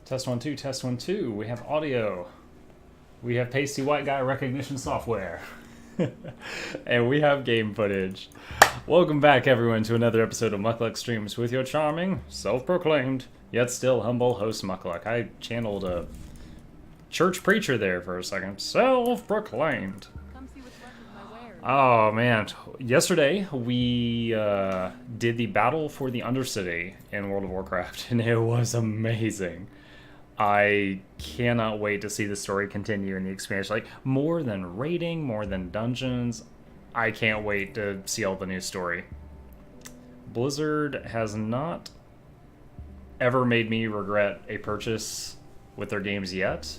Test 1 2, test 1 2. We have audio. We have pasty white guy recognition software. And we have game footage. Welcome back, everyone, to another episode of Muckluck Streams with your charming, self-proclaimed, yet still humble host Muckluck. I channeled a church preacher there for a second. Self-proclaimed. Oh man, yesterday we did the battle for the Undercity in World of Warcraft, and it was amazing. I cannot wait to see the story continue in the expansion. Like, more than raiding, more than dungeons, I can't wait to see all the new story. Blizzard has not ever made me regret a purchase with their games yet.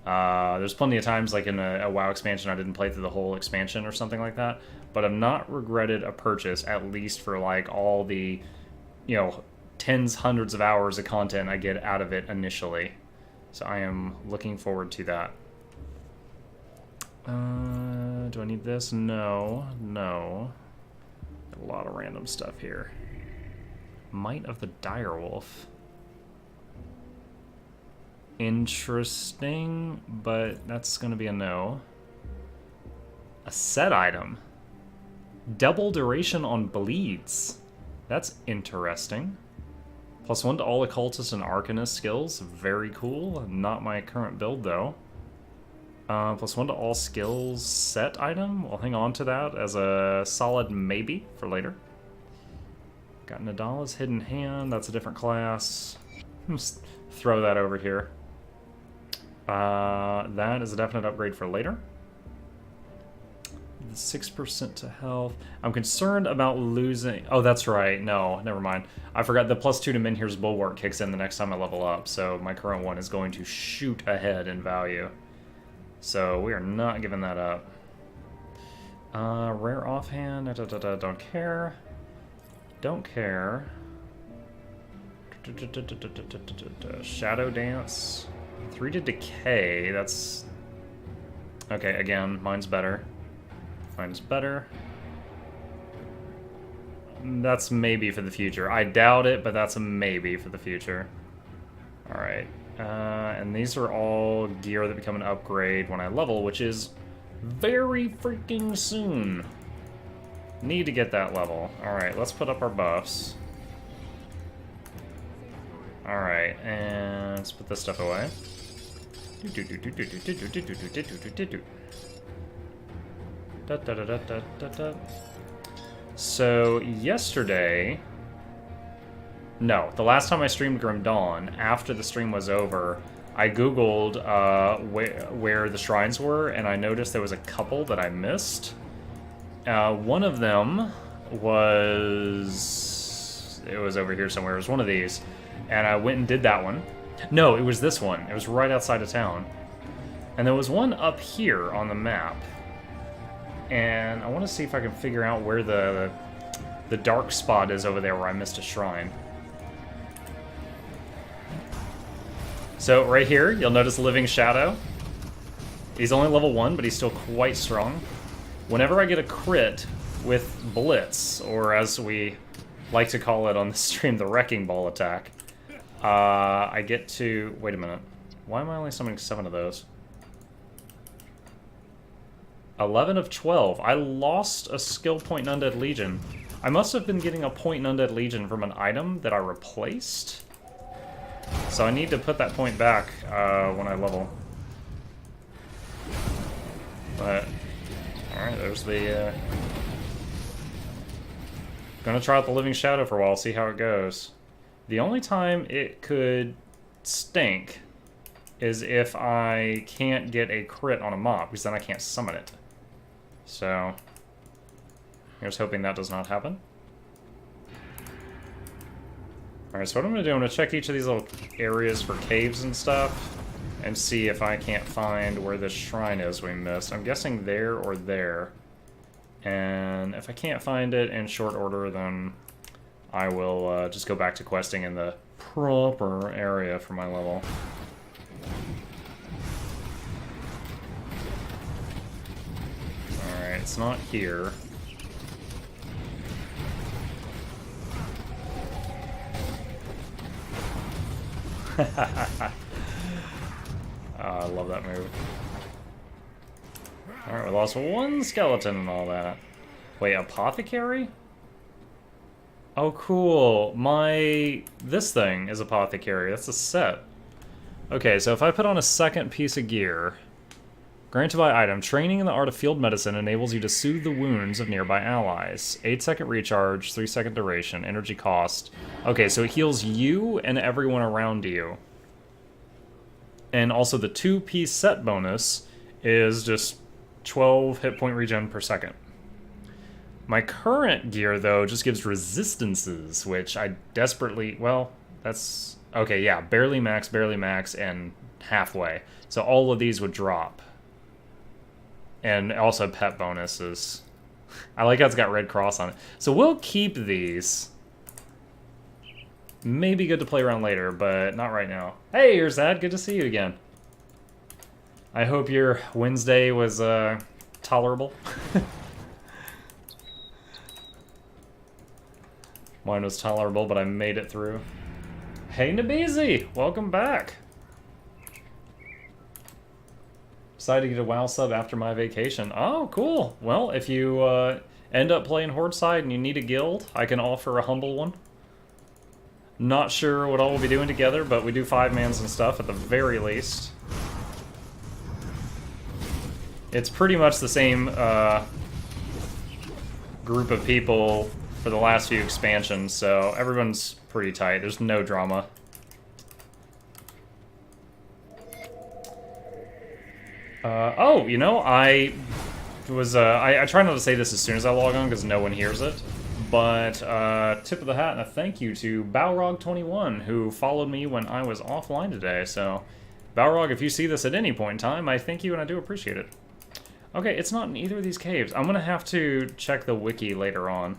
There's plenty of times, like in a WoW expansion, I didn't play through the whole expansion or something like that, but I've not regretted a purchase, at least for like all the, you know, tens, hundreds of hours of content I get out of it initially. So I am looking forward to that. Do I need this? No. Got a lot of random stuff here. Might of the Direwolf. Interesting, but that's going to be a no. A set item. Double duration on bleeds. That's interesting. +1 to all occultist and arcanist skills. Very cool. Not my current build, though. +1 to all skills set item. We'll hang on to that as a solid maybe for later. Got Nadala's Hidden Hand. That's a different class. Just throw that over here. That is a definite upgrade for later. 6% to health. I'm concerned about losing... Oh, that's right. No, never mind. I forgot the +2 to Menhir's Bulwark kicks in the next time I level up, so my current one is going to shoot ahead in value. So we are not giving that up. Rare offhand. Don't care. Don't care. Shadow Dance. 3 to Decay. That's... Okay, again, mine's better. Mine's better. That's maybe for the future. I doubt it, but that's a maybe for the future. Alright. And these are all gear that become an upgrade when I level, which is very freaking soon. Need to get that level. Alright, let's put up our buffs. Alright, and let's put this stuff away. So, yesterday... No, the last time I streamed Grim Dawn, after the stream was over, I googled where the shrines were, and I noticed there was a couple that I missed. One of them was... It was over here somewhere. It was one of these. And I went and did that one. No, it was this one. It was right outside of town. And there was one up here on the map. And I want to see if I can figure out where the dark spot is over there where I missed a shrine. So right here, you'll notice Living Shadow. He's only level 1, but he's still quite strong. Whenever I get a crit with Blitz, or as we like to call it on the stream, the Wrecking Ball attack, I get to... Wait a minute. Why am I only summoning 7 of those? 11 of 12. I lost a skill point in Undead Legion. I must have been getting a point in Undead Legion from an item that I replaced. So I need to put that point back when I level. But, alright, there's the... Gonna try out the Living Shadow for a while, see how it goes. The only time it could stink is if I can't get a crit on a mob, because then I can't summon it. So, here's hoping that does not happen. Alright, so what I'm going to do, I'm going to check each of these little areas for caves and stuff, and see if I can't find where this shrine is we missed. I'm guessing there or there. And if I can't find it in short order, then I will just go back to questing in the proper area for my level. Alright, it's not here. love that move. Alright, we lost one skeleton and all that. Wait, apothecary? Oh, cool. This thing is apothecary. That's a set. Okay, so if I put on a second piece of gear... Granted by item, training in the art of field medicine enables you to soothe the wounds of nearby allies. 8-second recharge, 3-second duration, energy cost. Okay, so it heals you and everyone around you. And also the 2-piece set bonus is just 12 hit point regen per second. My current gear, though, just gives resistances, which I desperately... Well, that's... Okay, yeah, barely max, and halfway. So all of these would drop. And also pet bonuses. I like how it's got Red Cross on it. So we'll keep these. Maybe good to play around later, but not right now. Hey, you're Zad. Good to see you again. I hope your Wednesday was tolerable. Mine was tolerable, but I made it through. Hey, Nabizi! Welcome back. Decided to get a WoW sub after my vacation. Oh, cool. Well, if you end up playing Horde side and you need a guild, I can offer a humble one. Not sure what all we'll be doing together, but we do 5-mans and stuff at the very least. It's pretty much the same group of people for the last few expansions, so everyone's pretty tight. There's no drama. Oh, you know, I try not to say this as soon as I log on because no one hears it, but tip of the hat and a thank you to Balrog21 who followed me when I was offline today. So, Balrog, if you see this at any point in time, I thank you and I do appreciate it. Okay, it's not in either of these caves. I'm gonna have to check the wiki later on.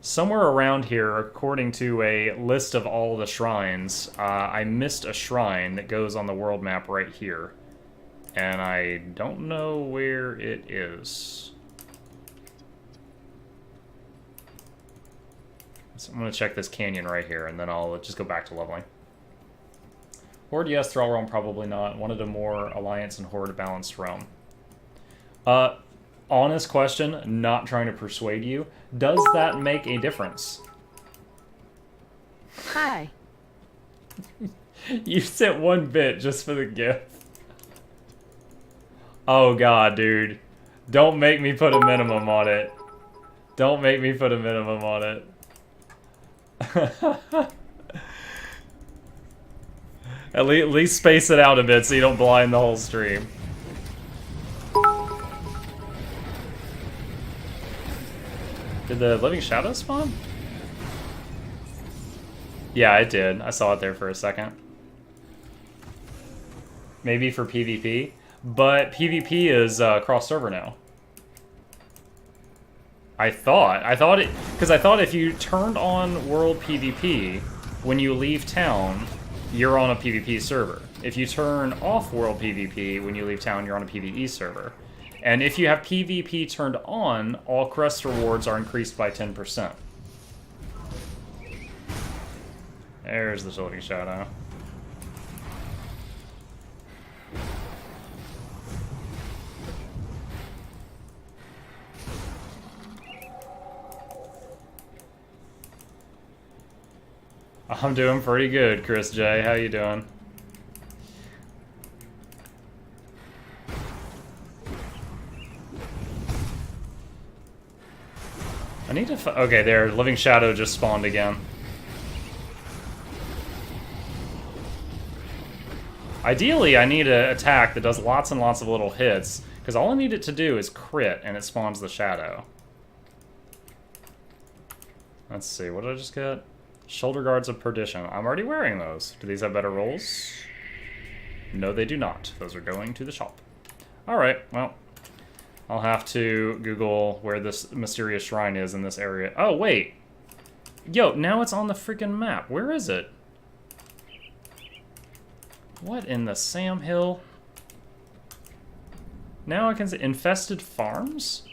Somewhere around here, according to a list of all the shrines, I missed a shrine that goes on the world map right here. And I don't know where it is. So I'm going to check this canyon right here, and then I'll just go back to leveling. Horde, yes. Thrall realm, probably not. Wanted a more Alliance and Horde balanced realm. Honest question, not trying to persuade you. Does that make a difference? Hi. You sent 1 bit just for the gift. Oh god, dude. Don't make me put a minimum on it. Don't make me put a minimum on it. At least space it out a bit so you don't blind the whole stream. Did the Living Shadow spawn? Yeah, it did. I saw it there for a second. Maybe for PvP, but PvP is cross-server now. I thought it, because I thought if you turned on World PvP, when you leave town, you're on a PvP server. If you turn off World PvP, when you leave town, you're on a PvE server. And if you have PvP turned on, all crest rewards are increased by 10%. There's the Living Shadow. I'm doing pretty good, Chris J. How you doing? I need to okay, there, Living Shadow just spawned again. Ideally, I need an attack that does lots and lots of little hits, because all I need it to do is crit, and it spawns the Shadow. Let's see, what did I just get? Shoulder Guards of Perdition. I'm already wearing those. Do these have better rolls? No, they do not. Those are going to the shop. Alright, well, I'll have to Google where this mysterious shrine is in this area. Oh, wait. Yo, now it's on the freaking map. Where is it? What in the Sam Hill? Now I can see Infested Farms?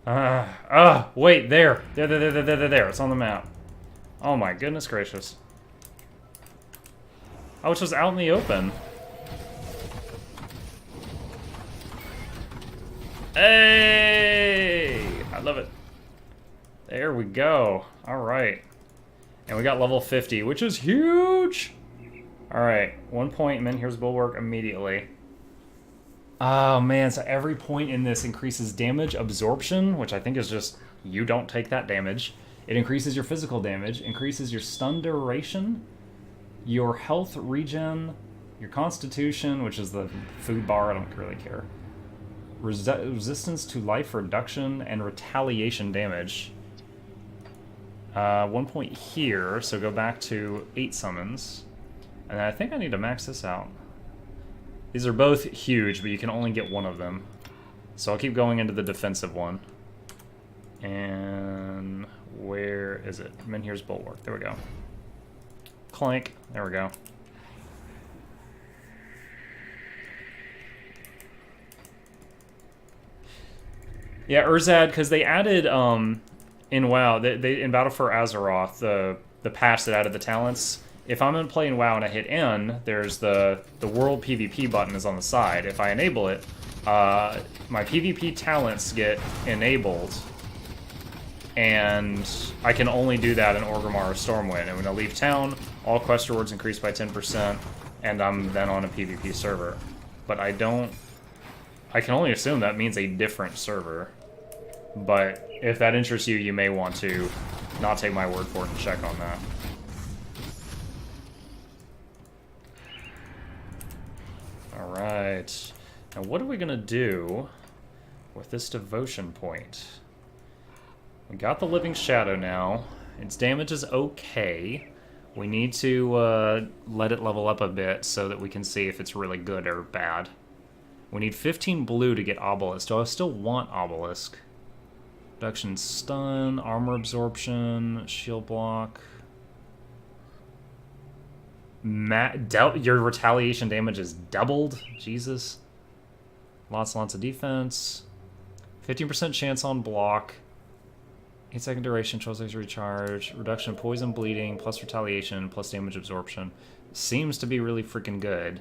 Wait, there. There. It's on the map. Oh my goodness gracious. Oh, it's just out in the open. Hey! I love it. There we go. Alright. And we got level 50, which is huge! Alright, 1 point, and then here's Bulwark immediately. Oh man, so every point in this increases damage absorption, which I think is just, you don't take that damage. It increases your physical damage, increases your stun duration, your health regen, your constitution, which is the food bar, I don't really care. Resistance to life reduction, and retaliation damage. 1 point here, so go back to 8 summons. And I think I need to max this out. These are both huge, but you can only get one of them. So I'll keep going into the defensive one. And where is it? Menhir's Bulwark. There we go. Clank. There we go. Yeah, Urzad, because they added in WoW, they in Battle for Azeroth, the patch that added the talents. If I'm in play in WoW and I hit N, there's the World PvP button is on the side. If I enable it, my PvP talents get enabled, and I can only do that in Orgrimmar or Stormwind. And when I leave town, all quest rewards increase by 10%, and I'm then on a PvP server. But I can only assume that means a different server. But if that interests you, you may want to not take my word for it and check on that. Alright. Now what are we going to do with this devotion point? We got the Living Shadow now. Its damage is okay. We need to let it level up a bit so that we can see if it's really good or bad. We need 15 blue to get Obelisk. Do I still want Obelisk? Reduction stun, armor absorption, shield block. Your retaliation damage is doubled? Jesus. Lots and lots of defense. 15% chance on block. 8-second duration, 12 seconds recharge. Reduction of poison, bleeding, plus retaliation, plus damage absorption. Seems to be really freaking good.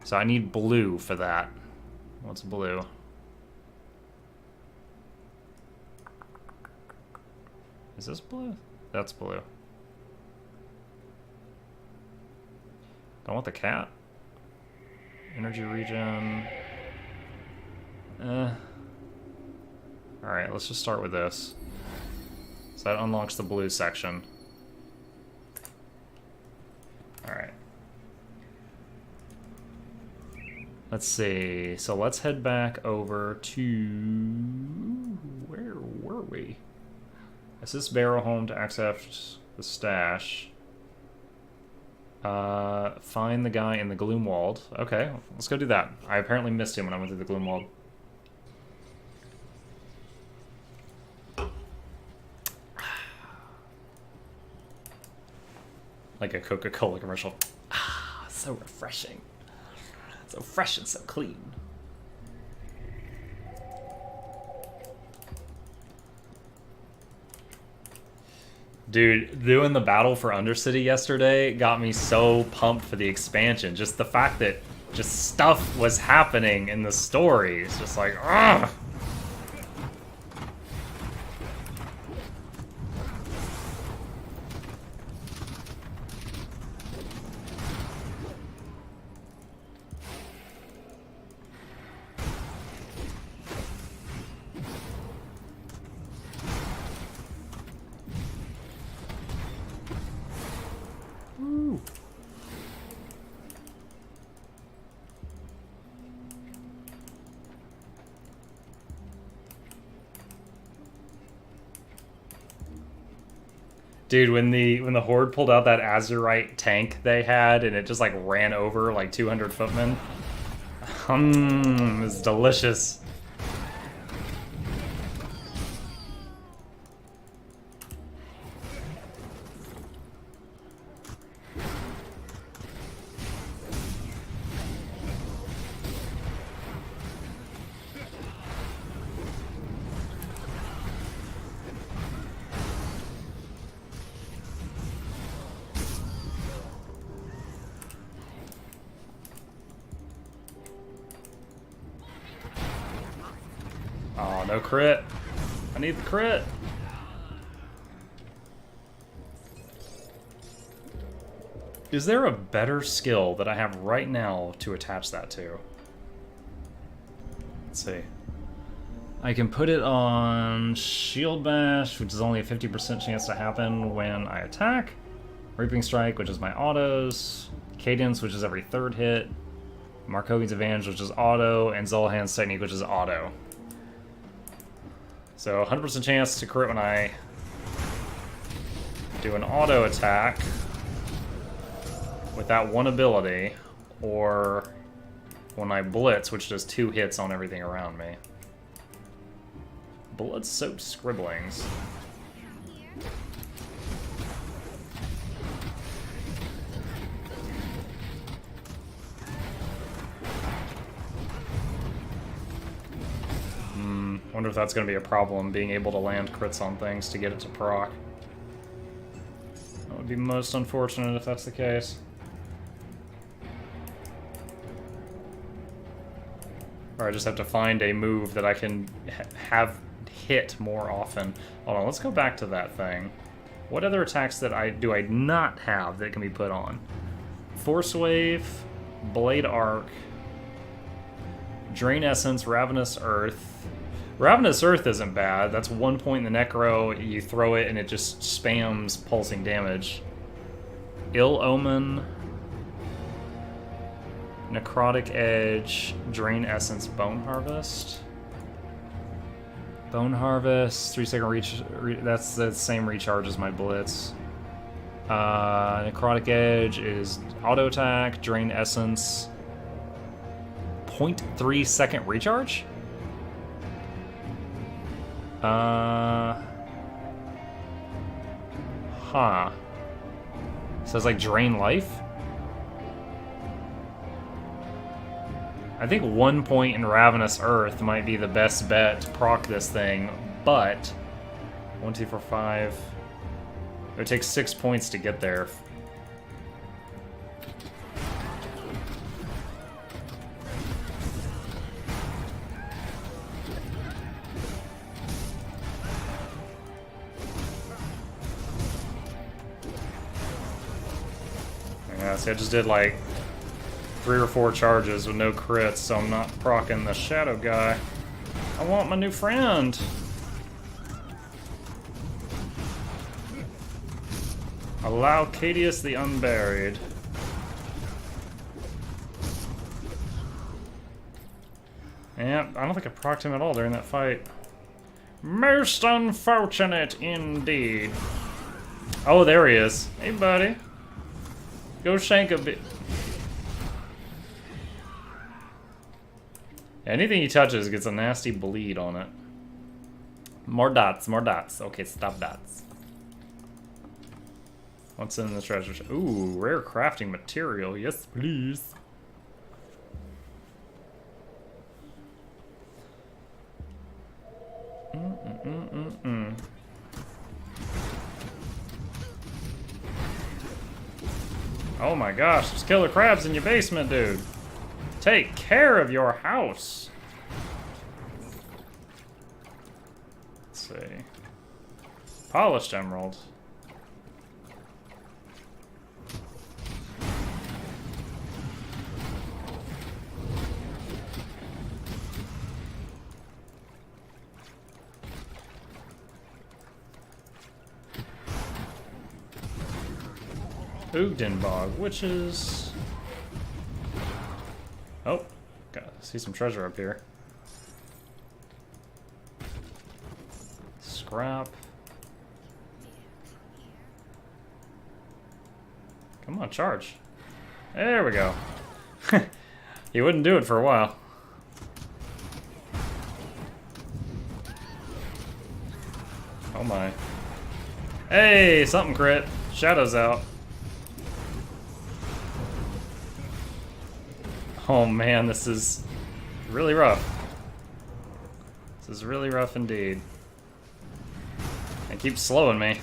So I need blue for that. What's blue? Is this blue? That's blue. Don't want the cat. Energy regen. Alright, let's just start with this. So that unlocks the blue section. Alright. Let's see. So let's head back over to... Where were we? Is this barrel home to access the stash? Find the guy in the Gloomwald. Okay, let's go do that. I apparently missed him when I went through the Gloomwald. Like a Coca-Cola commercial. Ah, so refreshing. So fresh and so clean. Dude, doing the battle for Undercity yesterday got me so pumped for the expansion. Just the fact that just stuff was happening in the story. It's just like, ugh! Dude, when the Horde pulled out that Azurite tank they had, and it just like ran over like 200 footmen. It was delicious. Oh, no crit. I need the crit. Is there a better skill that I have right now to attach that to? Let's see. I can put it on Shield Bash, which is only a 50% chance to happen when I attack. Reaping Strike, which is my autos. Cadence, which is every third hit. Markovian's Advantage, which is auto. And Zolhan's Technique, which is auto. So 100% chance to crit when I do an auto attack with that one ability, or when I blitz, which does 2 hits on everything around me. Blood-soaked scribblings. Wonder if that's going to be a problem, being able to land crits on things to get it to proc. That would be most unfortunate if that's the case. Or I just have to find a move that I can have hit more often. Hold on, let's go back to that thing. What other attacks that do I not have that can be put on? Force Wave, Blade Arc, Drain Essence, Ravenous Earth. Ravenous Earth isn't bad. That's 1 point in the Necro, you throw it and it just spams pulsing damage. Ill Omen, Necrotic Edge, Drain Essence, Bone Harvest. Bone Harvest, 3-second reach. That's the same recharge as my Blitz. Necrotic Edge is auto attack, Drain Essence, 0.3 second recharge? Huh. Says like Drain Life? I think 1 point in Ravenous Earth might be the best bet to proc this thing, but 1, 2, 4, 5. It would take 6 points to get there. Yeah, see, I just did like 3 or 4 charges with no crits, so I'm not proccing the shadow guy. I want my new friend! Allow Cadius the Unburied. Yeah, I don't think I procced him at all during that fight. Most unfortunate indeed. Oh, there he is. Hey, buddy. Go shank a bit. Anything he touches gets a nasty bleed on it. More dots, more dots. Okay, stop dots. What's in the treasure chest? Ooh, rare crafting material. Yes, please. Oh my gosh, there's killer crabs in your basement, dude. Take care of your house. Let's see. Polished emerald. Ugdenbog, witches. Oh, gotta see some treasure up here. Scrap. Come on, charge. There we go. He wouldn't do it for a while. Oh my. Hey, something crit. Shadow's out. Oh man, this is really rough. This is really rough indeed. It keeps slowing me.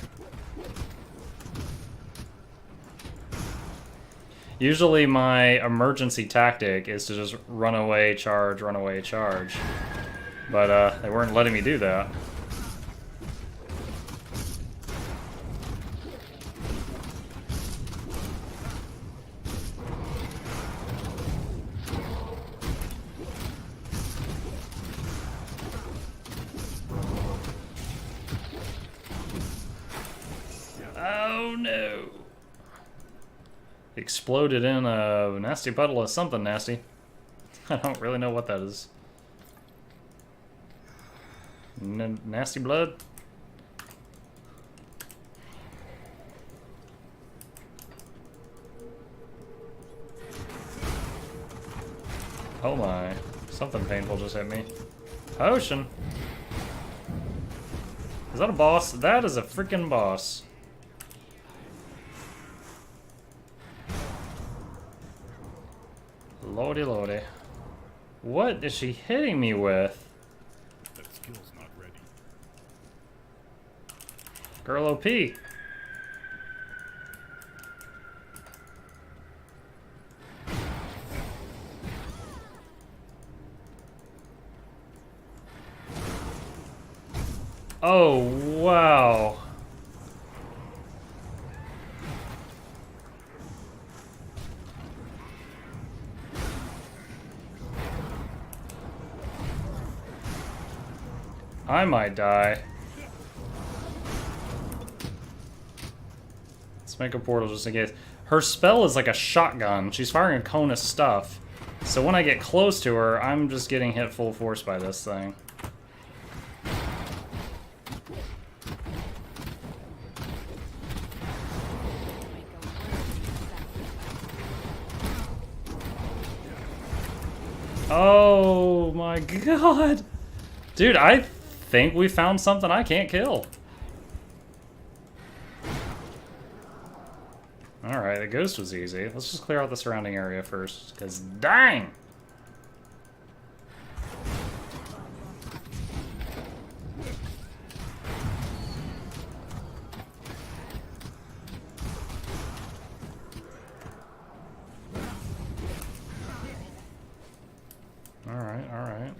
Usually my emergency tactic is to just run away, charge, run away, charge. But they weren't letting me do that. Oh no! Exploded in a nasty puddle of something nasty. I don't really know what that is. Nasty blood? Oh my. Something painful just hit me. Potion! Is that a boss? That is a freaking boss. Lordy lordy. What is she hitting me with? That skill's not ready. Girl OP. Oh, wow. I might die. Let's make a portal just in case. Her spell is like a shotgun. She's firing a cone of stuff. So when I get close to her, I'm just getting hit full force by this thing. Oh my god! Dude, I think we found something I can't kill. Alright, the ghost was easy. Let's just clear out the surrounding area first, because dang! Alright, alright.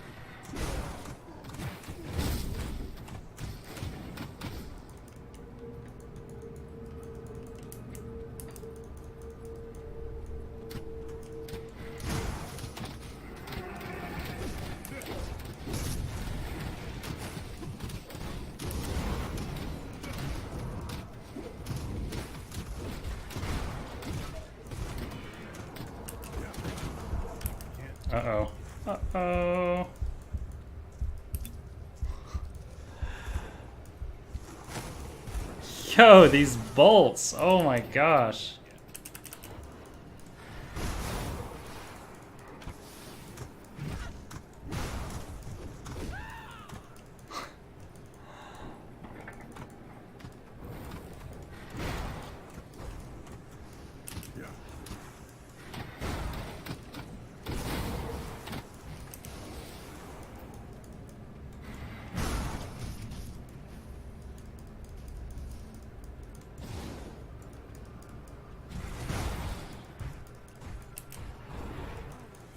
Uh-oh. Uh-oh. Yo, these bolts. Oh my gosh.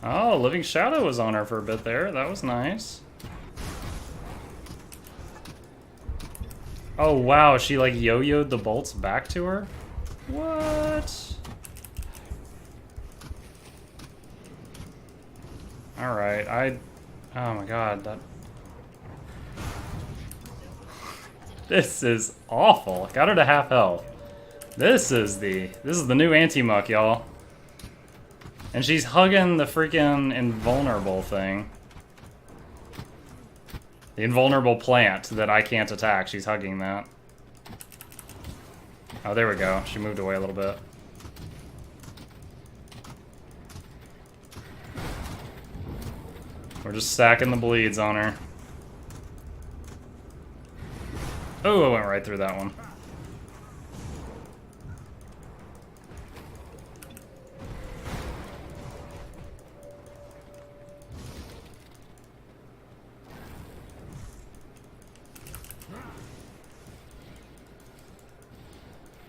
Oh, Living Shadow was on her for a bit there. That was nice. Oh, wow. She, like, yo-yoed the bolts back to her? What? Alright, oh my god, that... This is awful. Got her to half health. This is the new anti-muck, y'all. And she's hugging the freaking invulnerable thing. The invulnerable plant that I can't attack. She's hugging that. Oh, there we go. She moved away a little bit. We're just stacking the bleeds on her. Oh, I went right through that one.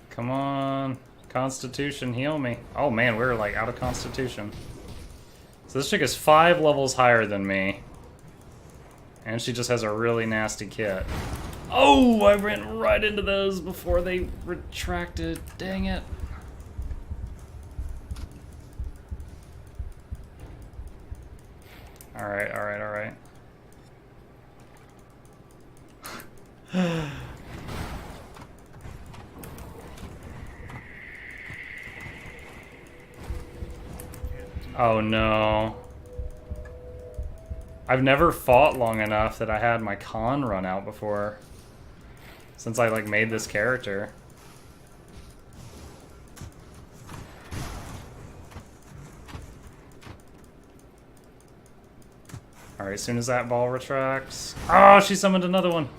Come on. Constitution, heal me. Oh man, we're like out of Constitution. So this chick is 5 levels higher than me. And she just has a really nasty kit. Oh, I ran right into those before they retracted. Dang it. Alright, alright, alright. Oh no. I've never fought long enough that I had my con run out before. Since I like made this character. Alright, as soon as that ball retracts. Oh, she summoned another one.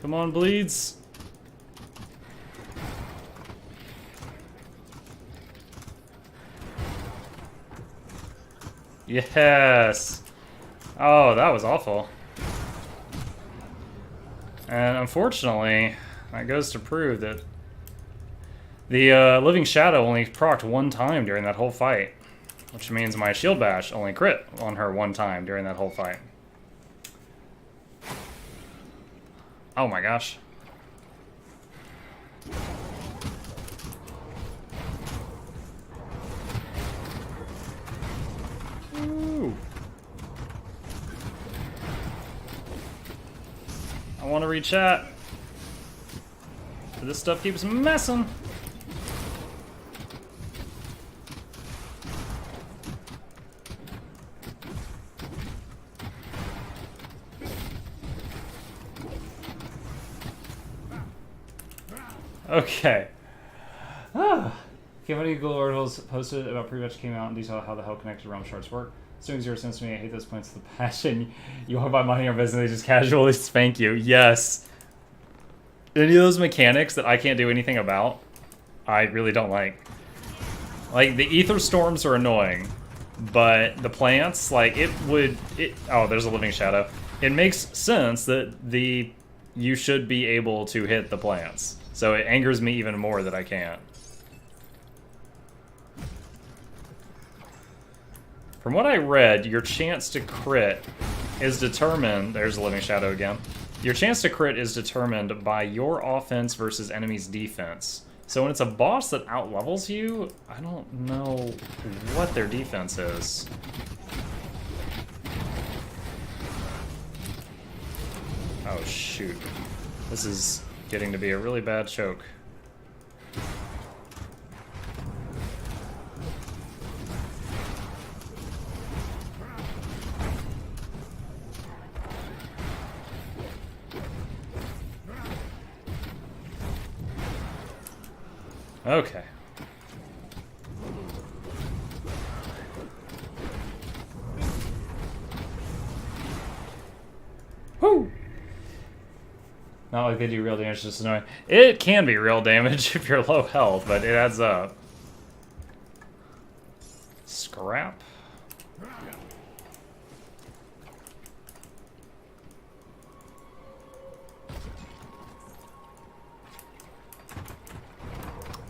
Come on, bleeds. Yes. Oh, that was awful. And unfortunately, that goes to prove that the Living Shadow only procced one time during that whole fight. Which means my shield bash only crit on her one time during that whole fight. Oh my gosh. Ooh. I want to re-chat. This stuff keeps messing. Okay. Okay, how many Google articles posted about pretty much came out in detail how the hell connected realm shards work? It's doing 0 sense to me. I hate those points of the passion. You want to buy money or business, they just casually spank you. Yes. Any of those mechanics that I can't do anything about, I really don't like. Like, the ether storms are annoying, but the plants, like, oh, there's a Living Shadow. It makes sense that you should be able to hit the plants. So it angers me even more that I can't. From what I read, your chance to crit is determined... There's a Living Shadow again. Your chance to crit is determined by your offense versus enemy's defense. So when it's a boss that outlevels you, I don't know what their defense is. Oh, shoot. This is getting to be a really bad choke. Okay. Woo! Not like they do real damage, just annoying. It can be real damage if you're low health, but it adds up. Scrap.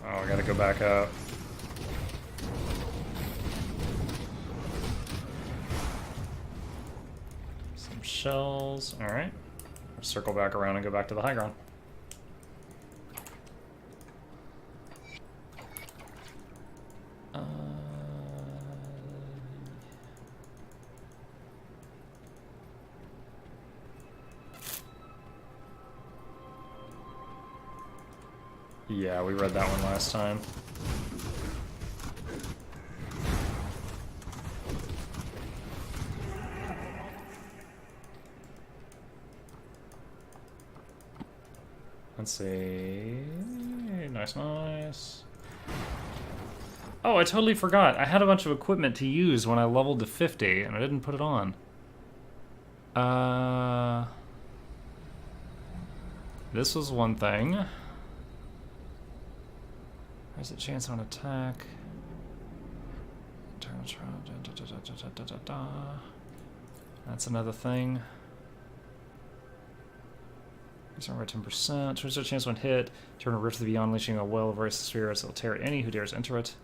Oh, I gotta go back up. Some shells. Alright. Circle back around and go back to the high ground. Yeah, we read that one last time. Let's see. Nice, nice. Oh, I totally forgot. I had a bunch of equipment to use when I leveled to 50, and I didn't put it on. This was one thing. There's a chance on attack. That's another thing. These are over 10%. There's a chance when hit. Turn a rift to the beyond, unleashing a well of voracious spirits that will tear any who dares enter it.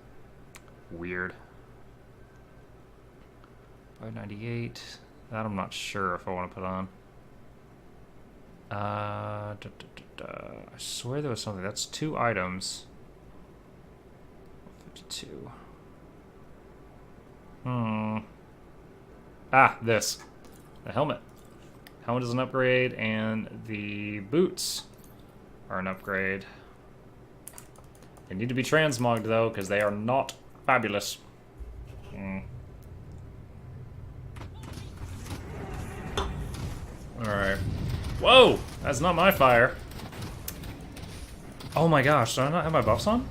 Weird. 598. That I'm not sure if I want to put on. I swear there was something. That's 2 items. 52. This. The helmet. Helmet is an upgrade, and the boots are an upgrade. They need to be transmogged, though, because they are not fabulous. Alright. Whoa! That's not my fire. Oh my gosh, do I not have my buffs on?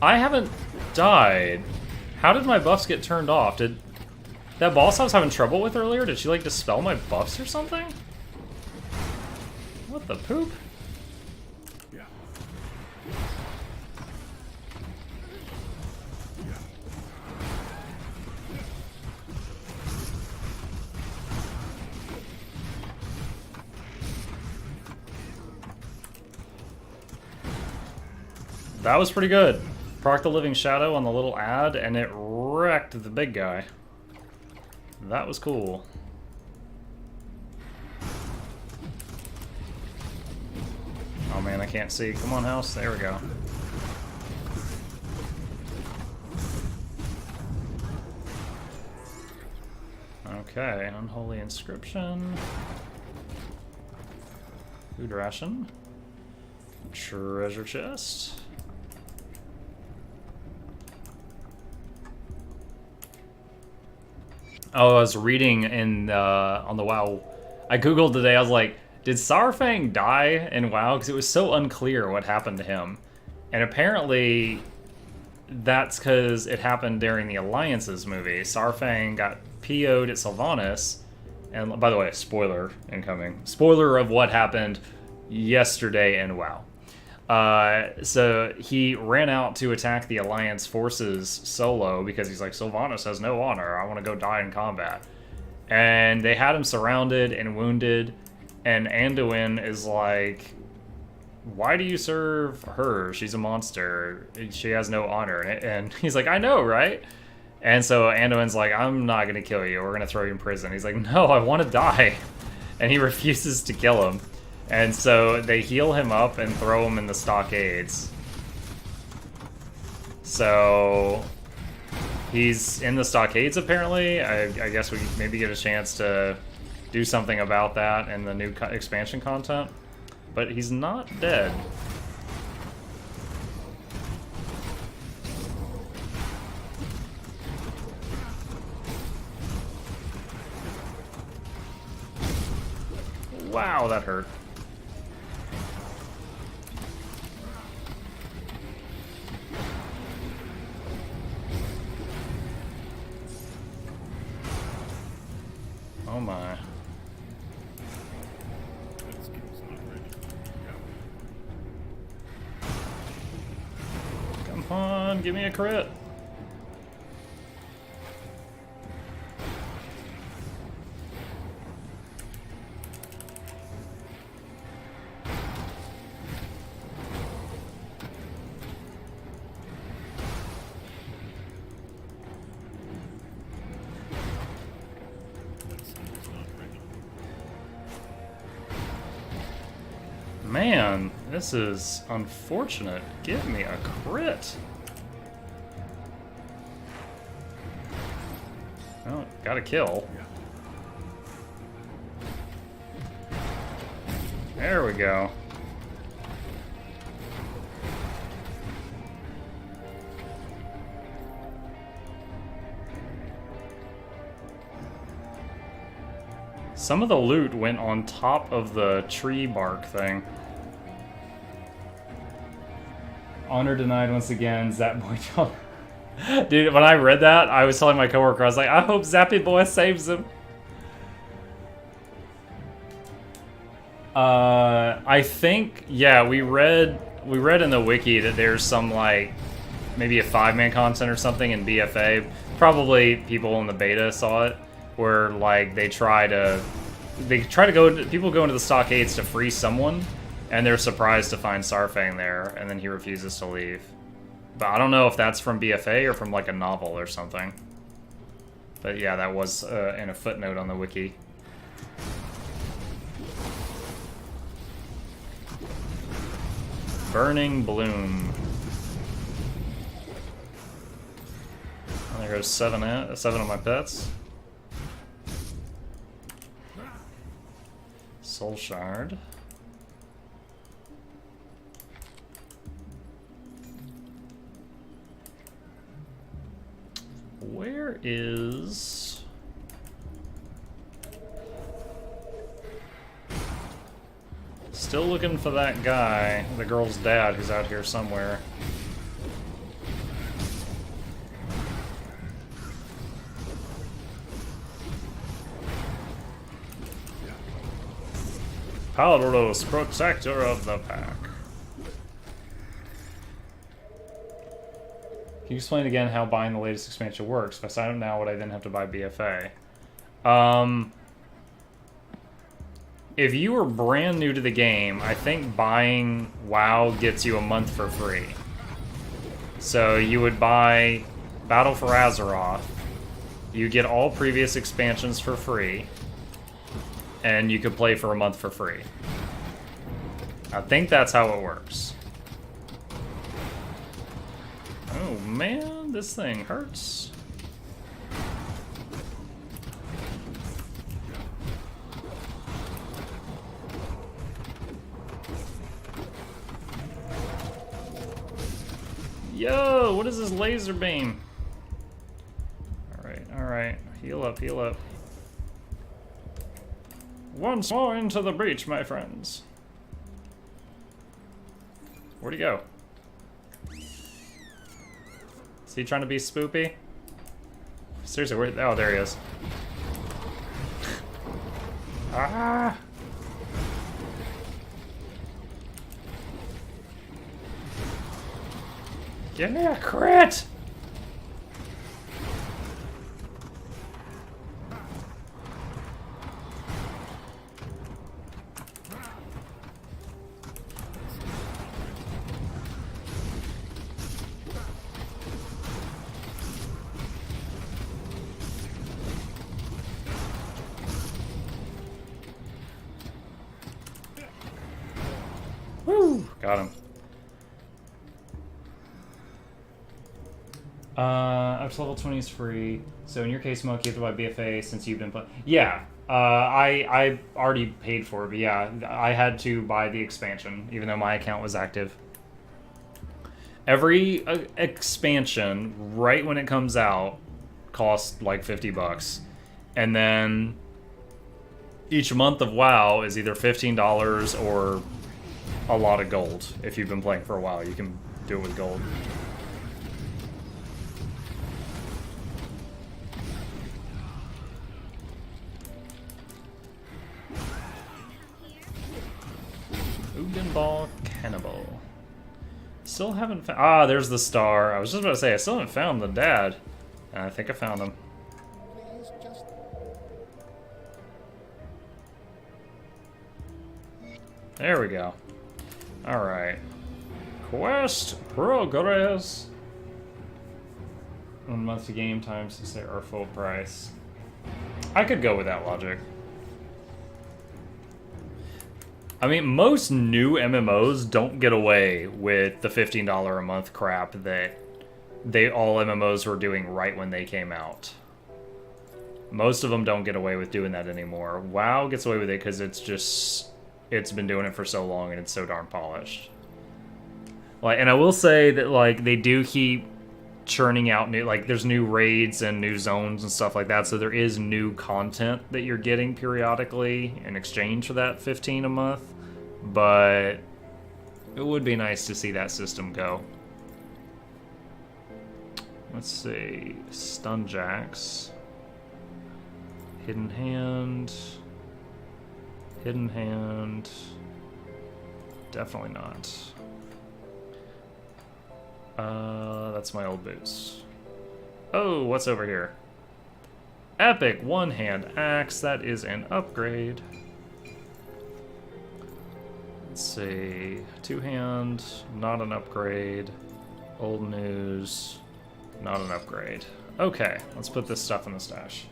I haven't died. How did my buffs get turned off? Did that boss I was having trouble with earlier, did she like dispel my buffs or something? What the poop? That was pretty good. Proc the Living Shadow on the little ad, and it wrecked the big guy. That was cool. Oh man, I can't see. Come on, house. There we go. Okay, Unholy Inscription. Food ration. Treasure chest. Oh, I was reading in on the WoW. I googled today. I was like, "Did Saurfang die in WoW?" Because it was so unclear what happened to him, and apparently, that's because it happened during the Alliances movie. Saurfang got PO'd at Sylvanas, and by the way, spoiler incoming. Spoiler of what happened yesterday in WoW. So he ran out to attack the Alliance forces solo because he's like, Sylvanas has no honor. I want to go die in combat. And they had him surrounded and wounded. And Anduin is like, why do you serve her? She's a monster. She has no honor. And he's like, I know, right? And so Anduin's like, I'm not going to kill you. We're going to throw you in prison. He's like, no, I want to die. And he refuses to kill him. And so they heal him up and throw him in the stockades. So he's in the stockades apparently. I guess we maybe get a chance to do something about that in the new expansion content. But he's not dead. Wow, that hurt. Oh my. Come on, give me a crit. Man, this is unfortunate. Give me a crit. Oh, got a kill. There we go. Some of the loot went on top of the tree bark thing. Honor denied once again, Zap Boy told... Dude, when I read that, I was telling my coworker, I was like, I hope Zappy Boy saves him. I think, yeah, we read in the wiki that there's some, like, maybe a 5-man content or something in BFA. Probably people in the beta saw it, where, like, people go into the stockades to free someone, and they're surprised to find Saurfang there, and then he refuses to leave. But I don't know if that's from BFA or from like a novel or something. But yeah, that was in a footnote on the wiki. Burning Bloom. And there goes seven of my pets. Soul Shard. Where is... Still looking for that guy, the girl's dad, who's out here somewhere. Paulus, protector of the pack. Can you explain again how buying the latest expansion works? If I sign up now, would I then have to buy BFA? If you were brand new to the game, I think buying WoW gets you a month for free. So you would buy Battle for Azeroth. You get all previous expansions for free. And you could play for a month for free. I think that's how it works. Oh man, this thing hurts. Yo, what is this laser beam? Alright. Heal up, heal up. Once more into the breach, my friends. Where'd he go? Is he trying to be spoopy? Seriously, where? Oh, there he is. Ah! Give me a crit! Woo! Got him. Up to level 20 is free. So in your case, Moke, you have to buy BFA since you've been playing. Yeah, I already paid for it, but yeah, I had to buy the expansion, even though my account was active. Every expansion, right when it comes out, costs like $50. And then each month of WoW is either $15 or a lot of gold. If you've been playing for a while, you can do it with gold. Ball Cannibal. Still haven't found... Ah, there's the star. I was just about to say, I still haven't found the dad. And I think I found him. There we go. Alright. Quest progress. 1 month to game time since they are full price. I could go with that logic. I mean, most new MMOs don't get away with the $15 a month crap that all MMOs were doing right when they came out. Most of them don't get away with doing that anymore. WoW gets away with it because it's been doing it for so long and it's so darn polished. Like, and I will say that like they do keep churning out new, like there's new raids and new zones and stuff like that, so there is new content that you're getting periodically in exchange for that $15 a month, but it would be nice to see that system go. Let's see, Stunjacks, Hidden Hand, definitely not. That's my old boots. Oh, what's over here? Epic one-hand axe. That is an upgrade. Let's see. Two-hand, not an upgrade. Old news. Not an upgrade. Okay, let's put this stuff in the stash.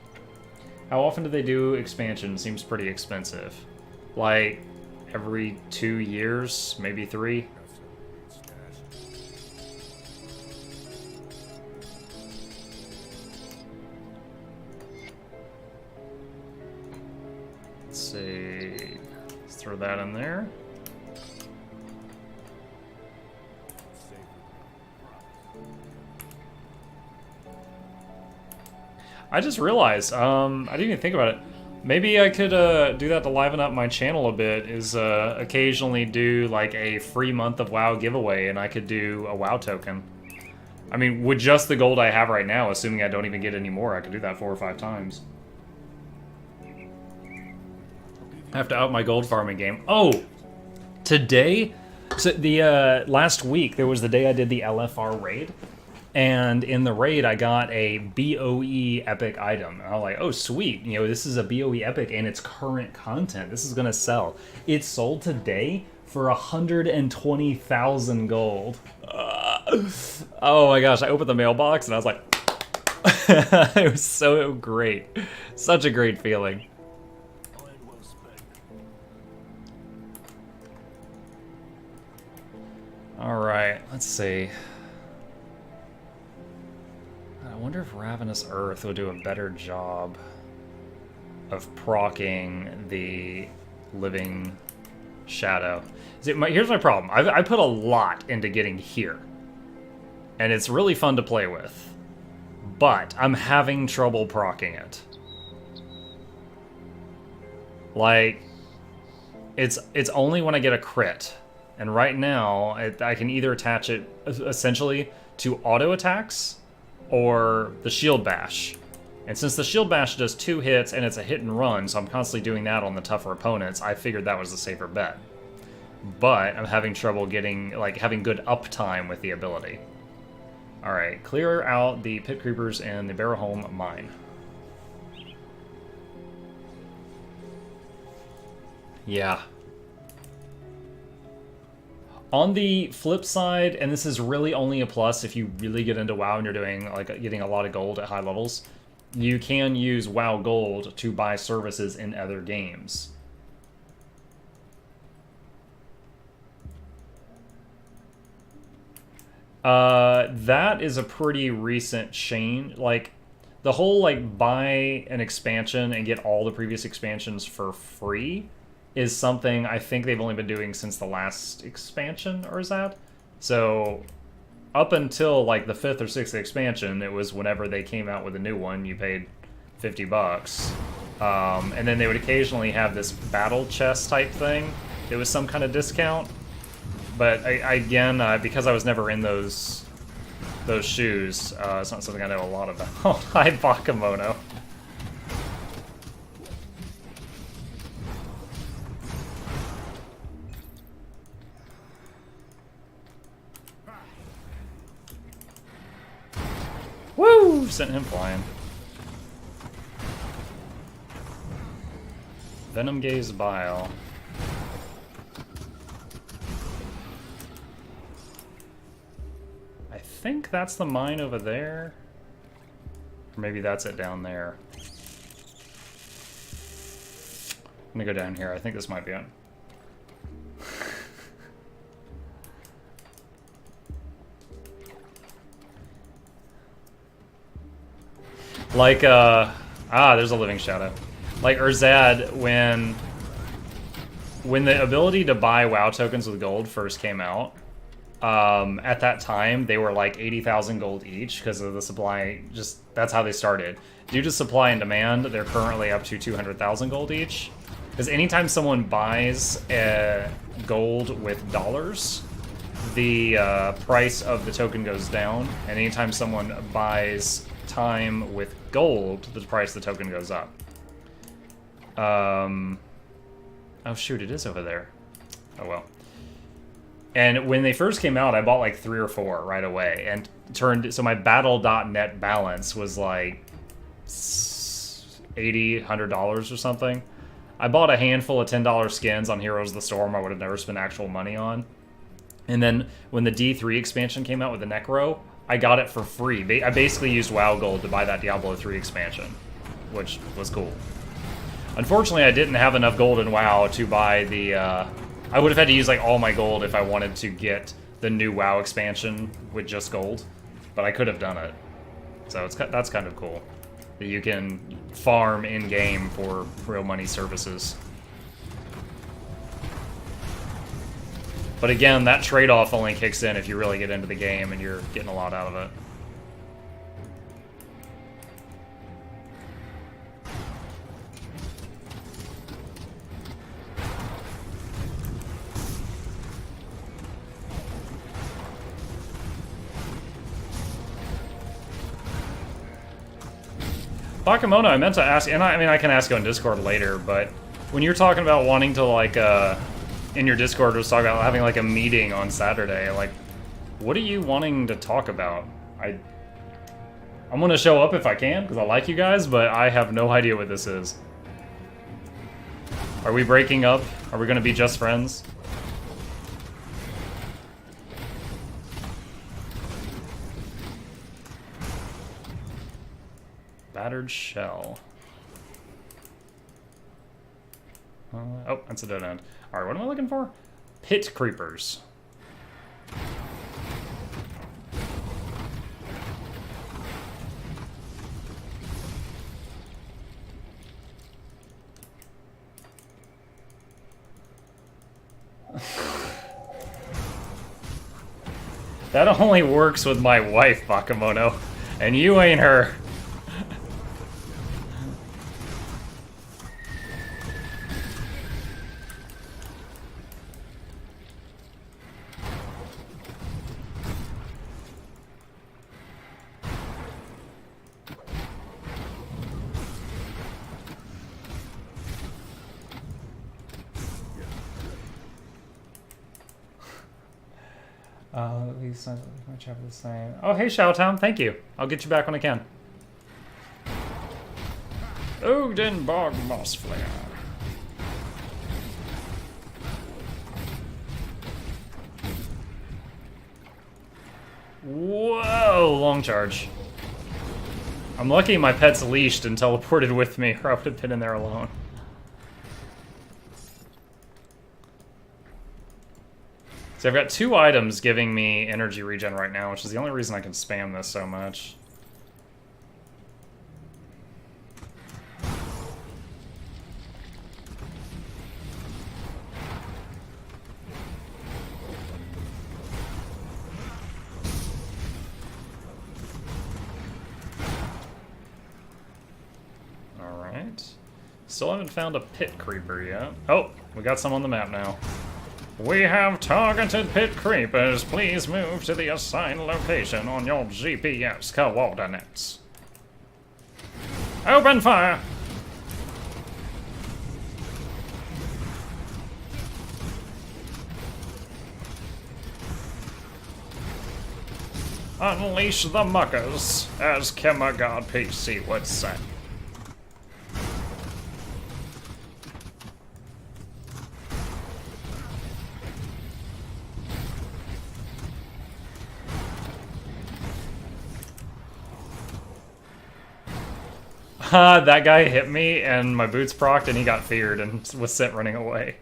How often do they do expansion? Seems pretty expensive. Like, every 2 years, maybe 3? Let's see. Let's throw that in there. I just realized, I didn't even think about it. Maybe I could do that to liven up my channel a bit, is occasionally do like a free month of WoW giveaway, and I could do a WoW token. I mean, with just the gold I have right now, assuming I don't even get any more, I could do that 4 or 5 times. I have to up my gold farming game. Oh! Today? So the last week, there was the day I did the LFR raid. And in the raid, I got a BOE epic item. And I was like, oh, sweet. You know, this is a BOE epic and it's current content. This is going to sell. It sold today for 120,000 gold. Oh my gosh, I opened the mailbox and I was like, it was so great. Such a great feeling. All right, let's see. I wonder if Ravenous Earth will do a better job of proccing the Living Shadow. Here's my problem. I put a lot into getting here. And it's really fun to play with. But I'm having trouble proccing it. Like, it's only when I get a crit. And right now, I can either attach it essentially to auto attacks or the shield bash. And since the shield bash does 2 hits and it's a hit and run, so I'm constantly doing that on the tougher opponents, I figured that was the safer bet. But I'm having trouble getting, like, having good uptime with the ability. Alright, clear out the pit creepers and the Barrowholm mine. Yeah. On the flip side, and this is really only a plus if you really get into WoW and you're doing like getting a lot of gold at high levels, you can use WoW gold to buy services in other games. That is a pretty recent change. Like, the whole like buy an expansion and get all the previous expansions for free is something I think they've only been doing since the last expansion, or is that? So, up until like the 5th or 6th expansion, it was whenever they came out with a new one, you paid $50. And then they would occasionally have this battle chest type thing. It was some kind of discount. But again, because I was never in those shoes, it's not something I know a lot about. Hi, Bakamono. Woo! Sent him flying. Venom Gaze Bile. I think that's the mine over there. Or maybe that's it down there. I'm gonna go down here. I think this might be it. Like, there's a Living Shadow. Like Urzad, when the ability to buy WoW tokens with gold first came out, at that time, they were like 80,000 gold each because of the supply. Just, that's how they started. Due to supply and demand, they're currently up to 200,000 gold each. Because anytime someone buys gold with dollars, the price of the token goes down. And anytime someone buys time with gold, the price of the token goes up. Oh shoot, it is over there. Oh well. And when they first came out, I bought like 3 or 4 right away, and so my battle.net balance was like $80, $100 or something. I bought a handful of $10 skins on Heroes of the Storm I would have never spent actual money on. And then when the D3 expansion came out with the Necro, I got it for free. I basically used WoW Gold to buy that Diablo 3 expansion, which was cool. Unfortunately, I didn't have enough gold in WoW to buy the... I would have had to use like all my gold if I wanted to get the new WoW expansion with just gold. But I could have done it. So that's kind of cool. That you can farm in-game for real money services. But again, that trade-off only kicks in if you really get into the game and you're getting a lot out of it. Bakamono, I meant to ask, and I mean I can ask you on Discord later, but when you're talking about wanting to like in your Discord was talking about having like a meeting on Saturday. Like, what are you wanting to talk about? I'm gonna show up if I can because I like you guys, but I have no idea what this is. Are we breaking up? Are we gonna be just friends? Battered shell. Oh, that's a dead end. Alright, what am I looking for? Pit creepers. That only works with my wife, Bakamono. And you ain't her. These much have the same. Oh, hey, Showtown, thank you. I'll get you back when I can. Odin Bog Moss Flare. Whoa, long charge. I'm lucky my pet's leashed and teleported with me, or I would have been in there alone. So I've got 2 items giving me energy regen right now, which is the only reason I can spam this so much. Alright. Still haven't found a pit creeper yet. Oh, we got some on the map now. We have targeted pit creepers. Please move to the assigned location on your GPS coordinates. Open fire! Unleash the muckers, as Chemagod PC would say. That guy hit me and my boots procced and he got feared and was sent running away.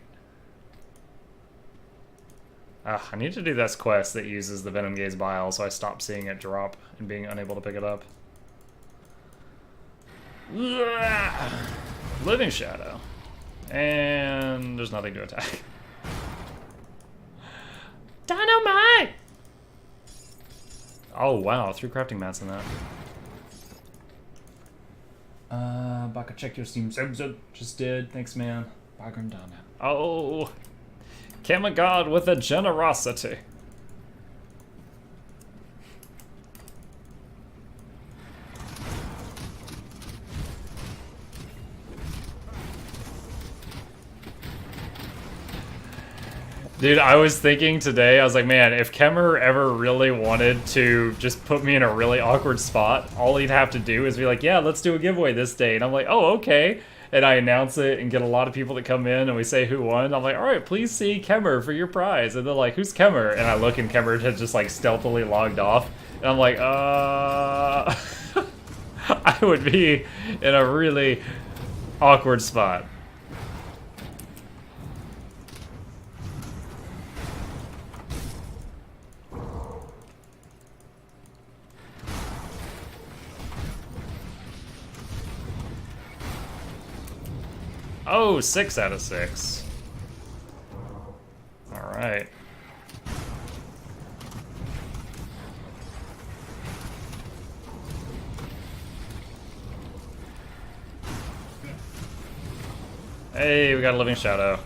I need to do this quest that uses the Venom Gaze Bile so I stop seeing it drop and being unable to pick it up. Living Shadow. And there's nothing to attack. Dynamite! Oh wow, 3 crafting mats in that. Baka, check your Steam subs. Just did. Thanks, man. Bagandana. Oh, Chemagod with a generosity. Dude, I was thinking today, I was like, man, if Kemmer ever really wanted to just put me in a really awkward spot, all he'd have to do is be like, yeah, let's do a giveaway this day. And I'm like, oh, okay. and I announce it and get a lot of people that come in and we say who won. I'm like, all right, please see Kemmer for your prize. And they're like, who's Kemmer? And I look and Kemmer has just like stealthily logged off. And I'm like, I would be in a really awkward spot. Oh, 6 out of 6. All right. Hey, we got a living shadow.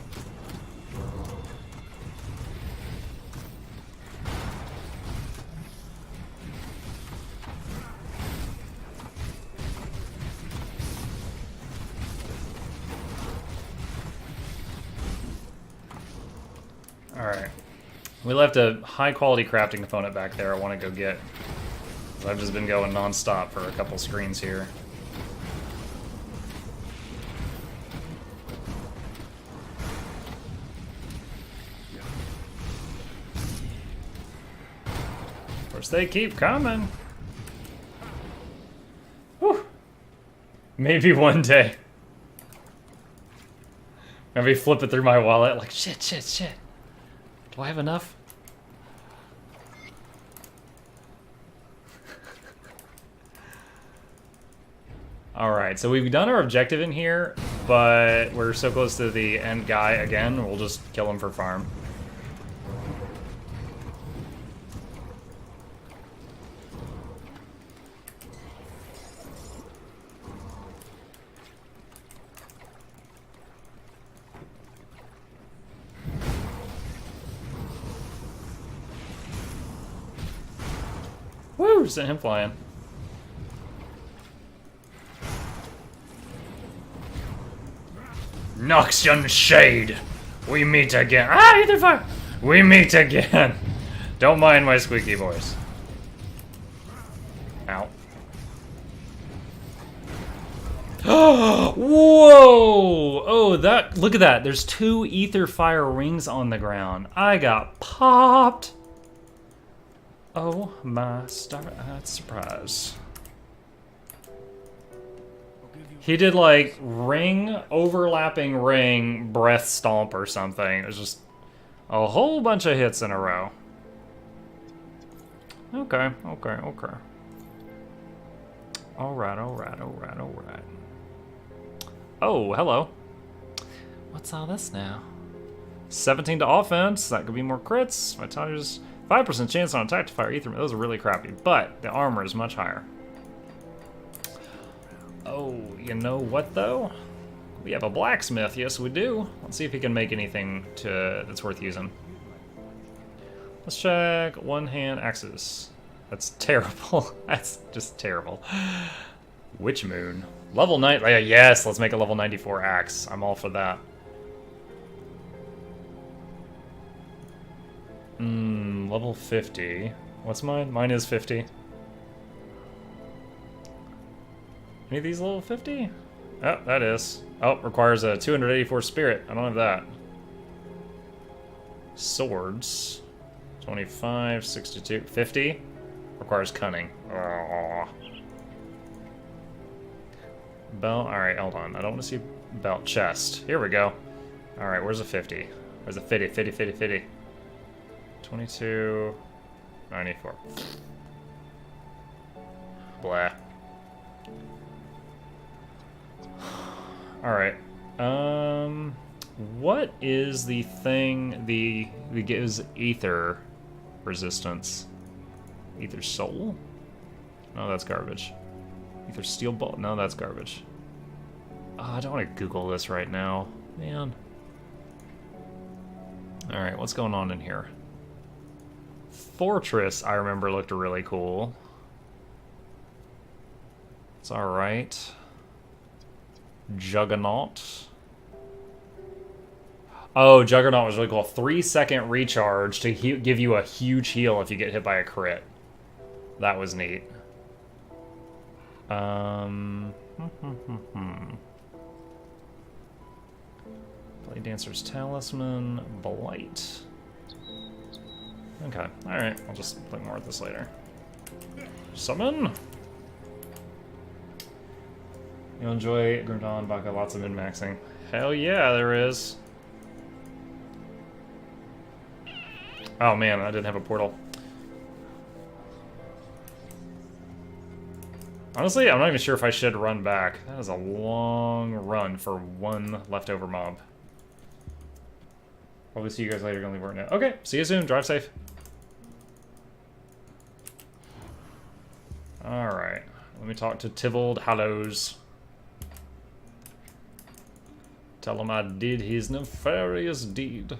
Alright. We left a high-quality crafting component back there I want to go get. So I've just been going non-stop for a couple screens here. Of course, they keep coming. Whew. Maybe one day. Maybe flip it through my wallet like, shit. Do I have enough? Alright, so we've done our objective in here, but we're so close to the end guy again, we'll just kill him for farm. Woo! Sent him flying. Noxian Shade! We meet again. Ah, either fire! We meet again! Don't mind my squeaky voice. Ow. Whoa! Oh, that. Look at that. There's 2 ether fire rings on the ground. I got popped! Oh my star-eyed surprise. He did like ring, overlapping ring, breath stomp or something. It was just a whole bunch of hits in a row. Okay. Alright. Oh, hello. What's all this now? 17 to offense. That could be more crits. My tires. 5% chance on attack to fire ether. Those are really crappy, but the armor is much higher. Oh, you know what though? We have a blacksmith. Yes, we do. Let's see if he can make anything that's worth using. Let's check one-hand axes. That's terrible. That's just terrible. Witch Moon. Level 9. Yes, let's make a level 94 axe. I'm all for that. Level 50. What's mine? Mine is 50. Any of these level 50? Oh, that is. Oh, requires a 284 spirit. I don't have that. Swords. 25, 62, 50. Requires cunning. Oh. Belt. Alright, hold on. I don't want to see belt. Chest. Here we go. Alright, where's the 50? Where's the 50? 50. 22, 94. Blah. Alright. What is the thing that gives ether resistance? Ether soul? No, that's garbage. Ether steel ball? No, that's garbage. I don't want to Google this right now. Man. Alright, what's going on in here? Fortress, I remember, looked really cool. It's alright. Juggernaut. Oh, Juggernaut was really cool. 3-second recharge to give you a huge heal if you get hit by a crit. That was neat. Blade Dancer's Talisman, Blight. Okay, alright, I'll just look more at this later. Summon! You'll enjoy Grim Dawn, Baka, lots of min-maxing. Hell yeah, there is. Oh man, I didn't have a portal. Honestly, I'm not even sure if I should run back. That is a long run for one leftover mob. Probably see you guys later, gonna leave work now. Okay, see you soon, drive safe. Alright, let me talk to Tybalt Hallows. Tell him I did his nefarious deed.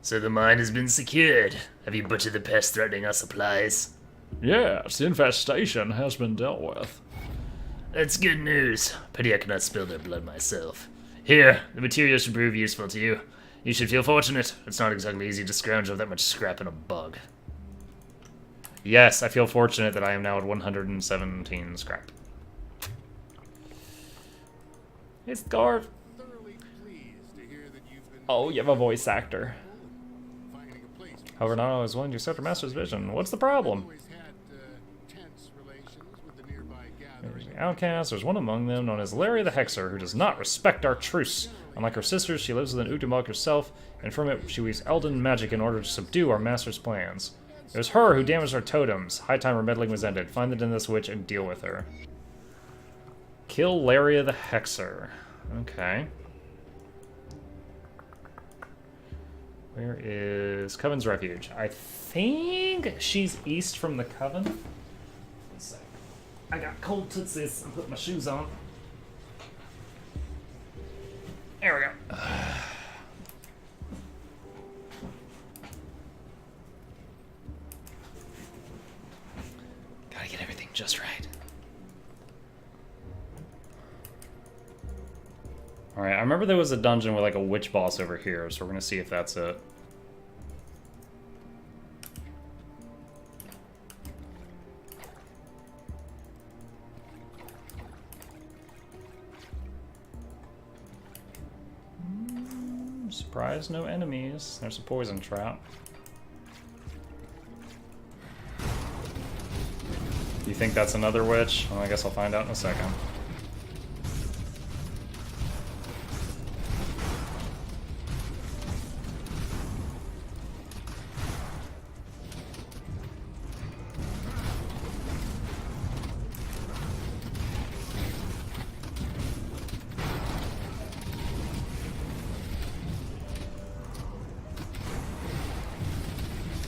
So the mine has been secured. Have you butchered the pest threatening our supplies? Yes, the infestation has been dealt with. That's good news. Pity I cannot spill their blood myself. Here, the material should prove useful to you. You should feel fortunate. It's not exactly easy to scrounge up that much scrap in a bug. Yes, I feel fortunate that I am now at 117 scrap. It's Garv. Oh, you have a voice actor. However, not always willing to accept her master's vision. What's the problem? There's the outcast. There's one among them known as Larry the Hexer, who does not respect our truce. Unlike her sisters, she lives with an Utumog herself, and from it she weaves Elden magic in order to subdue our master's plans. It was her who damaged our totems. High time her meddling was ended. Find the Dennis Witch and deal with her. Kill Larry the Hexer. Okay. Where is Coven's Refuge? I think she's east from the Coven. One sec. I got cold tootsies. I'm putting my shoes on. There we go. Gotta get everything just right. Alright, I remember there was a dungeon with like a witch boss over here, so we're gonna see if that's it. Surprise, no enemies. There's a poison trap. You think that's another witch? Well, I guess I'll find out in a second.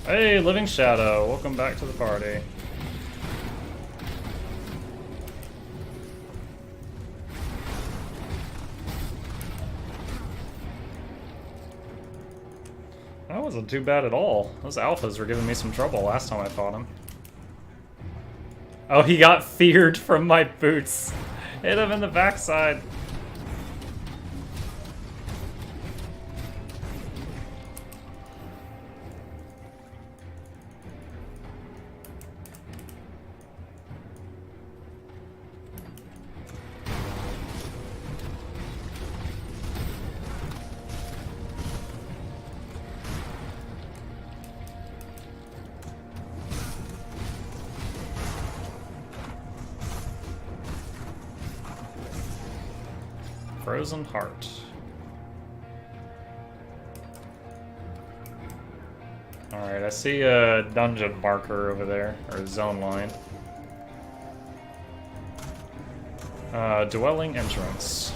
Hey, Living Shadow, welcome back to the party. That wasn't too bad at all. Those alphas were giving me some trouble last time I fought him. Oh, he got feared from my boots. Hit him in the backside. Frozen Heart. Alright, I see a dungeon marker over there, or a zone line. Dwelling entrance.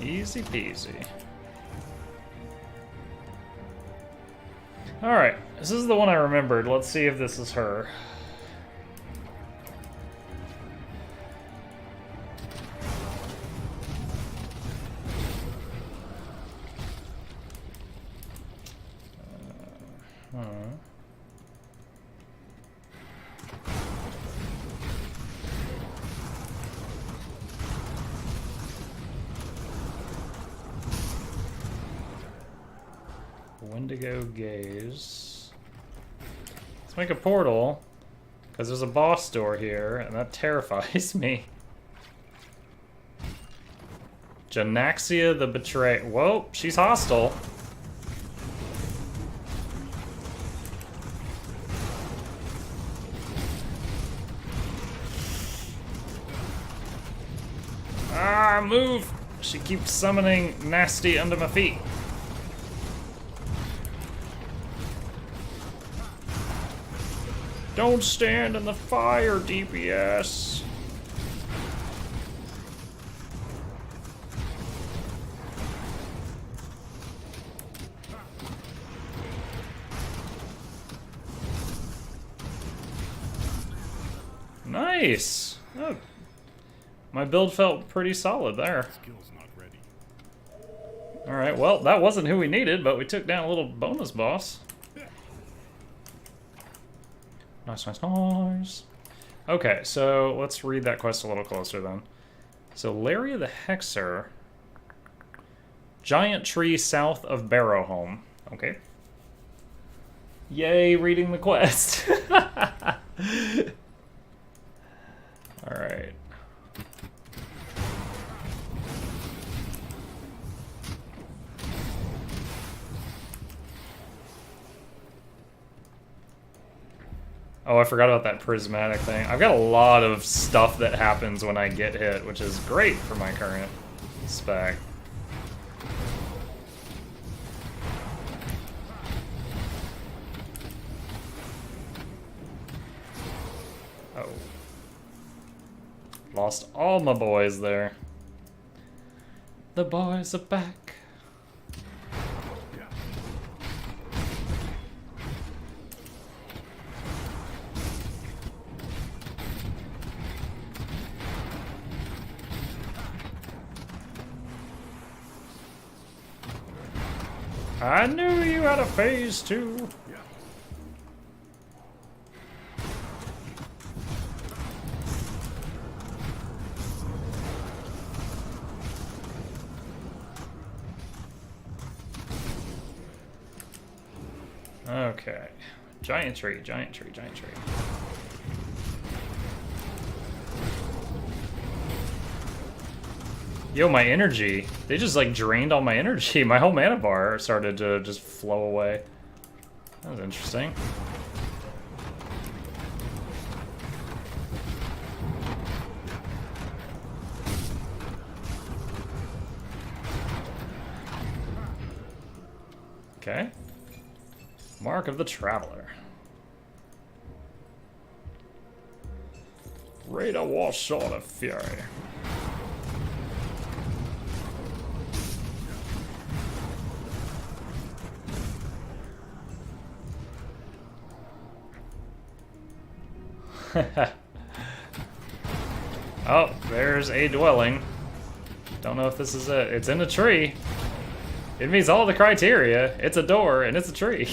Easy peasy. Alright, this is the one I remembered. Let's see if this is her. Wendigo Gaze. Let's make a portal, because there's a boss door here, and that terrifies me. Janaxia the Betray. Whoa, she's hostile. Ah, move! She keeps summoning nasty under my feet. Don't stand in the fire, DPS. Nice. Oh, my build felt pretty solid there. Skill's not ready. All right. Well, that wasn't who we needed, but we took down a little bonus boss. Nice, nice, nice. Okay, so let's read that quest a little closer then. So, Larry the Hexer. Giant tree south of Barrowholm. Okay. Yay, reading the quest. Alright. Oh, I forgot about that prismatic thing. I've got a lot of stuff that happens when I get hit, which is great for my current spec. Oh. Lost all my boys there. The boys are back. I knew you had a phase 2. Okay. Giant tree, giant tree, giant tree. Yo, my energy. They just like drained all my energy. My whole mana bar started to just flow away. That was interesting. Okay. Mark of the Traveler. Radar Wall Shot of Fury. Oh, there's a dwelling. Don't know if this is it. It's in a tree. It meets all the criteria. It's a door and it's a tree.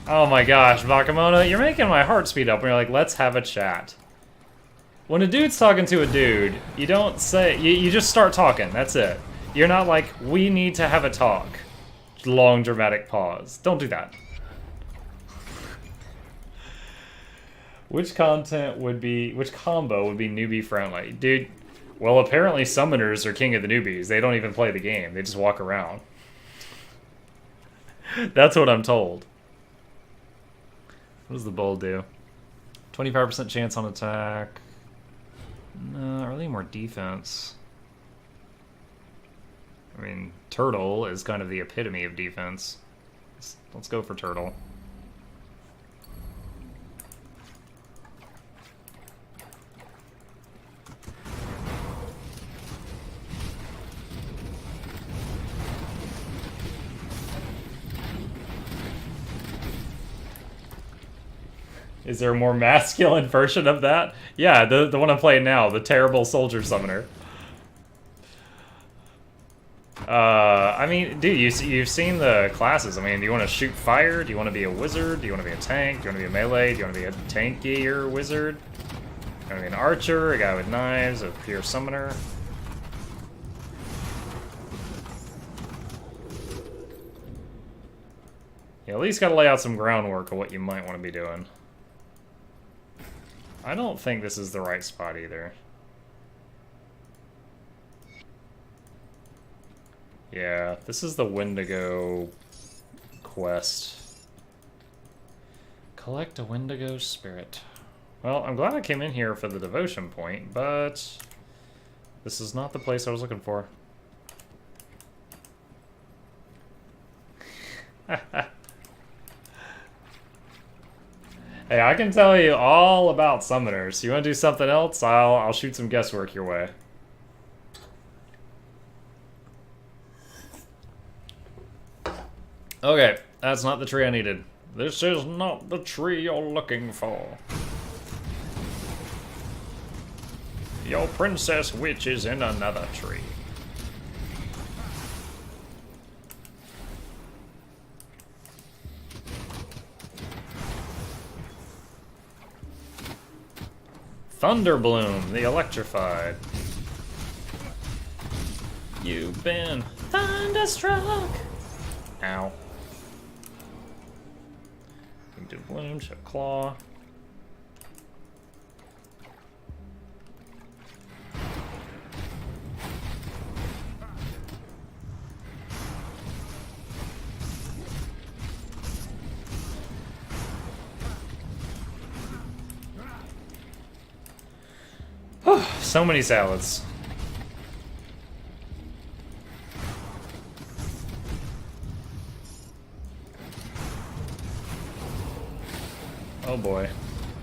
Oh my gosh, Bakamona, you're making my heart speed up when you're like, let's have a chat. When a dude's talking to a dude, you don't say, you just start talking, that's it. You're not like, we need to have a talk. Long dramatic pause. Don't do that. Which combo would be newbie friendly? Dude, well apparently summoners are king of the newbies. They don't even play the game. They just walk around. That's what I'm told. What does the bull do? 25% chance on attack. No, really more defense. I mean, Turtle is kind of the epitome of defense. Let's go for Turtle. Is there a more masculine version of that? Yeah, the one I'm playing now, the terrible soldier summoner. I mean, dude, you've seen the classes. I mean, do you want to shoot fire? Do you want to be a wizard? Do you want to be a tank? Do you want to be a melee? Do you want to be a tankier wizard? Do you want to be an archer? A guy with knives? A pure summoner? You at least gotta lay out some groundwork of what you might want to be doing. I don't think this is the right spot either. Yeah, this is the Wendigo quest. Collect a Wendigo spirit. Well, I'm glad I came in here for the devotion point, but this is not the place I was looking for. Hey, I can tell you all about summoners. You want to do something else? I'll shoot some guesswork your way. Okay, that's not the tree I needed. This is not the tree you're looking for. Your princess witch is in another tree. Thunderbloom, the electrified. You've been thunderstruck. Ow. Do bloom, show claw. So many salads. Oh boy.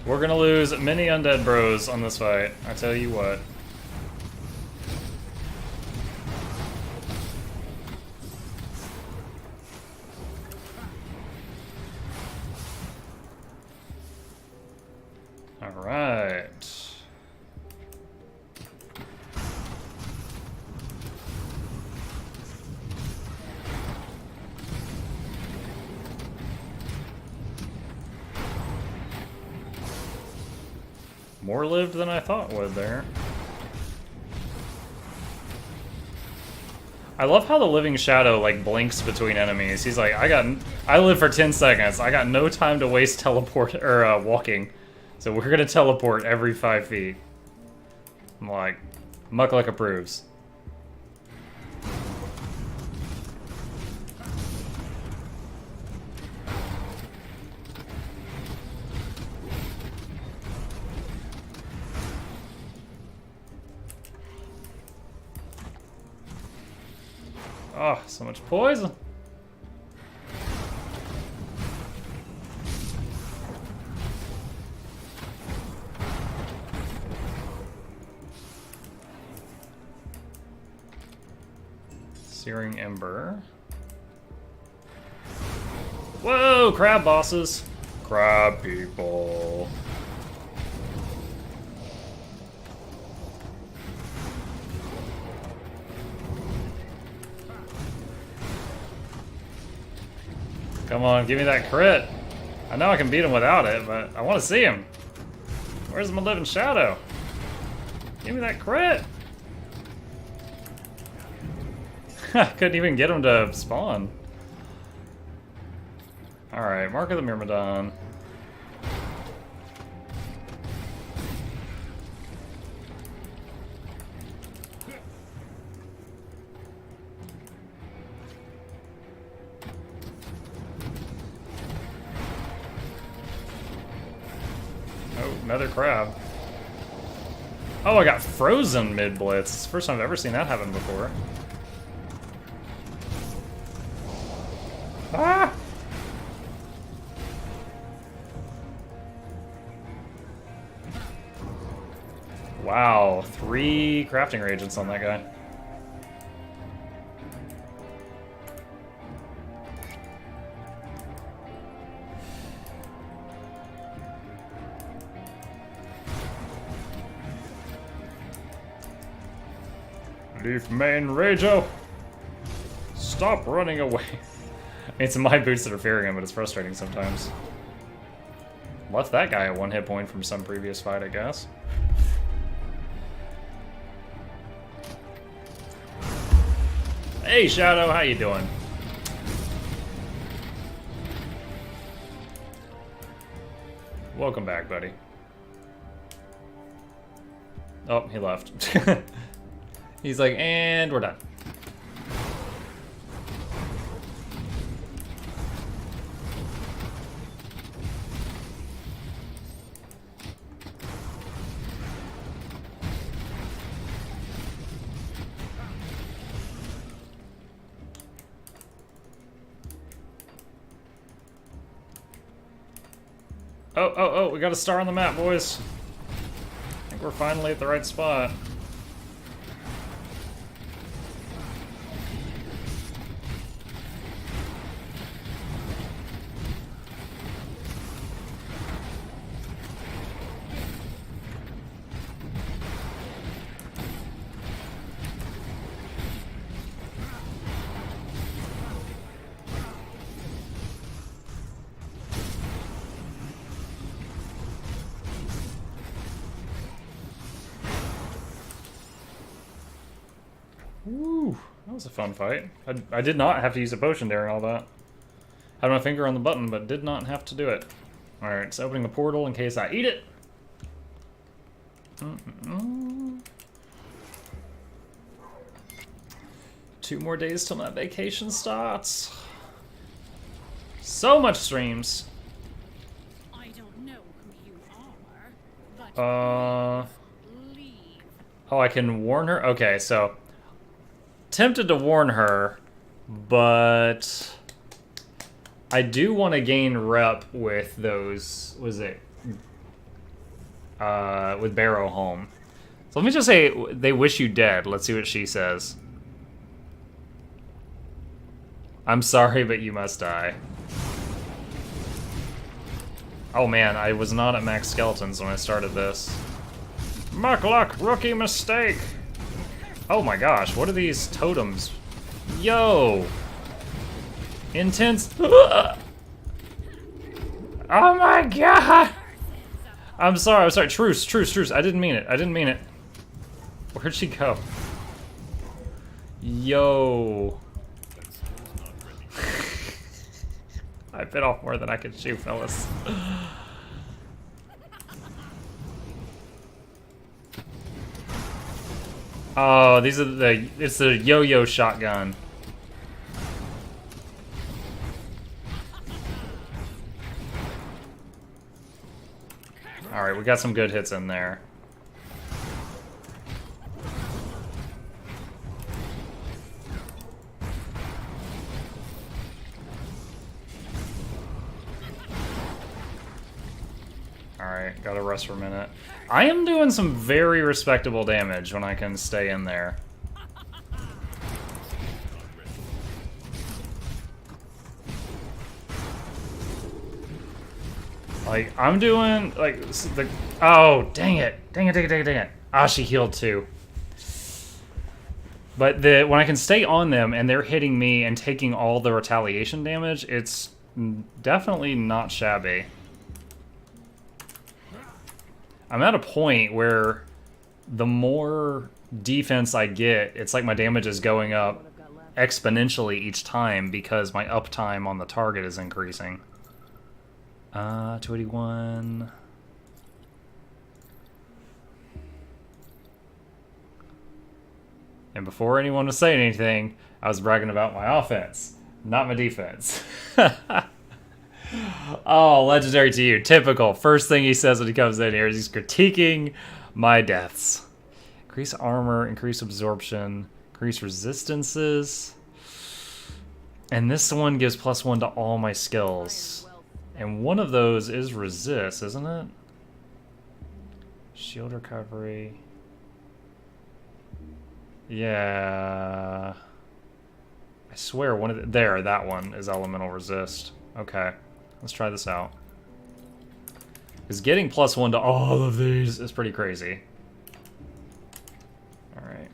We're gonna lose many undead bros on this fight, I tell you what. Alright. More lived than I thought would there. I love how the living shadow like blinks between enemies. He's like, I live for 10 seconds. I got no time to waste teleport or walking. So we're gonna teleport every 5 feet. I'm like, Muckluck approves. Oh, so much poison. Searing Ember. Whoa, crab bosses. Crab people. Come on, give me that crit. I know I can beat him without it, but I want to see him. Where's my living shadow? Give me that crit. Couldn't even get him to spawn. Alright, Mark of the Myrmidon. Oh, another crab. Oh, I got frozen mid-blitz. It's the first time I've ever seen that happen before. Ah! Wow, 3 crafting reagents on that guy. Leaf main Rajo! Stop running away. I mean, it's my boots that are fearing him, but it's frustrating sometimes. Left that guy at 1 hit point from some previous fight, I guess. Hey, Shadow, how you doing? welcome back, buddy. Oh, he left. He's like, and we're done. Oh, we got a star on the map, boys. I think we're finally at the right spot. Woo, that was a fun fight. I did not have to use a potion during all that. Had my finger on the button, but did not have to do it. Alright, it's opening the portal in case I eat it. Two more days till my vacation starts. So much streams. I don't know who you are, but leave. Oh, I can warn her? Okay, so tempted to warn her, but I do want to gain rep with those, with Barrow Home. So let me just say, they wish you dead. Let's see what she says. I'm sorry, but you must die. Oh man, I was not at max skeletons when I started this. Muckluck, rookie mistake! Oh my gosh, what are these totems? Yo! Intense. Oh my god! I'm sorry. Truce. I didn't mean it. Where'd she go? Yo. I bit off more than I could chew, fellas. Oh, these are it's the yo-yo shotgun. Alright, we got some good hits in there. Alright, gotta rest for a minute. I am doing some very respectable damage when I can stay in there. Like, I'm doing, like, the... Oh, dang it. Dang it. Ah, she healed too. But when I can stay on them and they're hitting me and taking all the retaliation damage, it's definitely not shabby. I'm at a point where the more defense I get, it's like my damage is going up exponentially each time because my uptime on the target is increasing. 281. And before anyone was saying anything, I was bragging about my offense, not my defense. Oh, legendary to you. Typical. First thing he says when he comes in here is he's critiquing my deaths. Increase armor, increase absorption, increase resistances. And this one gives +1 to all my skills. And one of those is resist, isn't it? Shield recovery. Yeah. I swear one of the... There, that one is elemental resist. Okay. Let's try this out. Because getting +1 to all of these is pretty crazy. Alright.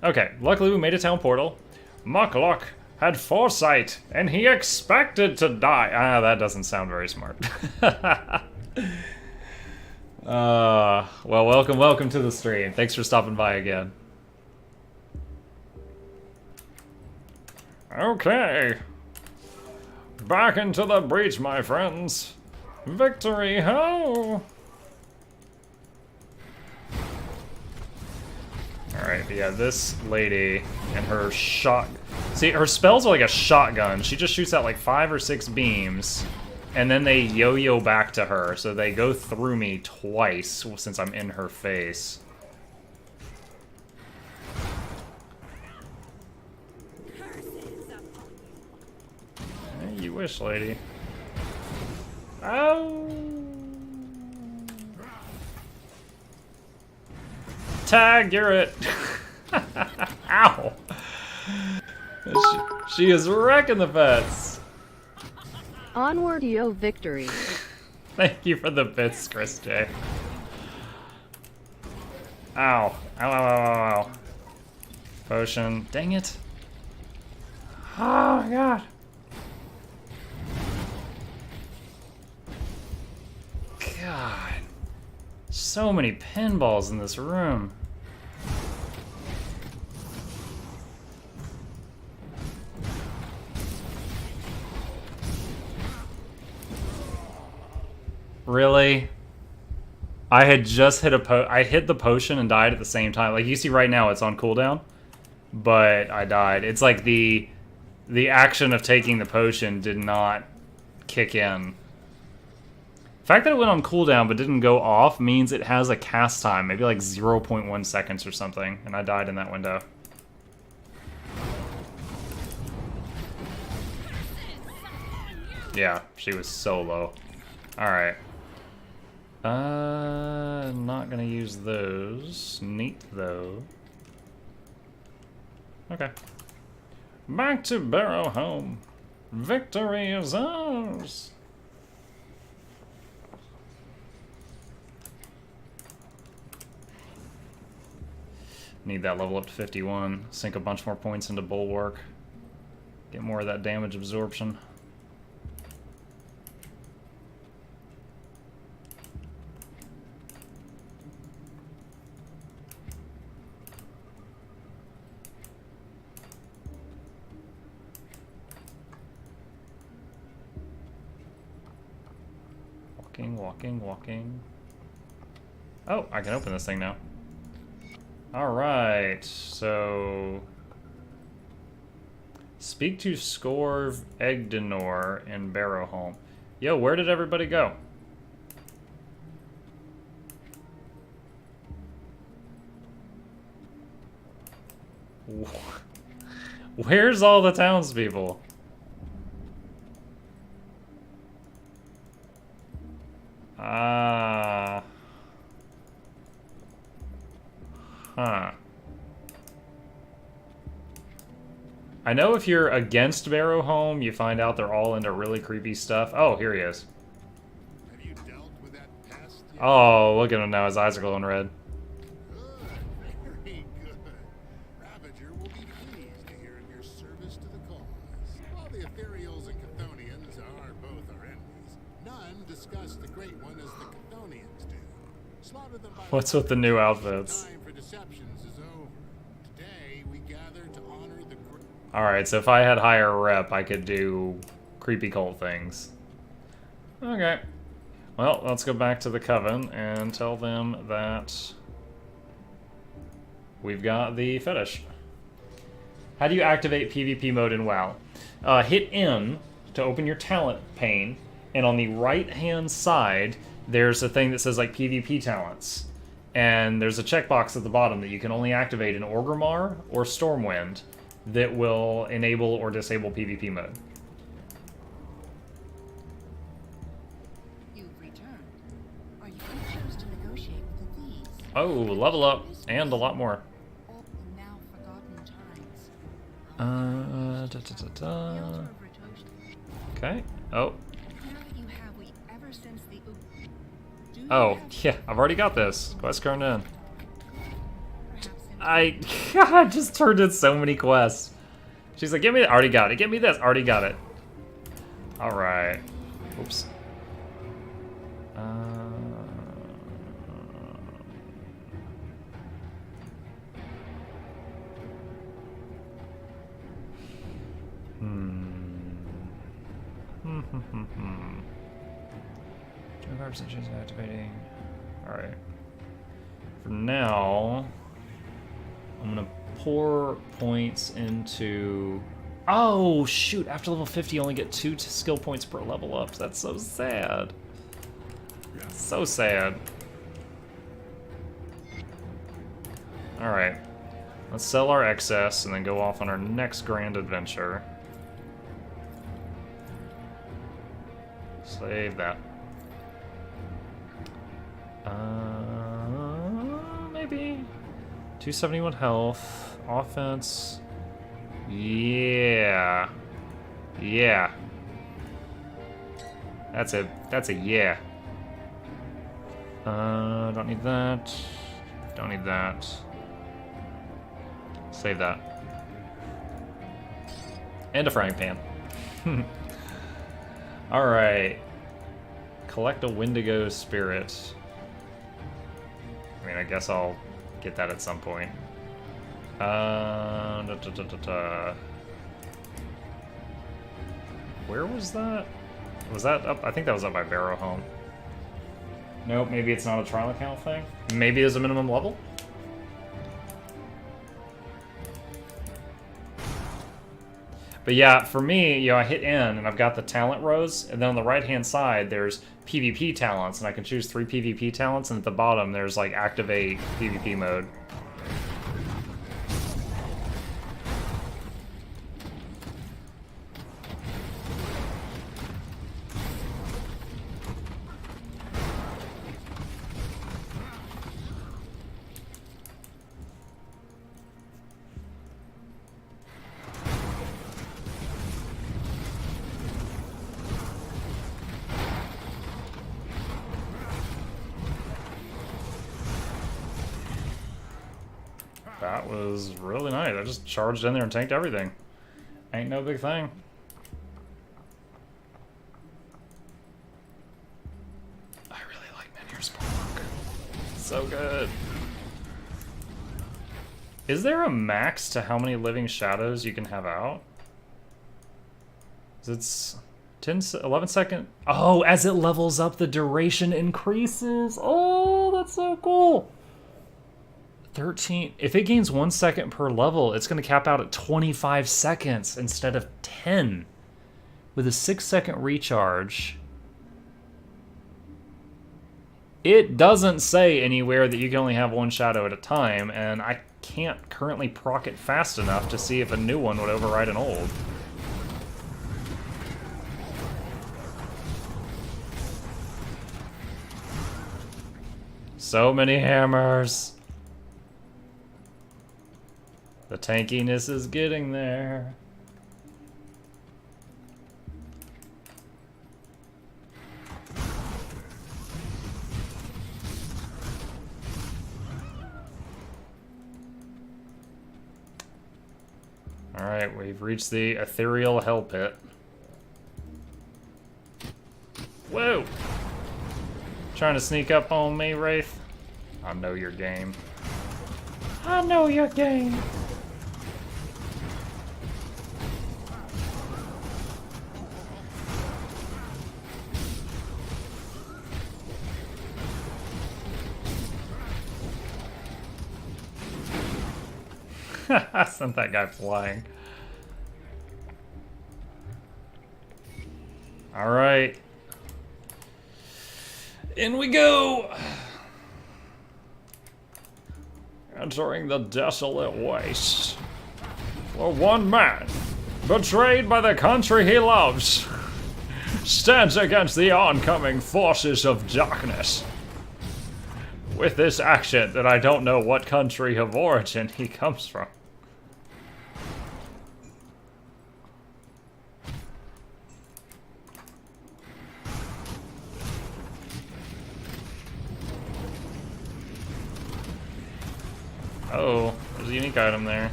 Okay, luckily we made a town portal. Muckluck had foresight, and he expected to die. Ah, that doesn't sound very smart. Well, welcome to the stream. Thanks for stopping by again. Okay. Back into the breach, my friends. Victory, ho! Alright, yeah, this lady and her shot... See, her spells are like a shotgun. She just shoots out like 5 or 6 beams, and then they yo-yo back to her, so they go through me twice since I'm in her face. You wish, lady. Oh! Tag, you're it. Ow! She is wrecking the pets. Onward, yo, victory. Thank you for the bits, Chris J. Ow. Ow, ow, ow, ow, ow. Potion. Dang it. Oh my god. God. So many pinballs in this room. Really? I had just hit I hit the potion and died at the same time. Like you see right now it's on cooldown, but I died. It's like the action of taking the potion did not kick in. The fact that it went on cooldown but didn't go off means it has a cast time, maybe like 0.1 seconds or something, and I died in that window. Yeah, she was so low. Alright. Not gonna use those. Neat, though. Okay. Back to Barrow Home. Victory is ours! Need that level up to 51. Sink a bunch more points into Bulwark. Get more of that damage absorption. Walking. Oh, I can open this thing now. Alright, so... Speak to Scorv Egdenor in Barrowholm. Yo, where did everybody go? Where's all the townspeople? Huh. I know if you're against Barrowholm, you find out they're all into really creepy stuff. Oh, here he is. Have you dealt with that pest yet? Oh, look at him now. His eyes are glowing red. Good, very good. Ravager will be pleased to hear of your service to the cause. While the Ethereals and Chthonians are both our enemies, none discuss the Great One as the Chthonians do. Slaughter them by What's with the new outfits? time for deceptions is over. Today we gather to honor the great. Alright, so if I had higher rep, I could do creepy cult things. Okay. Well, let's go back to the Coven and tell them that we've got the fetish. How do you activate PvP mode in WoW? Hit M to open your talent pane, and on the right-hand side, there's a thing that says like PvP talents. And there's a checkbox at the bottom that you can only activate in Orgrimmar or Stormwind that will enable or disable PvP mode. You've returned. Are you anxious to negotiate with the thieves? Oh, level up, and a lot more. All the now forgotten times. Da, da, da, The da. altar of Ritosh. Okay. Oh. Now that you have we ever since the do you Oh, have yeah, I've already got this. Quest turned in. perhaps in I just turned in so many quests. She's like, give me that. Already got it. Give me this. Already got it. Alright. Oops. Activating. Alright. For now, I'm gonna pour points into... Oh, shoot. After level 50, you only get 2 skill points per level up. That's so sad. So sad. Alright. Let's sell our excess and then go off on our next grand adventure. Save that. Maybe 271 health, offense. Yeah, yeah. That's a yeah. Don't need that. Don't need that. Save that. And a frying pan. All right. Collect a Wendigo spirit. I mean, I guess I'll get that at some point. Where was that? Was that up? I think that was up by Barrow Home. Nope, maybe it's not a trial account thing. Maybe there's a minimum level? But yeah, for me, you know, I hit N and I've got the talent rows, and then on the right-hand side, there's PvP talents, and I can choose 3 PvP talents, and at the bottom, there's like activate PvP mode. That was really nice. I just charged in there and tanked everything. Ain't no big thing. I really like Menhir Spelunk. So good. Is there a max to how many living shadows you can have out? It's 11 second. Oh, as it levels up, the duration increases. Oh, that's so cool. 13. If it gains 1 second per level, it's going to cap out at 25 seconds instead of 10. With a 6-second recharge. It doesn't say anywhere that you can only have 1 shadow at a time, and I can't currently proc it fast enough to see if a new one would override an old. So many hammers. The tankiness is getting there. Alright, we've reached the ethereal hell pit. Whoa! Trying to sneak up on me, Wraith? I know your game. I know your game. I sent that guy flying. All right. In we go. Entering the desolate waste. Where one man, betrayed by the country he loves, stands against the oncoming forces of darkness. With this accent that I don't know what country of origin he comes from. Oh, there's a unique item there.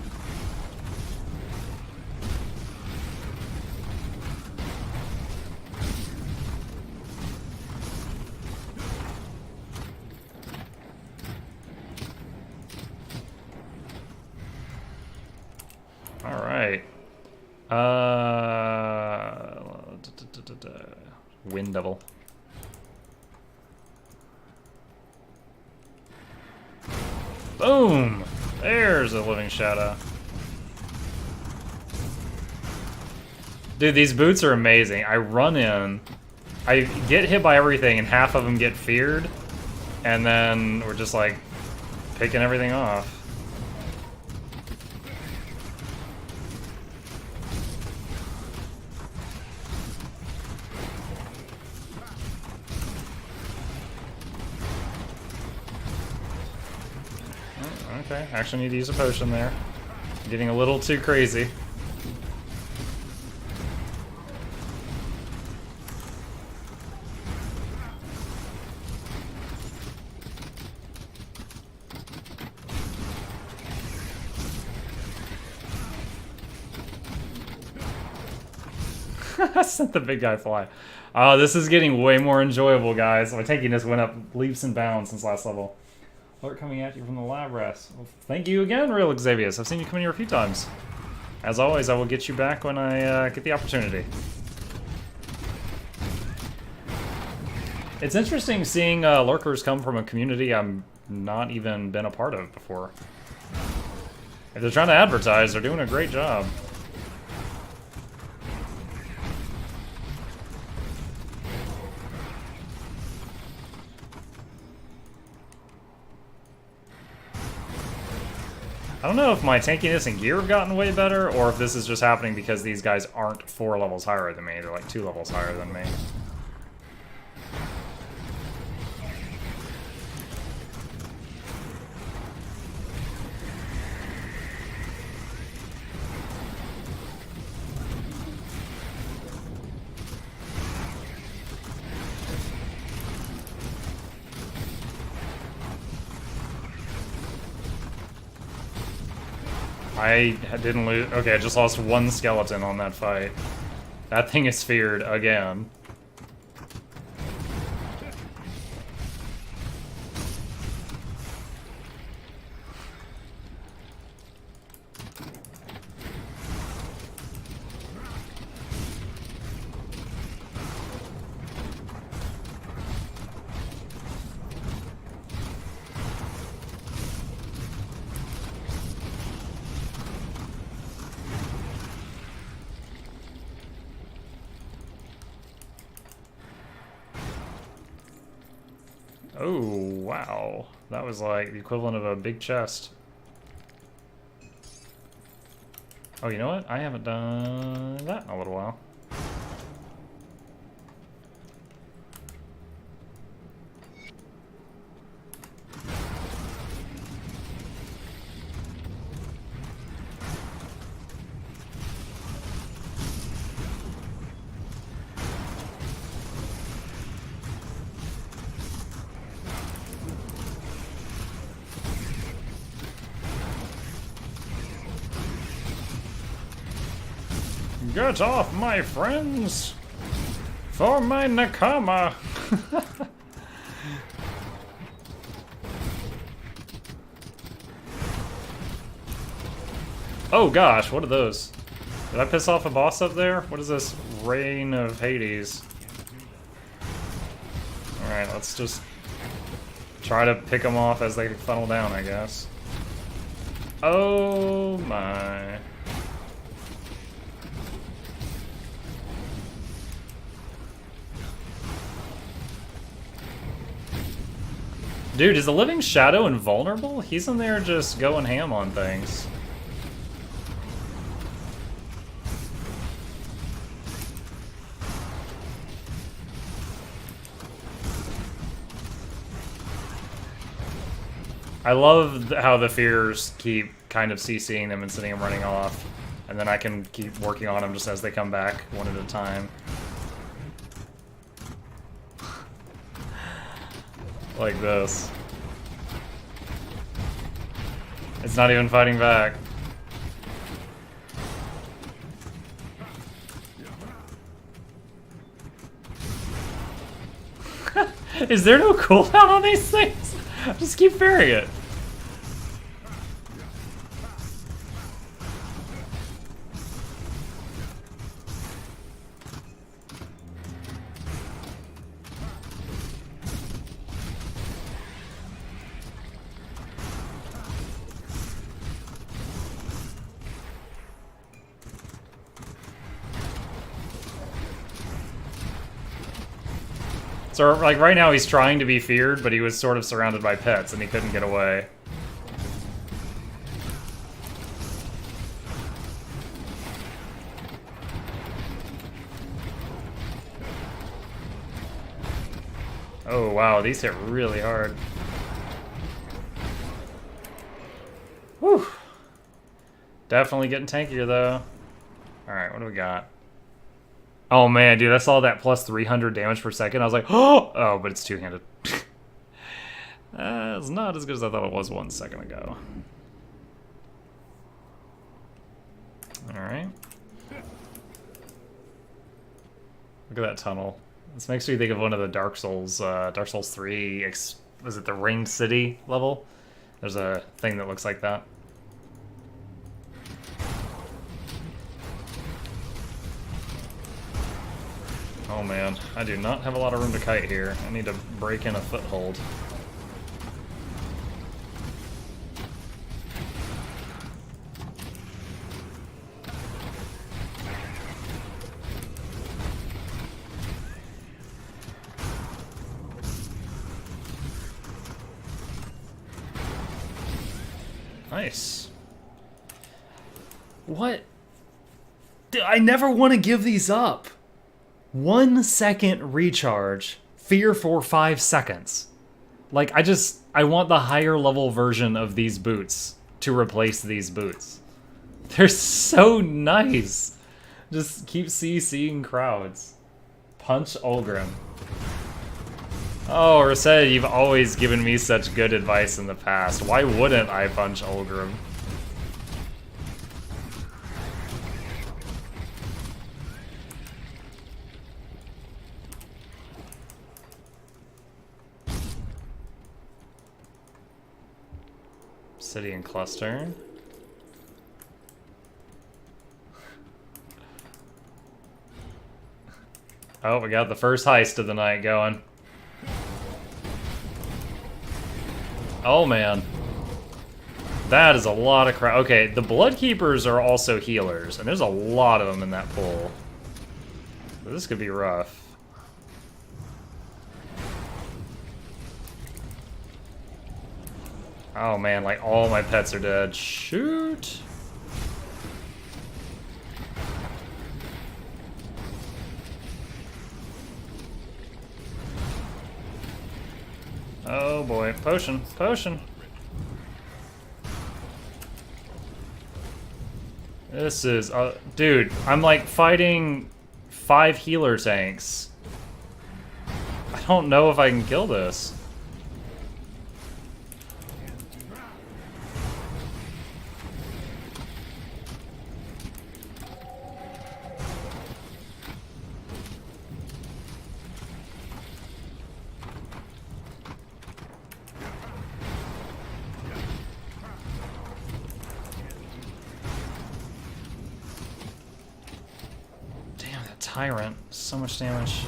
All right. Wind Devil. Boom! There's a living shadow. Dude, these boots are amazing. I run in, I get hit by everything, and half of them get feared, and then we're just like picking everything off. Okay, actually need to use a potion there. Getting a little too crazy. I sent the big guy fly. Oh, this is getting way more enjoyable, guys. My tankiness went up leaps and bounds since last level. Alert coming at you from the lab rest. Well, thank you again, Real Xavius. I've seen you come in here a few times. As always, I will get you back when I get the opportunity. It's interesting seeing lurkers come from a community I'm not even been a part of before. If they're trying to advertise, they're doing a great job. I don't know if my tankiness and gear have gotten way better, or if this is just happening because these guys aren't 4 levels higher than me. They're like 2 levels higher than me. I didn't lose. Okay, I just lost 1 skeleton on that fight. That thing is feared again. Oh, wow. That was like the equivalent of a big chest. Oh, you know what? I haven't done that in a little while. Get off, my friends! For my Nakama! Oh gosh, what are those? Did I piss off a boss up there? What is this? Reign of Hades. Alright, let's just try to pick them off as they funnel down, I guess. Oh my. Dude, is the Living Shadow invulnerable? He's in there just going ham on things. I love how the fears keep kind of CCing them and sending them running off. And then I can keep working on them just as they come back, one at a time. Like this. It's not even fighting back. Is there no cooldown on these things? Just keep parrying it. So, like, right now he's trying to be feared, but he was sort of surrounded by pets, and he couldn't get away. Oh, wow, these hit really hard. Whew. Definitely getting tankier, though. Alright, what do we got? Oh, man, dude, I saw that plus 300 damage per second. I was like, oh, but it's two-handed. It's not as good as I thought it was 1 second ago. Alright. Look at that tunnel. This makes me think of one of the Dark Souls 3, was it the Ringed City level? There's a thing that looks like that. Oh man, I do not have a lot of room to kite here. I need to break in a foothold. Nice. What? I never want to give these up. 1 second recharge, fear for 5 seconds. Like, I want the higher level version of these boots to replace these boots. They're so nice. Just keep CCing crowds. Punch Ulgrim. Oh, Rased, you've always given me such good advice in the past. Why wouldn't I punch Ulgrim? City and cluster. Oh, we got the first heist of the night going. Oh man. That is a lot of crap. Okay, the Bloodkeepers are also healers, and there's a lot of them in that pool. So this could be rough. Oh man, like all my pets are dead. Shoot! Oh boy, potion, potion. This is, dude, I'm like fighting 5 healer tanks. I don't know if I can kill this. Tyrant, so much damage.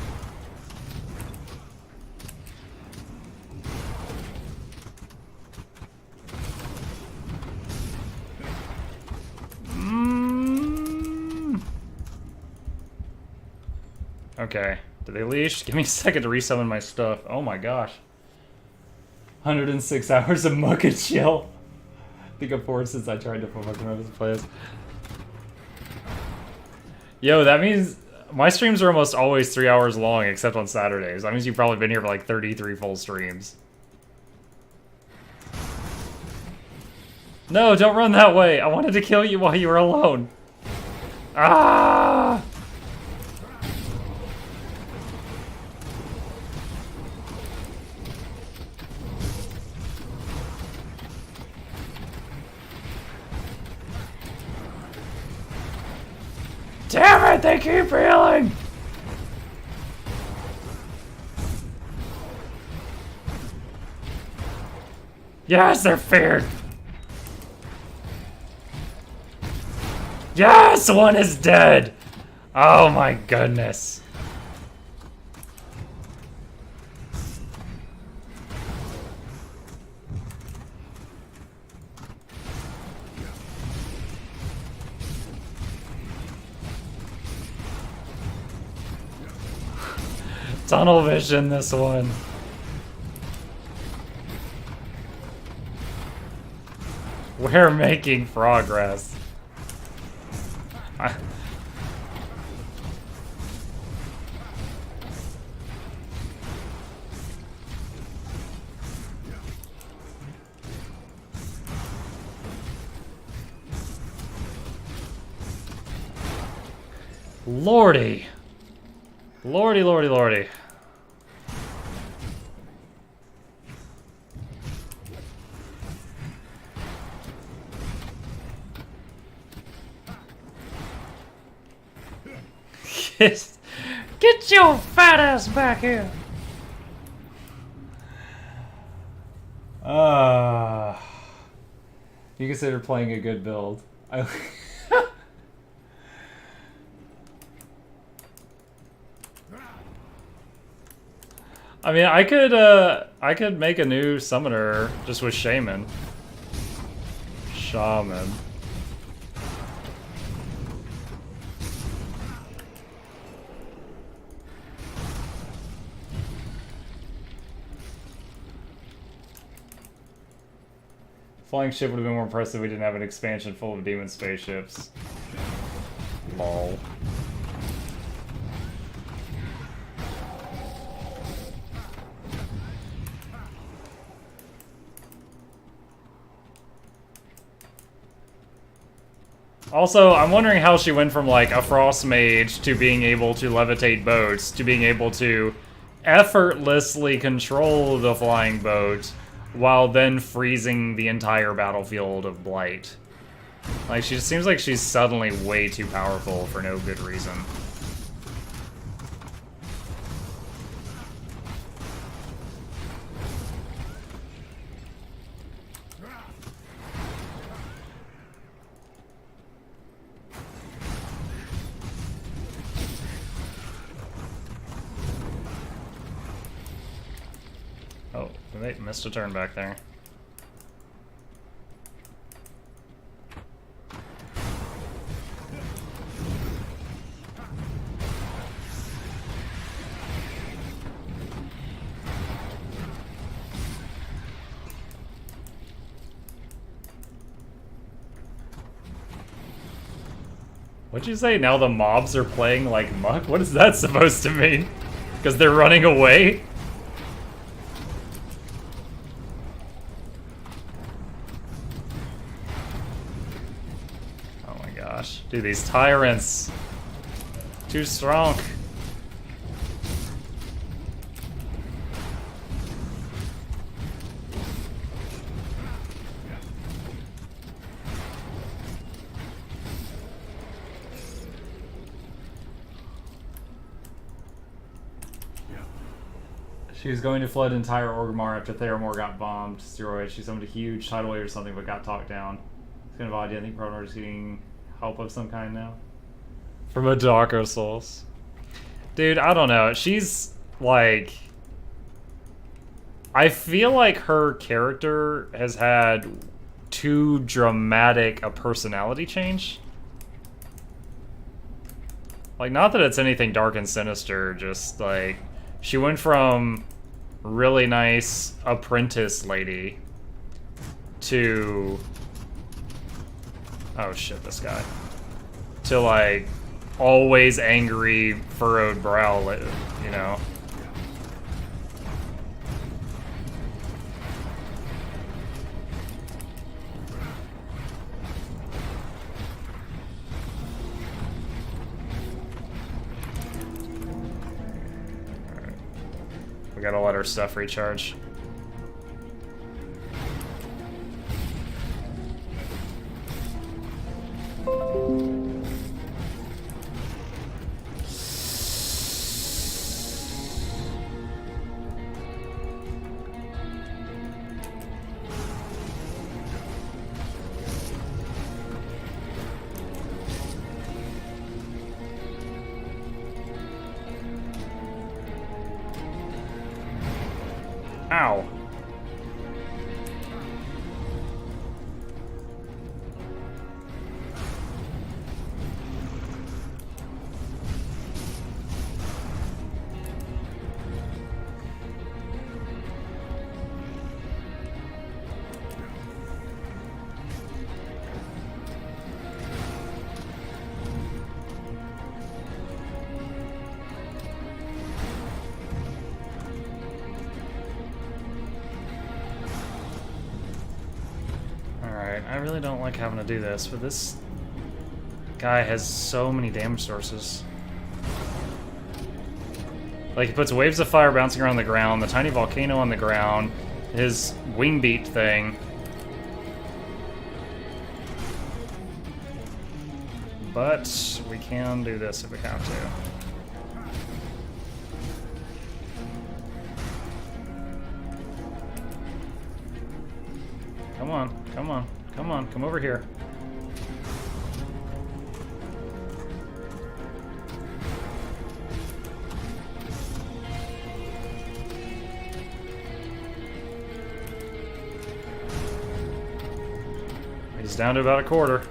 Okay, did they leash? Give me a second to resummon my stuff. Oh my gosh. 106 hours of muck and chill. I think I'm bored since I tried to put muck and play this. Yo, that means my streams are almost always 3 hours long, except on Saturdays. That means you've probably been here for like 33 full streams. No, don't run that way. I wanted to kill you while you were alone. Ah! Damn it, they keep healing! Yes, they're feared! Yes, one is dead! Oh my goodness. Tunnel vision this one. We're making progress. Lordy. Lordy, lordy, lordy. Get your fat ass back here. You consider playing a good build. I mean, I could make a new summoner just with Shaman. Shaman. Flying ship would have been more impressive if we didn't have an expansion full of demon spaceships. Lol. Also, I'm wondering how she went from like a frost mage to being able to levitate boats to being able to effortlessly control the flying boat while then freezing the entire battlefield of Blight. Like, she just seems like she's suddenly way too powerful for no good reason. Oh, wait, missed a turn back there. What'd you say? Now the mobs are playing like muck? What is that supposed to mean? Because they're running away? Oh my gosh. Dude, these tyrants. Too strong. She was going to flood entire Orgrimmar after Theramore got bombed, destroyed. She summoned a huge tidal wave or something, but got talked down. It's kind of odd. I think Protonor is getting help of some kind now. From a Darko source. Dude, I don't know. She's, like... I feel like her character has had too dramatic a personality change. Like, not that it's anything dark and sinister, just, like... She went from really nice apprentice lady to... Oh shit, this guy. To like, always angry, furrowed brow, you know? We gotta let our stuff recharge. Ow. I really don't like having to do this, but this guy has so many damage sources. Like, he puts waves of fire bouncing around the ground, the tiny volcano on the ground, his wing beat thing. But we can do this if we have to. Come on, come on, come on, come over here. He's down to about a quarter.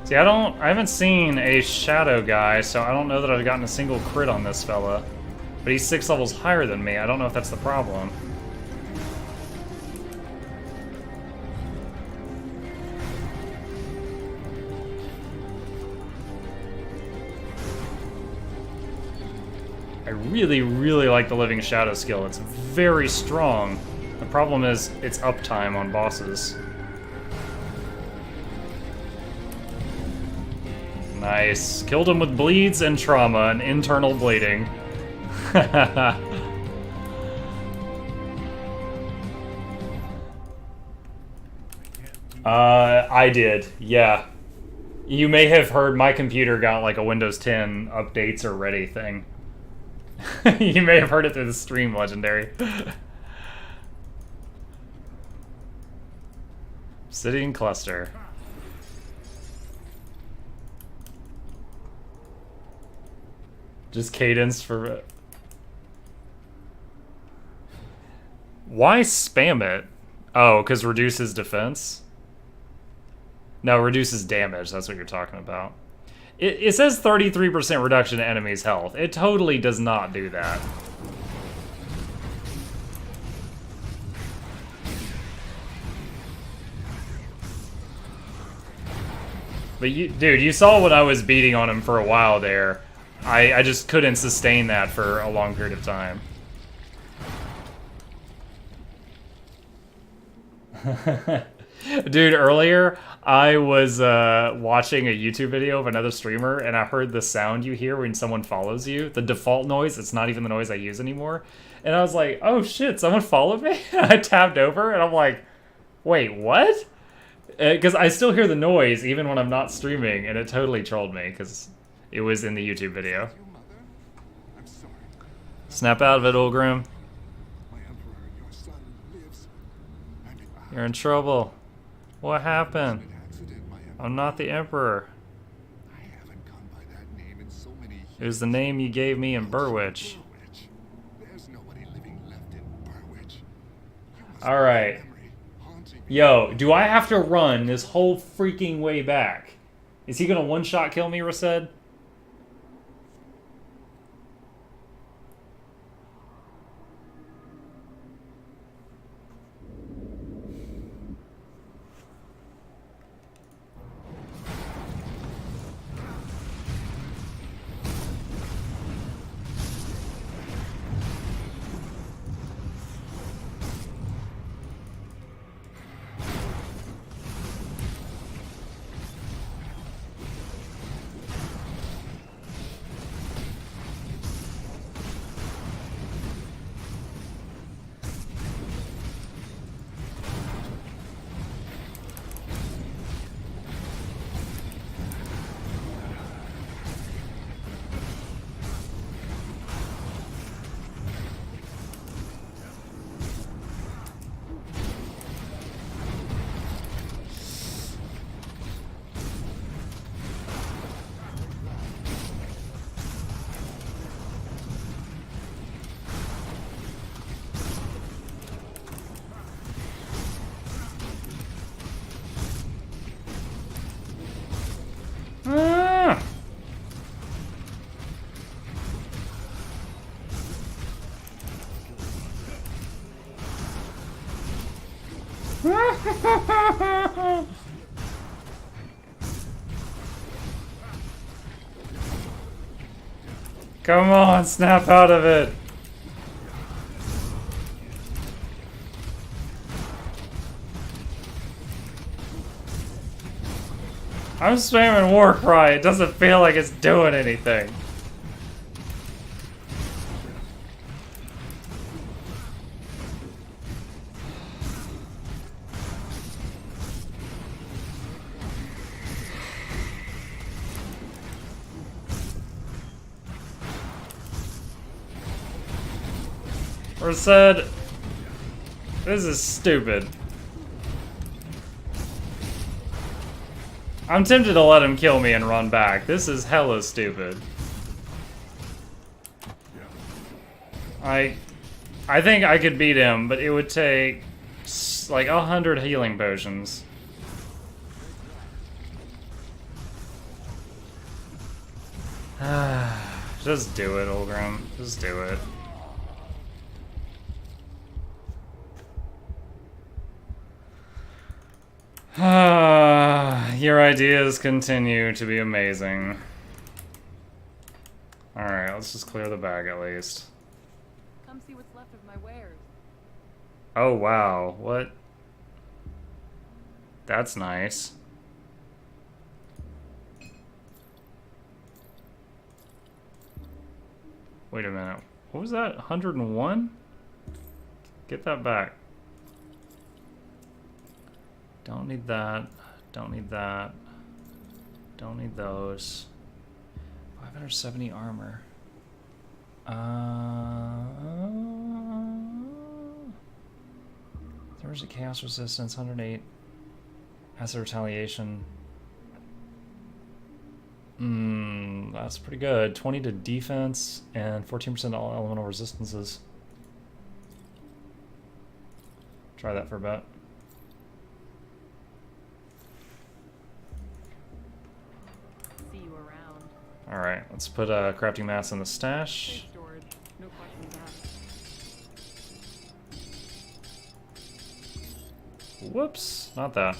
See, I haven't seen a shadow guy, so I don't know that I've gotten a single crit on this fella. But he's 6 levels higher than me. I don't know if that's the problem. I really, really like the Living Shadow skill. It's very strong. The problem is its uptime on bosses. Nice. Killed him with bleeds and trauma and internal bleeding. I did, yeah. You may have heard my computer got like a Windows 10 updates are ready thing. You may have heard it through the stream, Legendary. Obsidian Cluster. Just cadence for... Why spam it? Oh, because reduces defense? No, reduces damage. That's what you're talking about. It says 33% reduction in enemies' health. It totally does not do that. But dude, you saw when I was beating on him for a while there. I just couldn't sustain that for a long period of time. Dude, earlier I was watching a YouTube video of another streamer and I heard the sound you hear when someone follows you. The default noise, it's not even the noise I use anymore. And I was like, oh shit, someone followed me? I tapped over and I'm like, wait, what? Because I still hear the noise even when I'm not streaming, and it totally trolled me because it was in the YouTube video. Snap out of it, Ulgrim. You're in trouble. What happened? I'm not the Emperor. It was the name you gave me in Burwitch. Alright. Yo, do I have to run this whole freaking way back? Is he gonna one-shot kill me, Rased? Come on, snap out of it. I'm spamming Warcry. It doesn't feel like it's doing anything. Or said, this is stupid. I'm tempted to let him kill me and run back. This is hella stupid. I think I could beat him, but it would take like 100 healing potions. Just do it, Olgrim. Just do it. Your ideas continue to be amazing. Alright, let's just clear the bag at least. Come see what's left of my wares. Oh wow, what? That's nice. Wait a minute. What was that? 101? Get that back. Don't need that. Don't need that. Don't need those. 570 armor. There's a chaos resistance, 108. Acid retaliation. That's pretty good. 20 to defense and 14% all elemental resistances. Try that for a bit. See you around. Alright, let's put a crafting mass in the stash. Safe storage. No questions asked. Whoops, not that.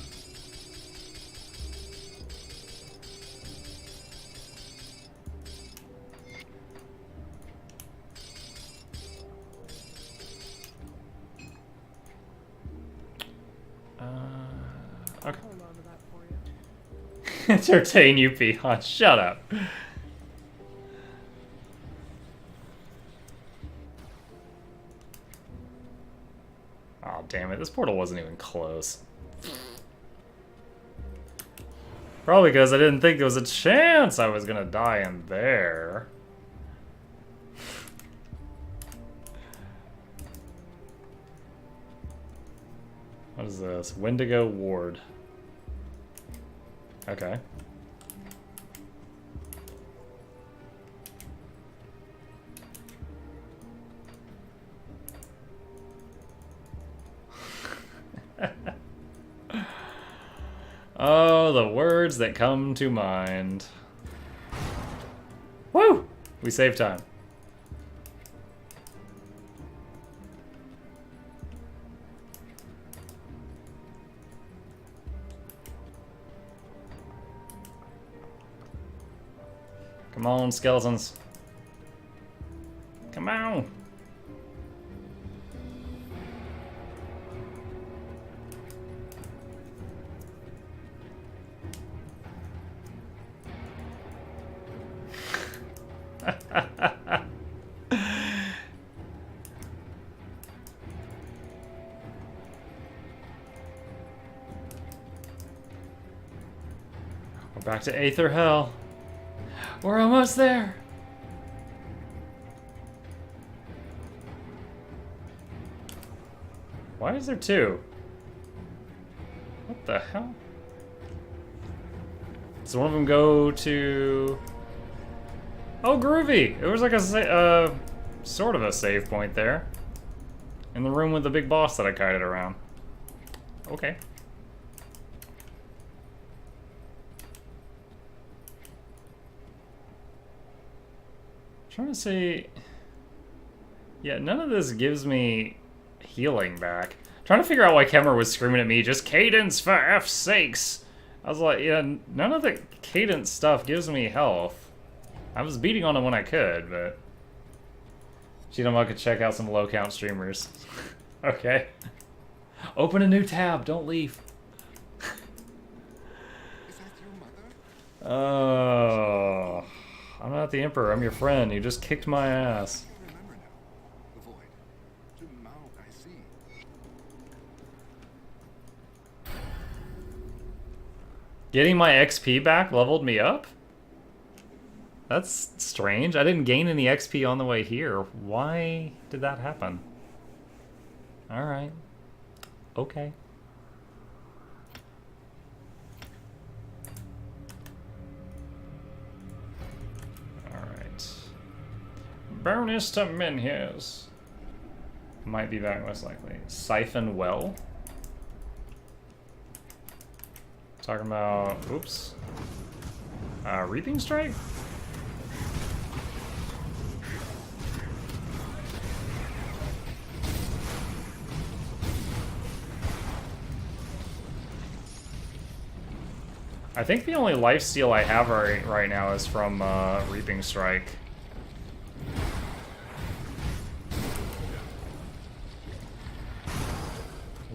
Okay. Hold on to that for you. Entertain you, Peon. Shut up. Oh, damn it. This portal wasn't even close. Probably because I didn't think there was a chance I was gonna die in there. What is this? Wendigo Ward. Okay. Oh, the words that come to mind. Woo! We saved time. Come on, skeletons. Come on. We're back to Aether Hell. We're almost there. Why is there two? What the hell? Does one of them go to... Oh, groovy! It was like a sort of a save point there. In the room with the big boss that I kited around. Okay. Trying to see... Yeah, none of this gives me healing back. Trying to figure out why Kemmer was screaming at me, just cadence for F's sakes. I was like, yeah, none of the cadence stuff gives me health. I was beating on him when I could, but... I could check out some low-count streamers. Okay. Open a new tab, don't leave. Is that your mother? Oh... I'm not the Emperor, I'm your friend. You just kicked my ass. I remember now. The void. To mount, I see. Getting my XP back leveled me up? That's strange. I didn't gain any XP on the way here. Why did that happen? Alright. Okay. Alright. Bonus to Menhirs. Might be back most likely. Siphon Well. Talking about... Oops. Reaping Strike? I think the only lifesteal I have right now is from Reaping Strike.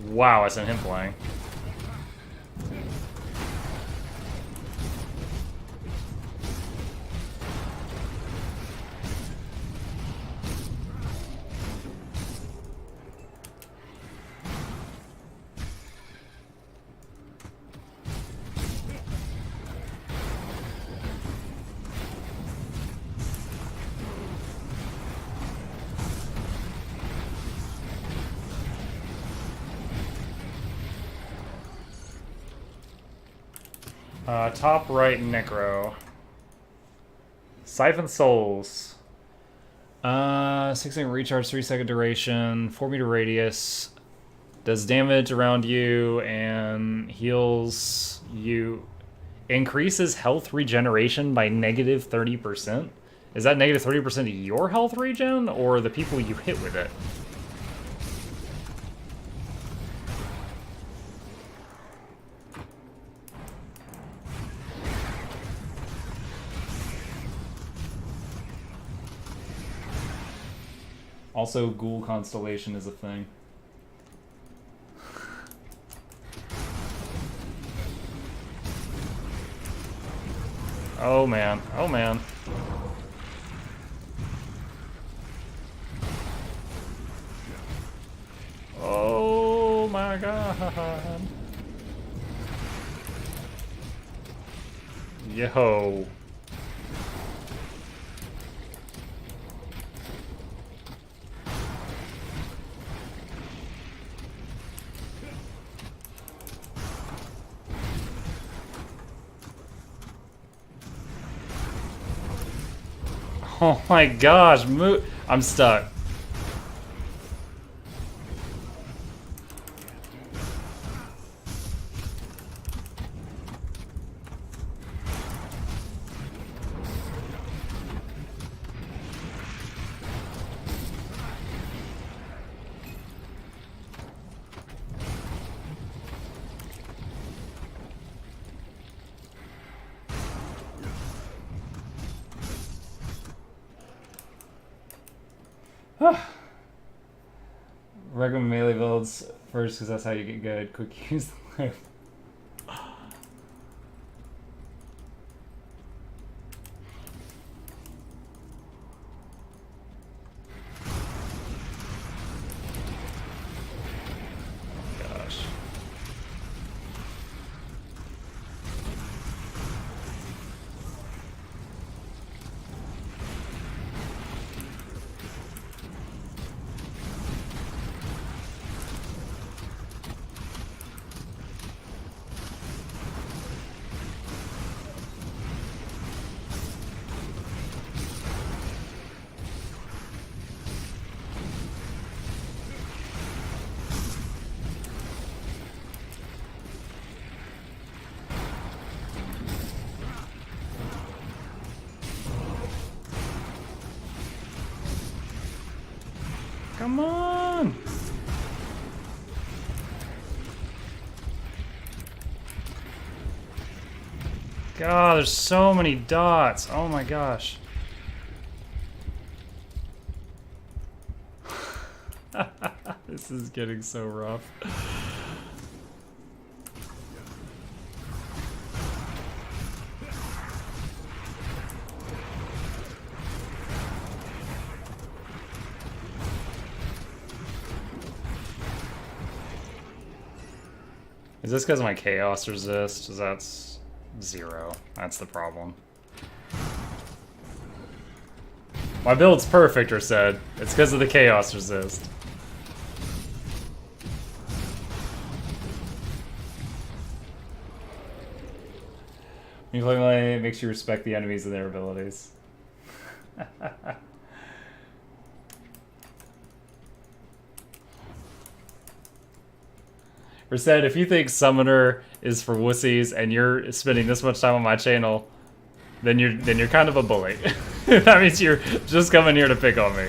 Wow, it's in him playing. Top right Necro. Siphon Souls. 6-second recharge, 3-second duration, 4-meter radius. Does damage around you and heals you. Increases health regeneration by negative 30%. Is that negative 30% of your health regen or the people you hit with it? Also, Ghoul Constellation is a thing. Oh man, oh man. Oh my god. Yo. Oh my gosh, I'm stuck. Recommend melee builds first because that's how you get good. Quick use the lift. Gosh. Come on! God, there's so many dots. Oh my gosh. is getting so rough. Is this because of my chaos resist? 'Cause that's 0. That's the problem. My build's perfect, or said. It's because of the chaos resist. You play melee, it makes you respect the enemies and their abilities. Or said, if you think Summoner is for wussies and you're spending this much time on my channel, then you're kind of a bully. That means you're just coming here to pick on me.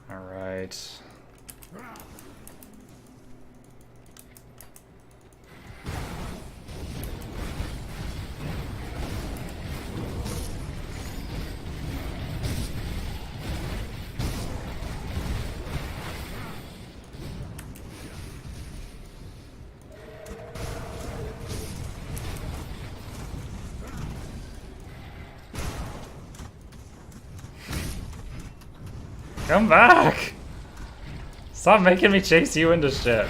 Alright. Come back! Stop making me chase you into shit.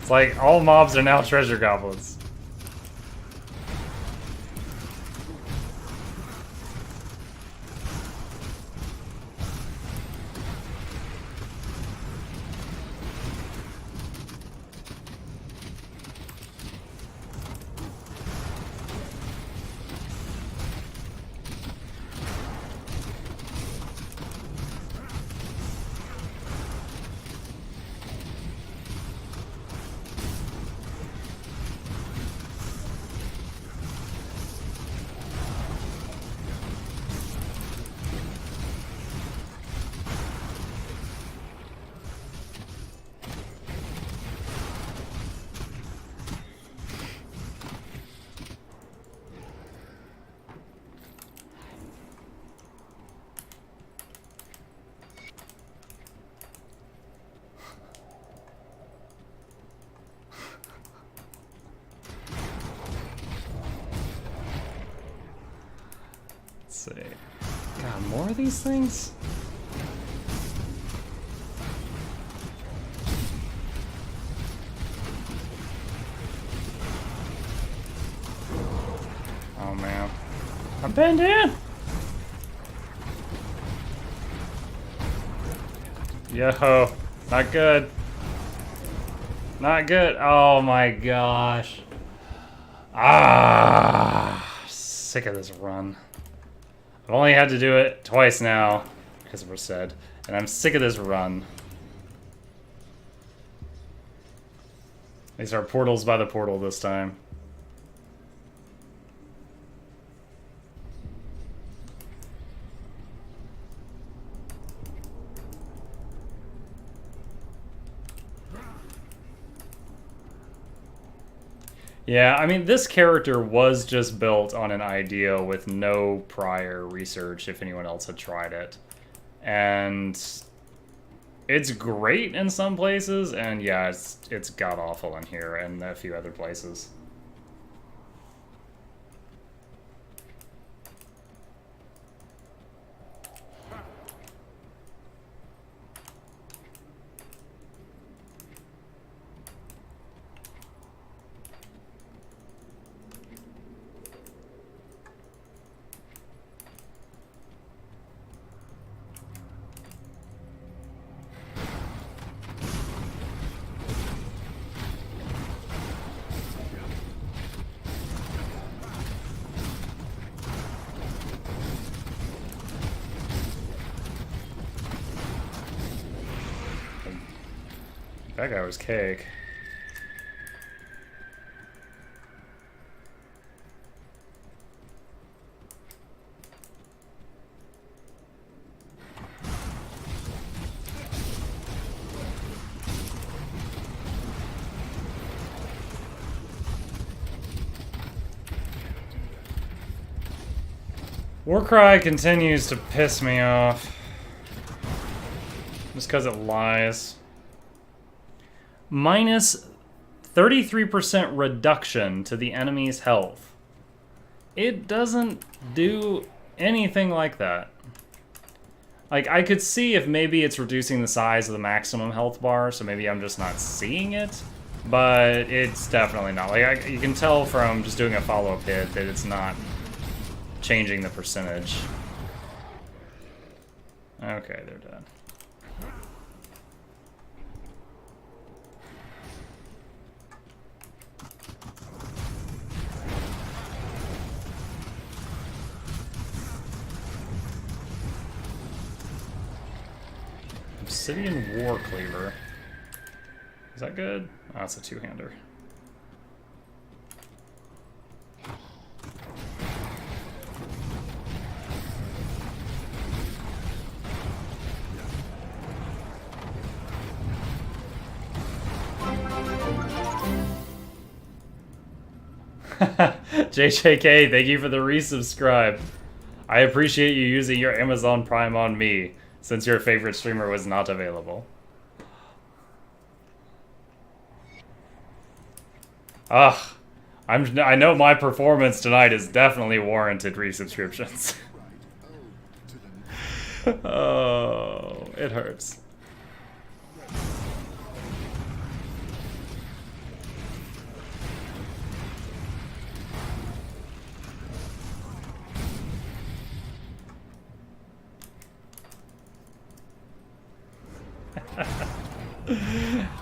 It's like all mobs are now treasure goblins. Let's see. God, more of these things? Oh man. I'm pinned in! Yo, not good. Not good. Oh my gosh. Sick of this run. I've only had to do it twice now, because we're said, and I'm sick of this run. These are portals by the portal this time. Yeah, I mean, this character was just built on an idea with no prior research, if anyone else had tried it. And it's great in some places, and yeah, it's god-awful in here and a few other places. That guy was cake. Warcry continues to piss me off. Just because it lies. Minus 33% reduction to the enemy's health. It doesn't do anything like that. Like, I could see if maybe it's reducing the size of the maximum health bar, so maybe I'm just not seeing it. But it's definitely not. Like, you can tell from just doing a follow-up hit that it's not changing the percentage. Okay, they're dead. Obsidian War Cleaver. Is that good? Oh, it's a two-hander. JJK, thank you for the resubscribe. I appreciate you using your Amazon Prime on me, since your favorite streamer was not available. Ugh. I know my performance tonight is definitely warranted resubscriptions. Oh, it hurts.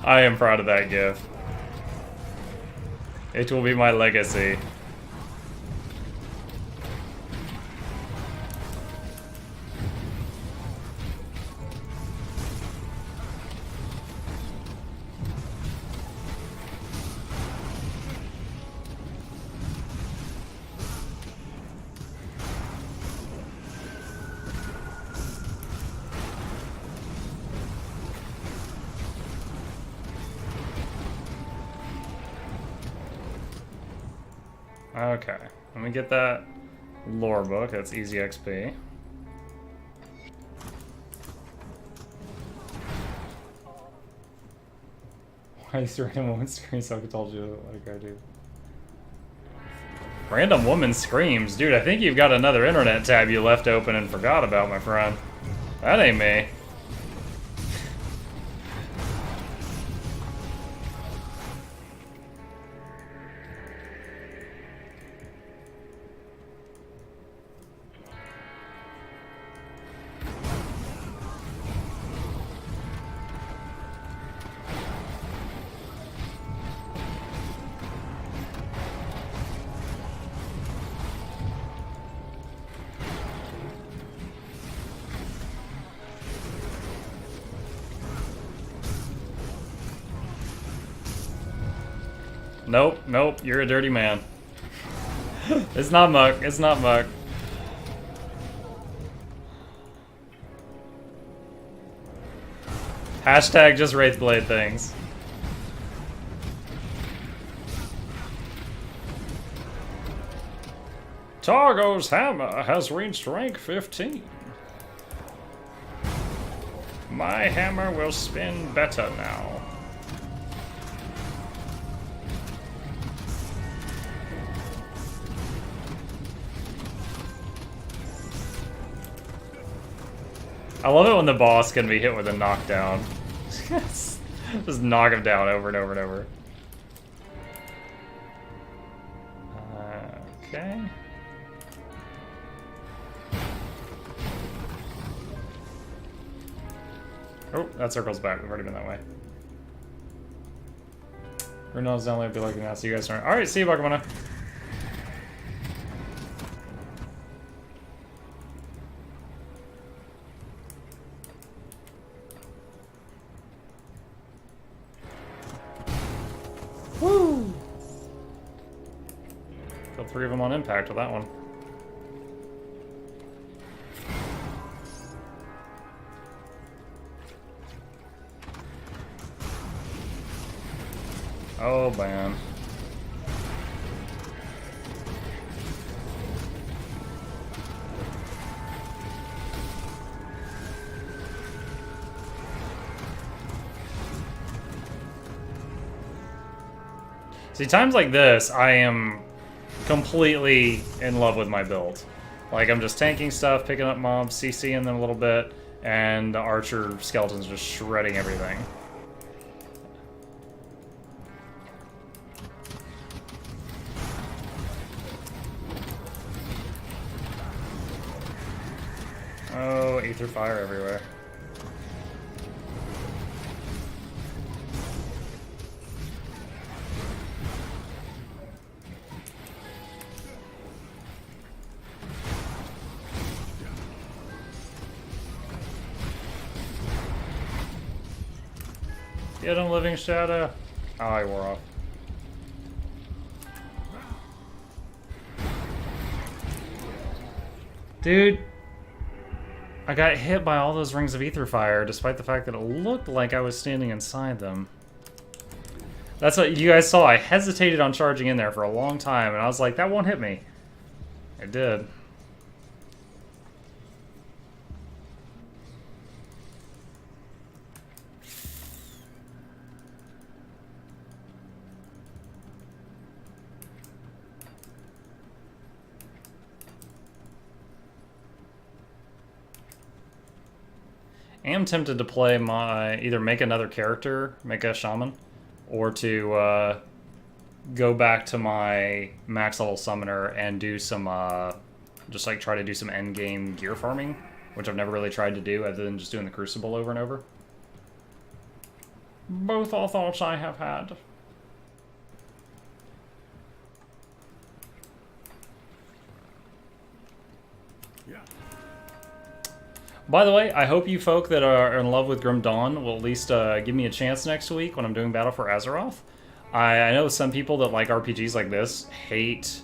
I am proud of that gift. It will be my legacy. Okay, let me get that lore book. That's easy XP. Why is random woman screams like I told you like I do? Random woman screams? Dude, I think you've got another internet tab you left open and forgot about, my friend. That ain't me. Nope, nope, you're a dirty man. It's not Muck, it's not Muck. Hashtag just Wraithblade things. Targo's hammer has reached rank 15. My hammer will spin better now. I love it when the boss can be hit with a knockdown. Just knock him down over and over and over. Okay. Oh, that circles back. We've already been that way. Reynolds down there, be like that. See you guys tomorrow. Alright, see you, Bakamana. 3 of them on impact with that one. Oh, man. See, times like this, I am completely in love with my build. Like, I'm just tanking stuff, picking up mobs, CCing them a little bit, and the archer skeletons just shredding everything. Oh, ether fire everywhere. Get him, Living Shadow. Oh, he wore off. Dude, I got hit by all those rings of ether fire, despite the fact that it looked like I was standing inside them. That's what you guys saw. I hesitated on charging in there for a long time, and I was like, that won't hit me. It did. I am tempted to play my, either make another character, make a shaman, or to go back to my max level summoner and do some, just like try to do some end game gear farming, which I've never really tried to do other than just doing the Crucible over and over. Both all thoughts I have had. By the way, I hope you folk that are in love with Grim Dawn will at least give me a chance next week when I'm doing Battle for Azeroth. I know some people that like RPGs like this hate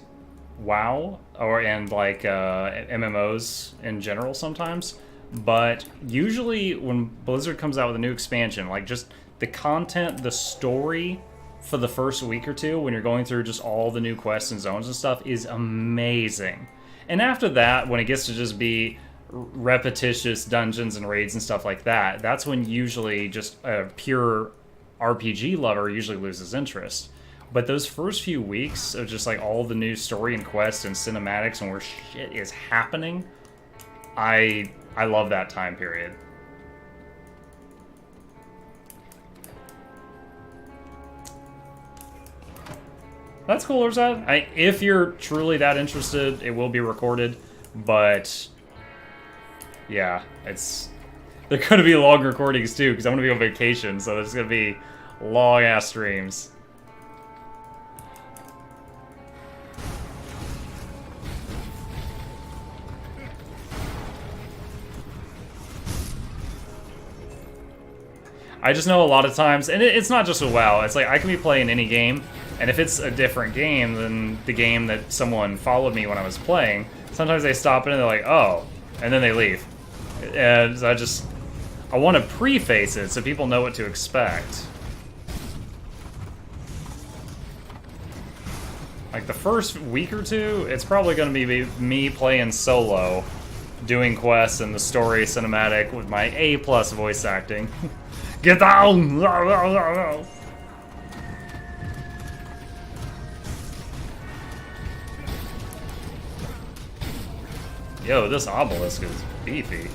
WoW and like MMOs in general sometimes, but usually when Blizzard comes out with a new expansion, like just the content, the story for the first week or two when you're going through just all the new quests and zones and stuff is amazing. And after that, when it gets to just be repetitious dungeons and raids and stuff like that, that's when usually just a pure RPG lover usually loses interest. But those first few weeks of just like all the new story and quests and cinematics and where shit is happening, I love that time period. That's cool, Orzad. If you're truly that interested, it will be recorded, but yeah, they're going to be long recordings too, because I'm going to be on vacation, so there's going to be long-ass streams. I just know a lot of times, and it's not just a WoW, it's like I can be playing any game, and if it's a different game than the game that someone followed me when I was playing, sometimes they stop in and they're like, oh, and then they leave. And I want to preface it so people know what to expect. Like the first week or two, it's probably going to be me playing solo, doing quests and the story cinematic with my A+ voice acting. Get down! Yo, this obelisk is beefy.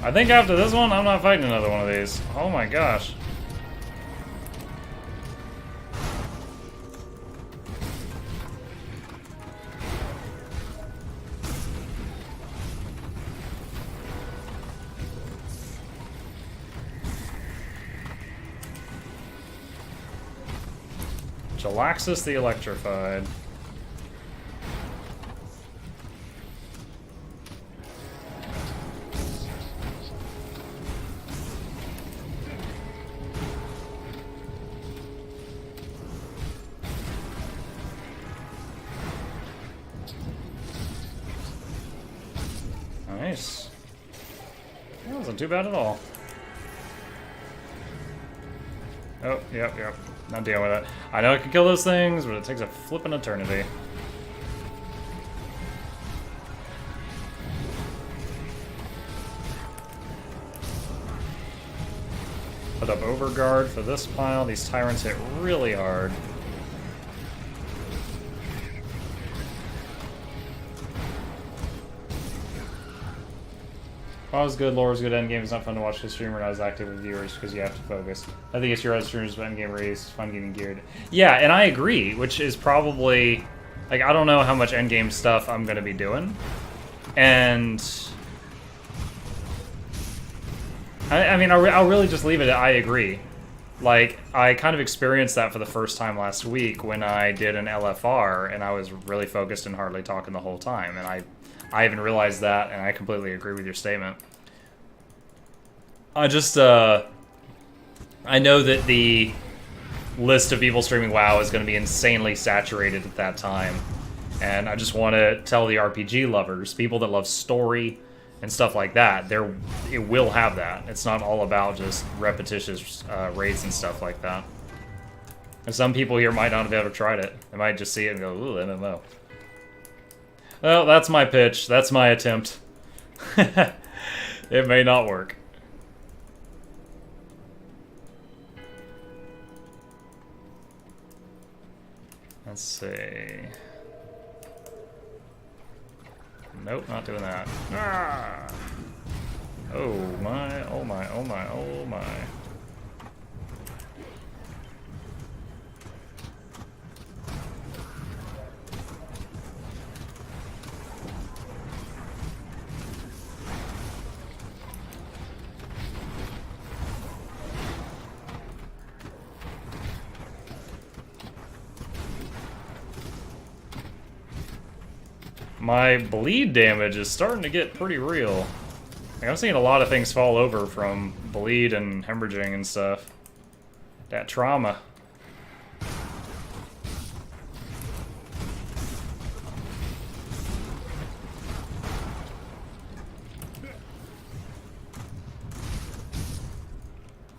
I think after this one, I'm not fighting another one of these. Oh my gosh. Jalaxus the Electrified. Nice. That wasn't too bad at all. Oh, yep. Not dealing with it. I know I can kill those things, but it takes a flippin' eternity. Put up overguard for this pile. These tyrants hit really hard. Well, was good, lore was good, endgame is not fun to watch the streamer not as active with viewers because you have to focus. I think it's your other streamers, but endgame race is fun getting geared. Yeah, and I agree, which is probably, like, I don't know how much endgame stuff I'm going to be doing. And I mean, I'll really just leave it at I agree. Like, I kind of experienced that for the first time last week when I did an LFR, and I was really focused and hardly talking the whole time, and I even realized that, and I completely agree with your statement. I just, I know that the list of people streaming WoW is going to be insanely saturated at that time, and I just want to tell the RPG lovers, people that love story and stuff like that, it will have that. It's not all about just repetitious raids and stuff like that. And some people here might not have ever tried it. They might just see it and go, ooh, MMO. Well, that's my pitch. That's my attempt. It may not work. Let's see. Nope, not doing that. Ah! Oh my, oh my, oh my, oh my. My bleed damage is starting to get pretty real. Like, I'm seeing a lot of things fall over from bleed and hemorrhaging and stuff. That trauma.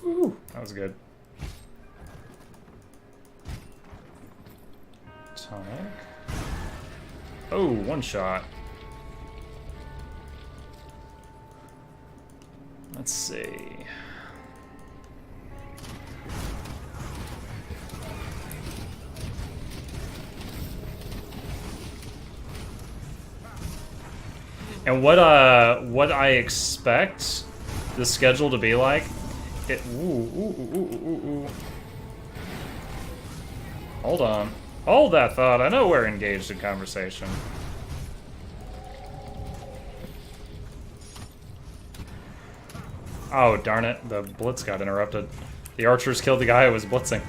Woo, that was good. Tonic. Oh, one shot. Let's see. And what I expect the schedule to be like, ooh. Hold on. Hold that thought. I know we're engaged in conversation. Oh, darn it. The blitz got interrupted. The archers killed the guy who was blitzing.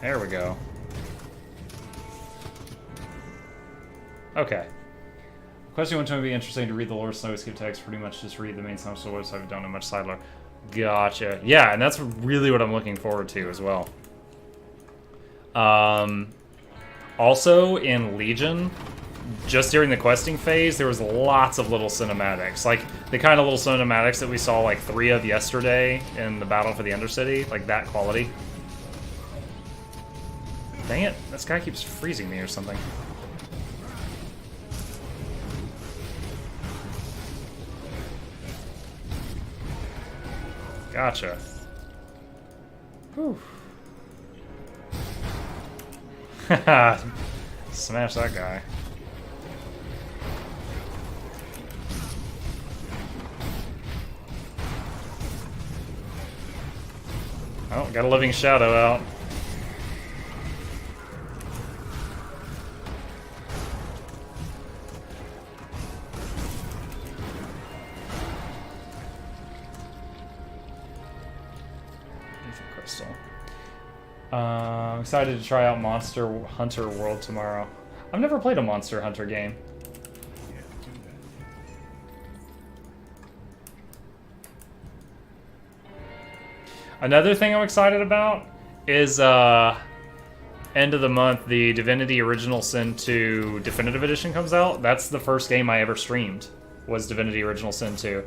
There we go. Okay. Question one time would be interesting to read the lore snow skip text. Pretty much just read the main snow so I don't know much side lore. Gotcha. Yeah, and that's really what I'm looking forward to as well. Also, in Legion, just during the questing phase, there was lots of little cinematics. Like, the kind of little cinematics that we saw, like, 3 of yesterday in the Battle for the Undercity. Like, that quality. Dang it, this guy keeps freezing me or something. Gotcha. Whew. Smash that guy. Oh, got a living shadow out. Crystal. I'm excited to try out Monster Hunter World tomorrow. I've never played a Monster Hunter game. Another thing I'm excited about is end of the month, the Divinity Original Sin 2 Definitive Edition comes out. That's the first game I ever streamed. was Divinity Original Sin 2.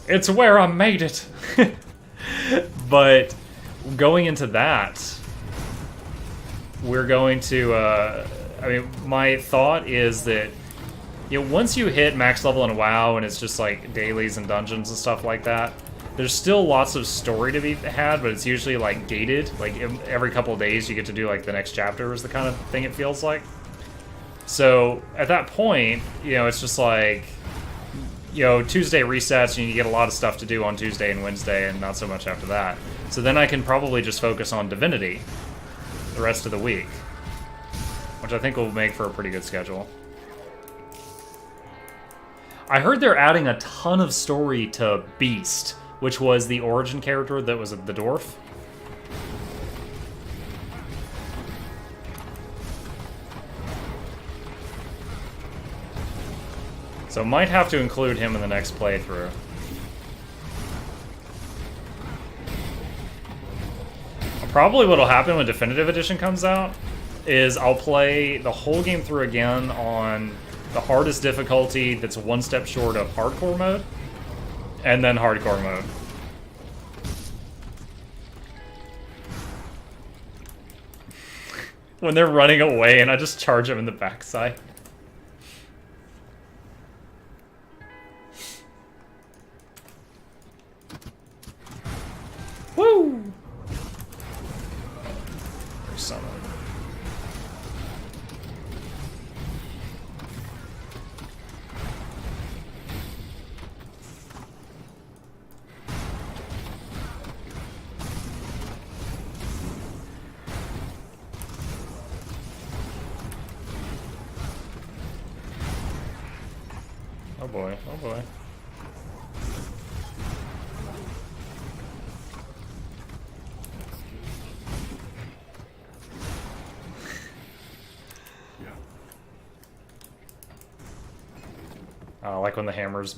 It's where I made it! But going into that, we're going to, I mean, my thought is that, you know, once you hit max level in WoW and it's just like dailies and dungeons and stuff like that, there's still lots of story to be had, but it's usually like gated. Like every couple of days you get to do like the next chapter is the kind of thing it feels like. So at that point, you know, it's just like, you know, Tuesday resets and you get a lot of stuff to do on Tuesday and Wednesday and not so much after that. So then I can probably just focus on Divinity the rest of the week, which I think will make for a pretty good schedule. I heard they're adding a ton of story to Beast, which was the origin character that was the dwarf. So might have to include him in the next playthrough. Probably what'll happen when Definitive Edition comes out is I'll play the whole game through again on the hardest difficulty that's one step short of hardcore mode, and then hardcore mode. When they're running away and I just charge them in the backside. Woo! Summon. Oh boy, oh boy. Like when the hammers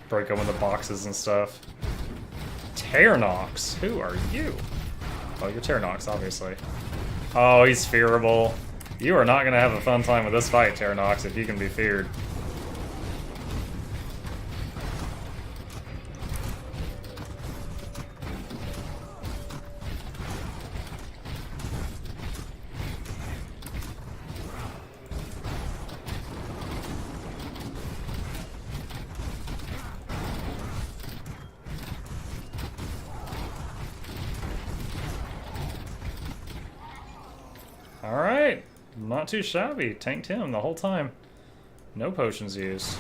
break open the boxes and stuff. Ternox, who are you? Oh, you're Ternox, obviously. Oh, he's fearable. You are not going to have a fun time with this fight, Ternox, if you can be feared. Alright, not too shabby. Tanked him the whole time. No potions used.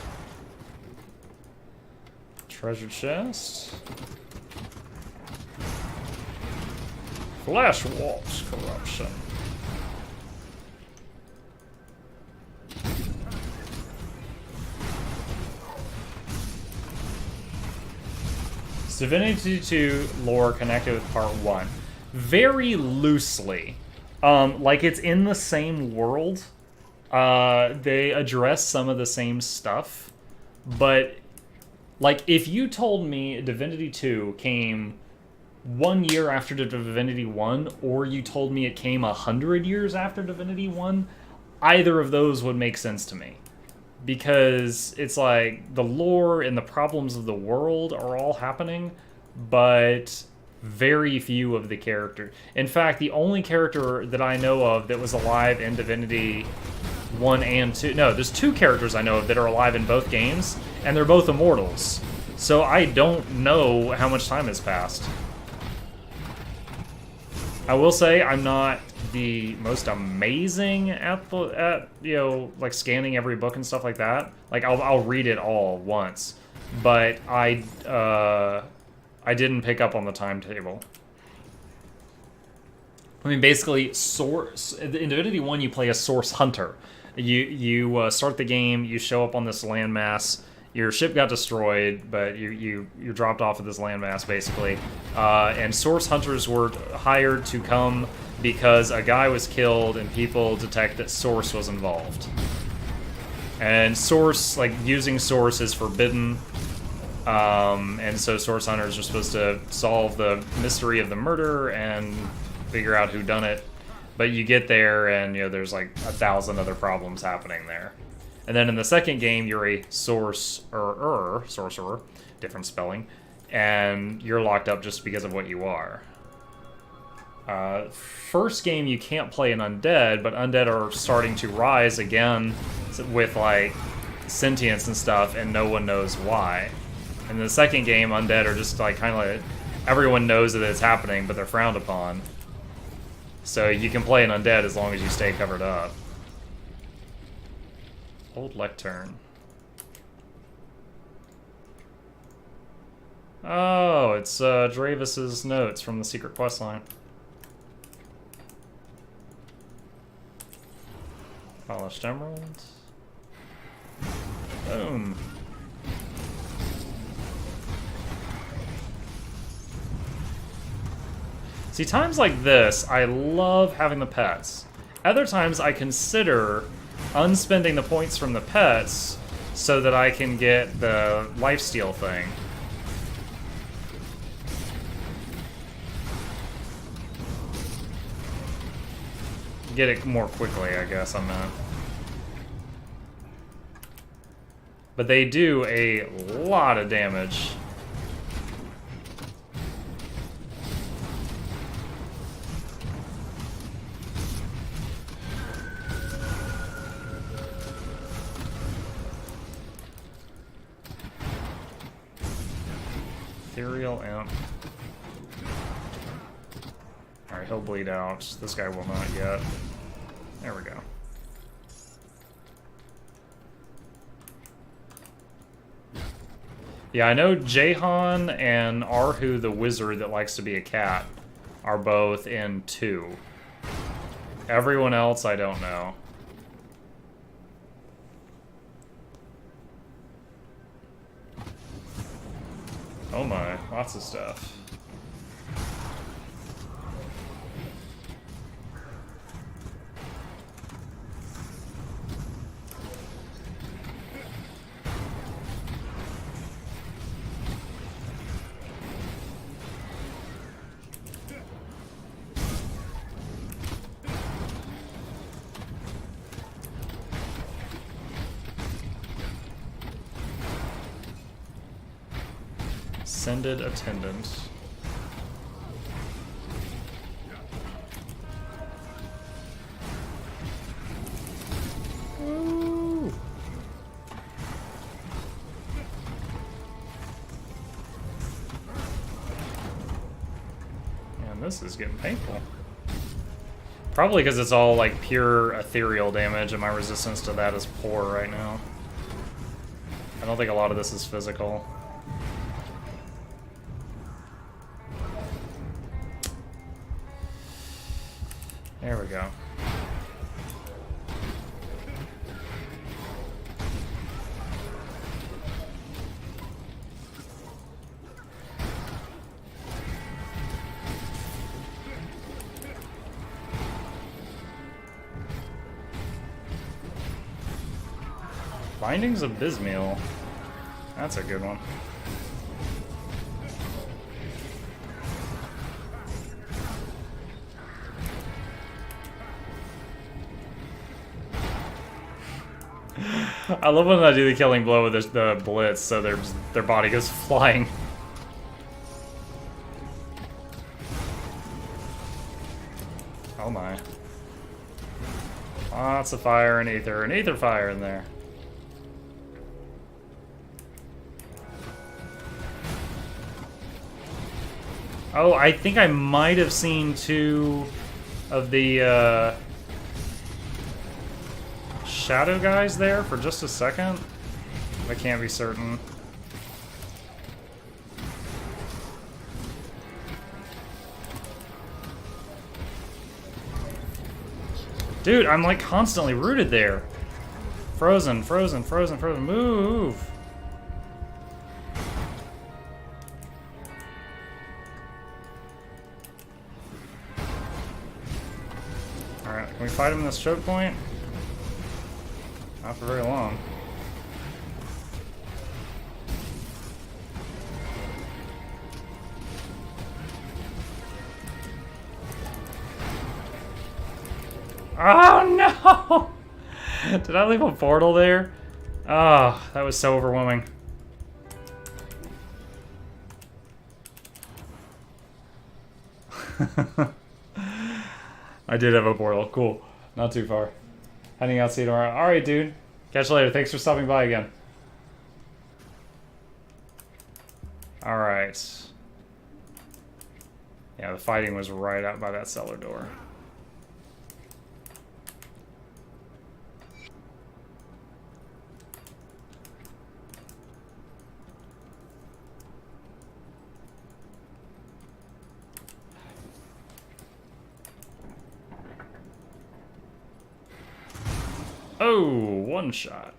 Treasure chest. Flash Waltz Corruption. Divinity 2 lore connected with Part 1. Very loosely. Like, it's in the same world. They address some of the same stuff. But, like, if you told me Divinity 2 came 1 year after Divinity 1, or you told me it came 100 years after Divinity 1, either of those would make sense to me. Because it's like, the lore and the problems of the world are all happening, but very few of the characters. In fact, the only character that I know of that was alive in Divinity 1 and 2... No, there's 2 characters I know of that are alive in both games, and they're both immortals. So I don't know how much time has passed. I will say I'm not the most amazing at you know, like scanning every book and stuff like that. Like I'll read it all once, but I didn't pick up on the timetable. I mean, basically, in Divinity 1, you play a source hunter. You start the game, you show up on this landmass. Your ship got destroyed, but you dropped off of this landmass, basically. And source hunters were hired to come because a guy was killed and people detect that source was involved. And source, like, using source is forbidden. And so source hunters are supposed to solve the mystery of the murder and figure out who done it. But you get there and, you know, there's like 1,000 other problems happening there. And then in the second game, you're a sorcerer, different spelling, and you're locked up just because of what you are. First game, you can't play an undead, but undead are starting to rise again with, like, sentience and stuff, and no one knows why. In the second game, undead are just, like, kind of like, everyone knows that it's happening, but they're frowned upon. So you can play an undead as long as you stay covered up. Old lectern. Oh, it's Dravis's notes from the secret questline. Polished emerald. Boom. See, times like this, I love having the pets. Other times I consider unspending the points from the pets so that I can get the lifesteal thing. Get it more quickly, I guess, I meant. But they do a lot of damage. Ethereal Imp. Alright, he'll bleed out. This guy will not yet. There we go. Yeah, I know Jahan and Arhu the wizard that likes to be a cat are both in 2. Everyone else, I don't know. Oh my, lots of stuff. Ascended attendant. Ooh. Man, this is getting painful. Probably because it's all like pure ethereal damage and my resistance to that is poor right now. I don't think a lot of this is physical. There we go. Bindings of Bismeal. That's a good one. I love when I do the killing blow with the blitz, so their body goes flying. Oh my. Lots of fire and ether fire in there. Oh, I think I might have seen 2 of the shadow guys there for just a second. I can't be certain. Dude, I'm like constantly rooted there. Frozen, frozen, frozen, frozen. Move! Alright, can we fight him in this choke point? Not for very long. Oh no! Did I leave a portal there? Oh, that was so overwhelming. I did have a portal. Cool. Not too far. Heading out, see you tomorrow. Alright, dude. Catch you later. Thanks for stopping by again. Alright. Yeah, the fighting was right out by that cellar door. Oh, one shot.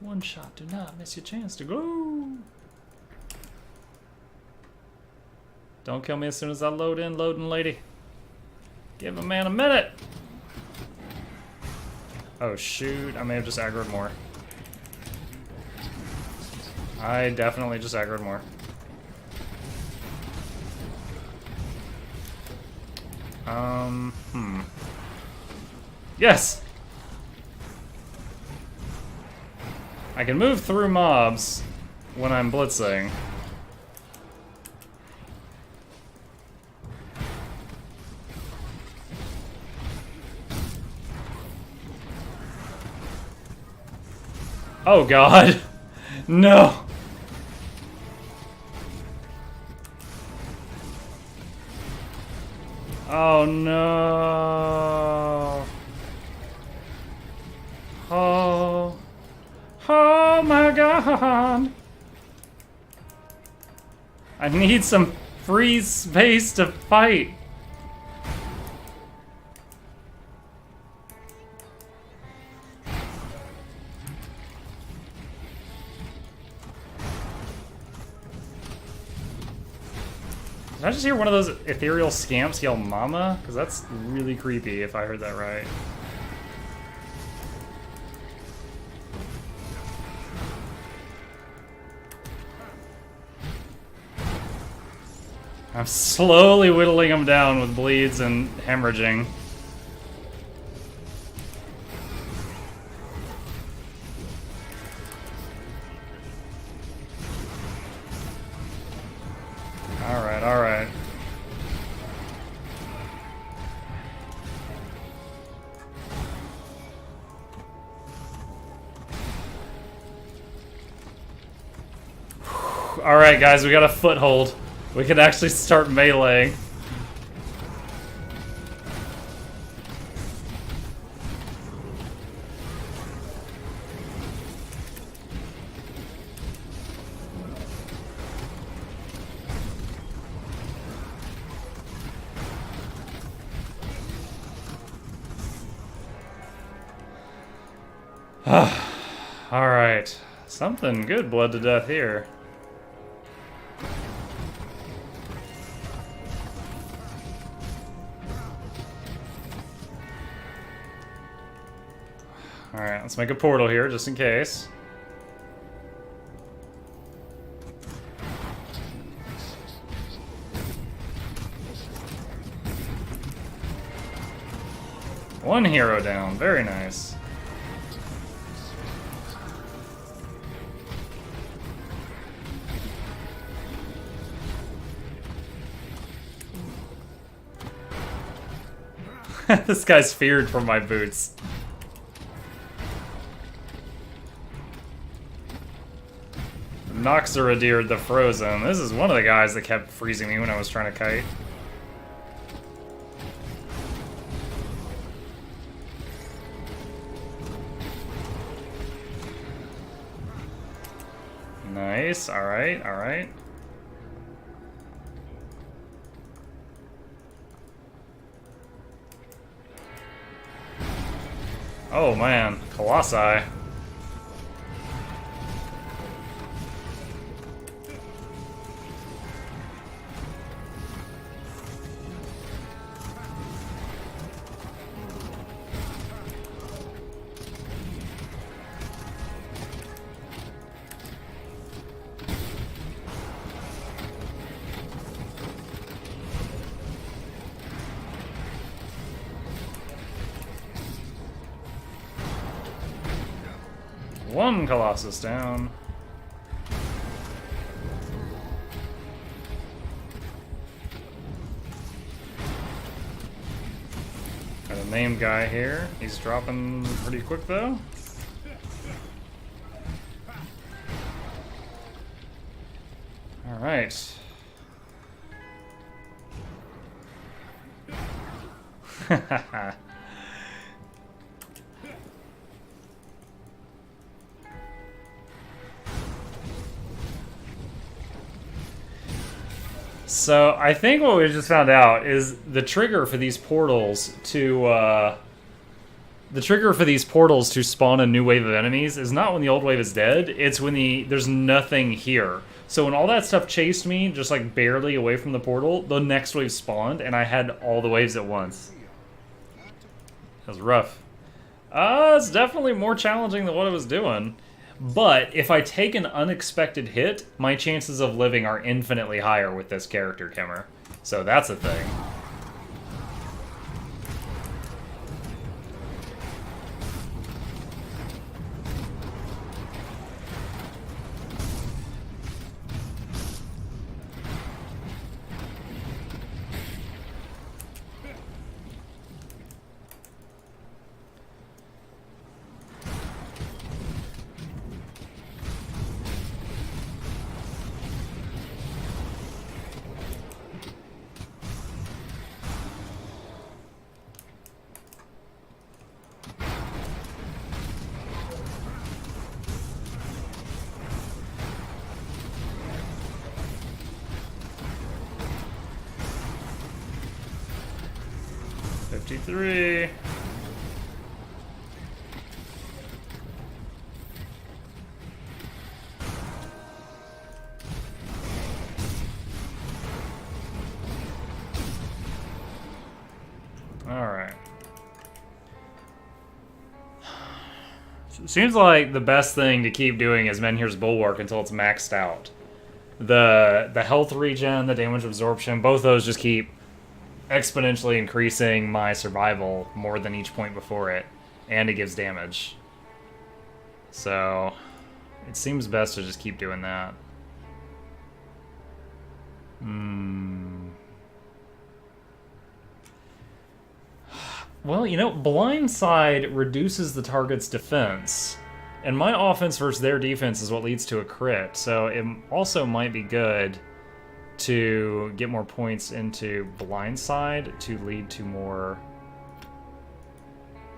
One shot. Do not miss your chance to go. Don't kill me as soon as I load in, loading lady. Give a man a minute. Oh shoot, I may have just aggroed more. I definitely just aggroed more. Yes! I can move through mobs when I'm blitzing. Oh god! No! Oh no! Oh! Oh my god! I need some free space to fight! Did I just hear one of those ethereal scamps yell mama? Because that's really creepy if I heard that right. I'm slowly whittling them down with bleeds and hemorrhaging. Alright, alright. Alright guys, we got a foothold. We can actually start meleeing. Alright. Something good bled to death here. Alright, let's make a portal here just in case. One hero down, very nice. This guy's feared from my boots. Noxeradeer the Frozen. This is one of the guys that kept freezing me when I was trying to kite. Nice, alright, alright. Oh man, Colossi. One Colossus down. Got a named guy here. He's dropping pretty quick though. All right. So I think what we just found out is the trigger for these portals to spawn a new wave of enemies is not when the old wave is dead. It's when there's nothing here. So when all that stuff chased me, just like barely away from the portal, the next wave spawned, and I had all the waves at once. That was rough. It's definitely more challenging than what I was doing. But if I take an unexpected hit, my chances of living are infinitely higher with this character, Kimmer. So that's a thing. Three. All right. Seems like the best thing to keep doing is Menhir's Bulwark until it's maxed out. The health regen, the damage absorption, both those just keep exponentially increasing my survival more than each point before it, and it gives damage. So it seems best to just keep doing that. Well, you know, Blindside reduces the target's defense, and my offense versus their defense is what leads to a crit, so it also might be good to get more points into Blindside to lead to more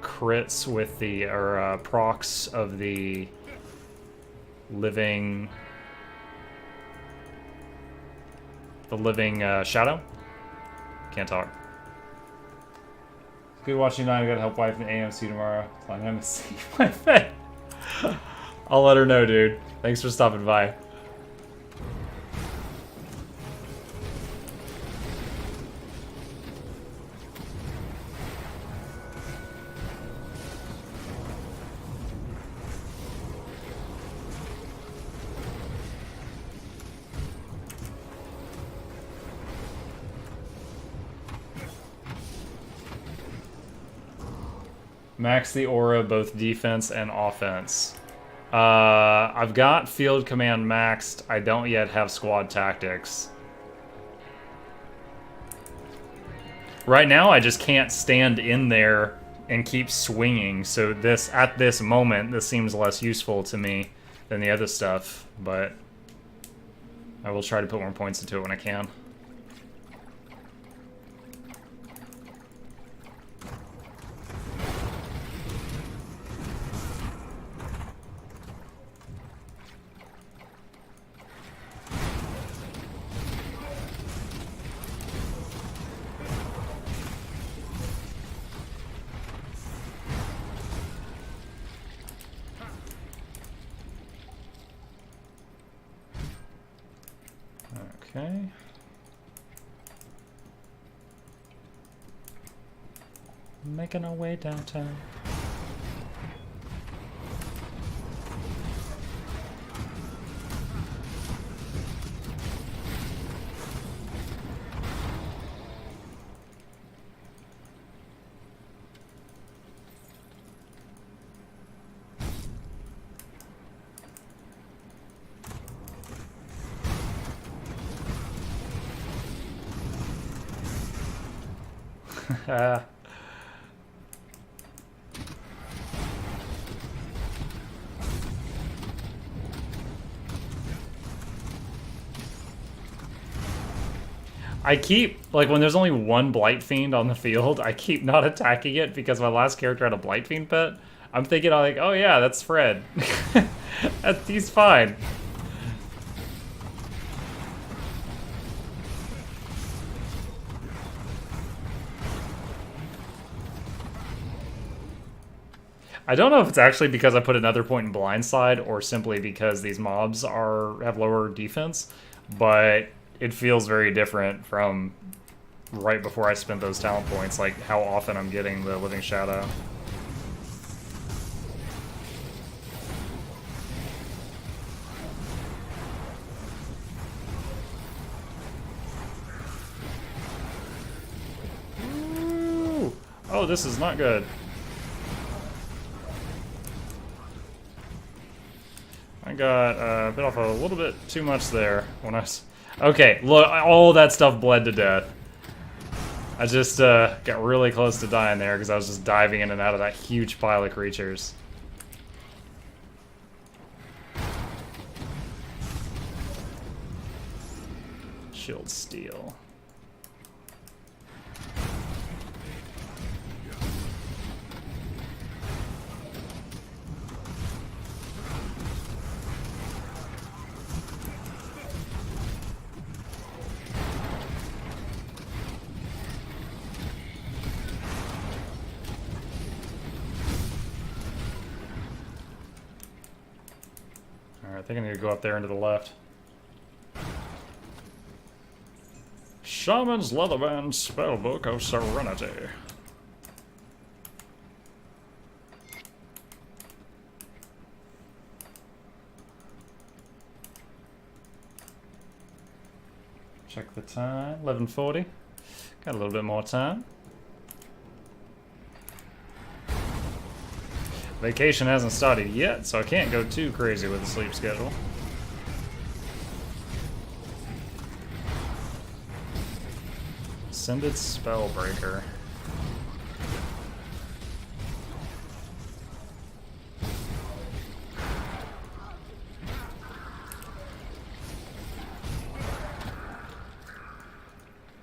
crits with the procs of the living shadow. Can't talk. Good watching tonight. I gotta help wife in AMC tomorrow. I'm gonna see my bed. I'll let her know, dude. Thanks for stopping by. Max the aura, both defense and offense. I've got field command maxed. I don't yet have squad tactics. Right now, I just can't stand in there and keep swinging. So at this moment, this seems less useful to me than the other stuff. But I will try to put more points into it when I can. Okay. Making our way downtown. I keep, like, when there's only one Blight Fiend on the field, I keep not attacking it because my last character had a Blight Fiend pet. I'm thinking, like, oh yeah, that's Fred. He's fine. I don't know if it's actually because I put another point in blindside or simply because these mobs have lower defense, but it feels very different from right before I spent those talent points, like how often I'm getting the Living Shadow. Ooh. Oh, this is not good. I got bit off a little bit too much there when I was... Okay, look, all that stuff bled to death. I just got really close to dying there because I was just diving in and out of that huge pile of creatures. Shield Steel. I think I need to go up there into the left. Shaman's Leatherband Spellbook of Serenity. Check the time, 11:40. Got a little bit more time. Vacation hasn't started yet, so I can't go too crazy with the sleep schedule. Ascended Spellbreaker.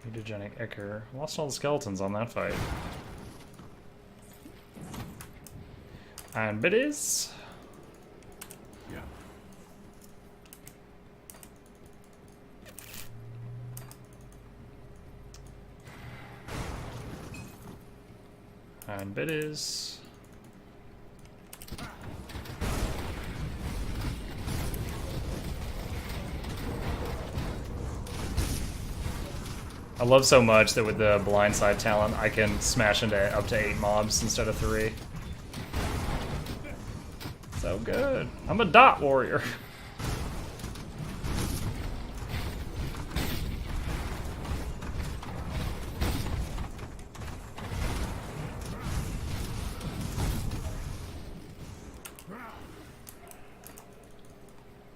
Mutagenic Ichor. Lost all the skeletons on that fight. And biddies. Yeah. And biddies. I love so much that with the blindside talent, I can smash into up to 8 mobs instead of 3. So good. I'm a dot warrior.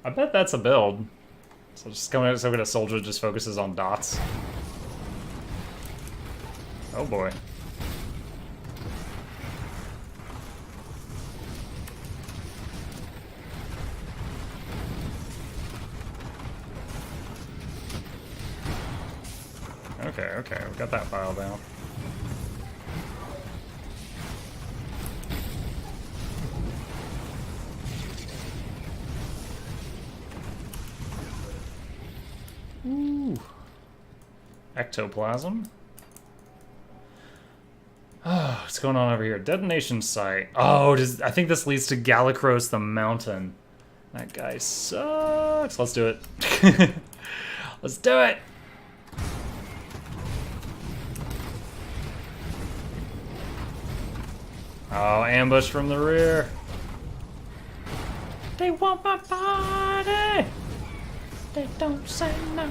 I bet that's a build. So just coming out so good a soldier just focuses on dots. Oh boy. Okay, we got that file down. Ooh. Ectoplasm. Oh, what's going on over here? Detonation site. Oh, I think this leads to Galacros the Mountain. That guy sucks. Let's do it. Let's do it. Oh, ambush from the rear. They want my body. They don't say no.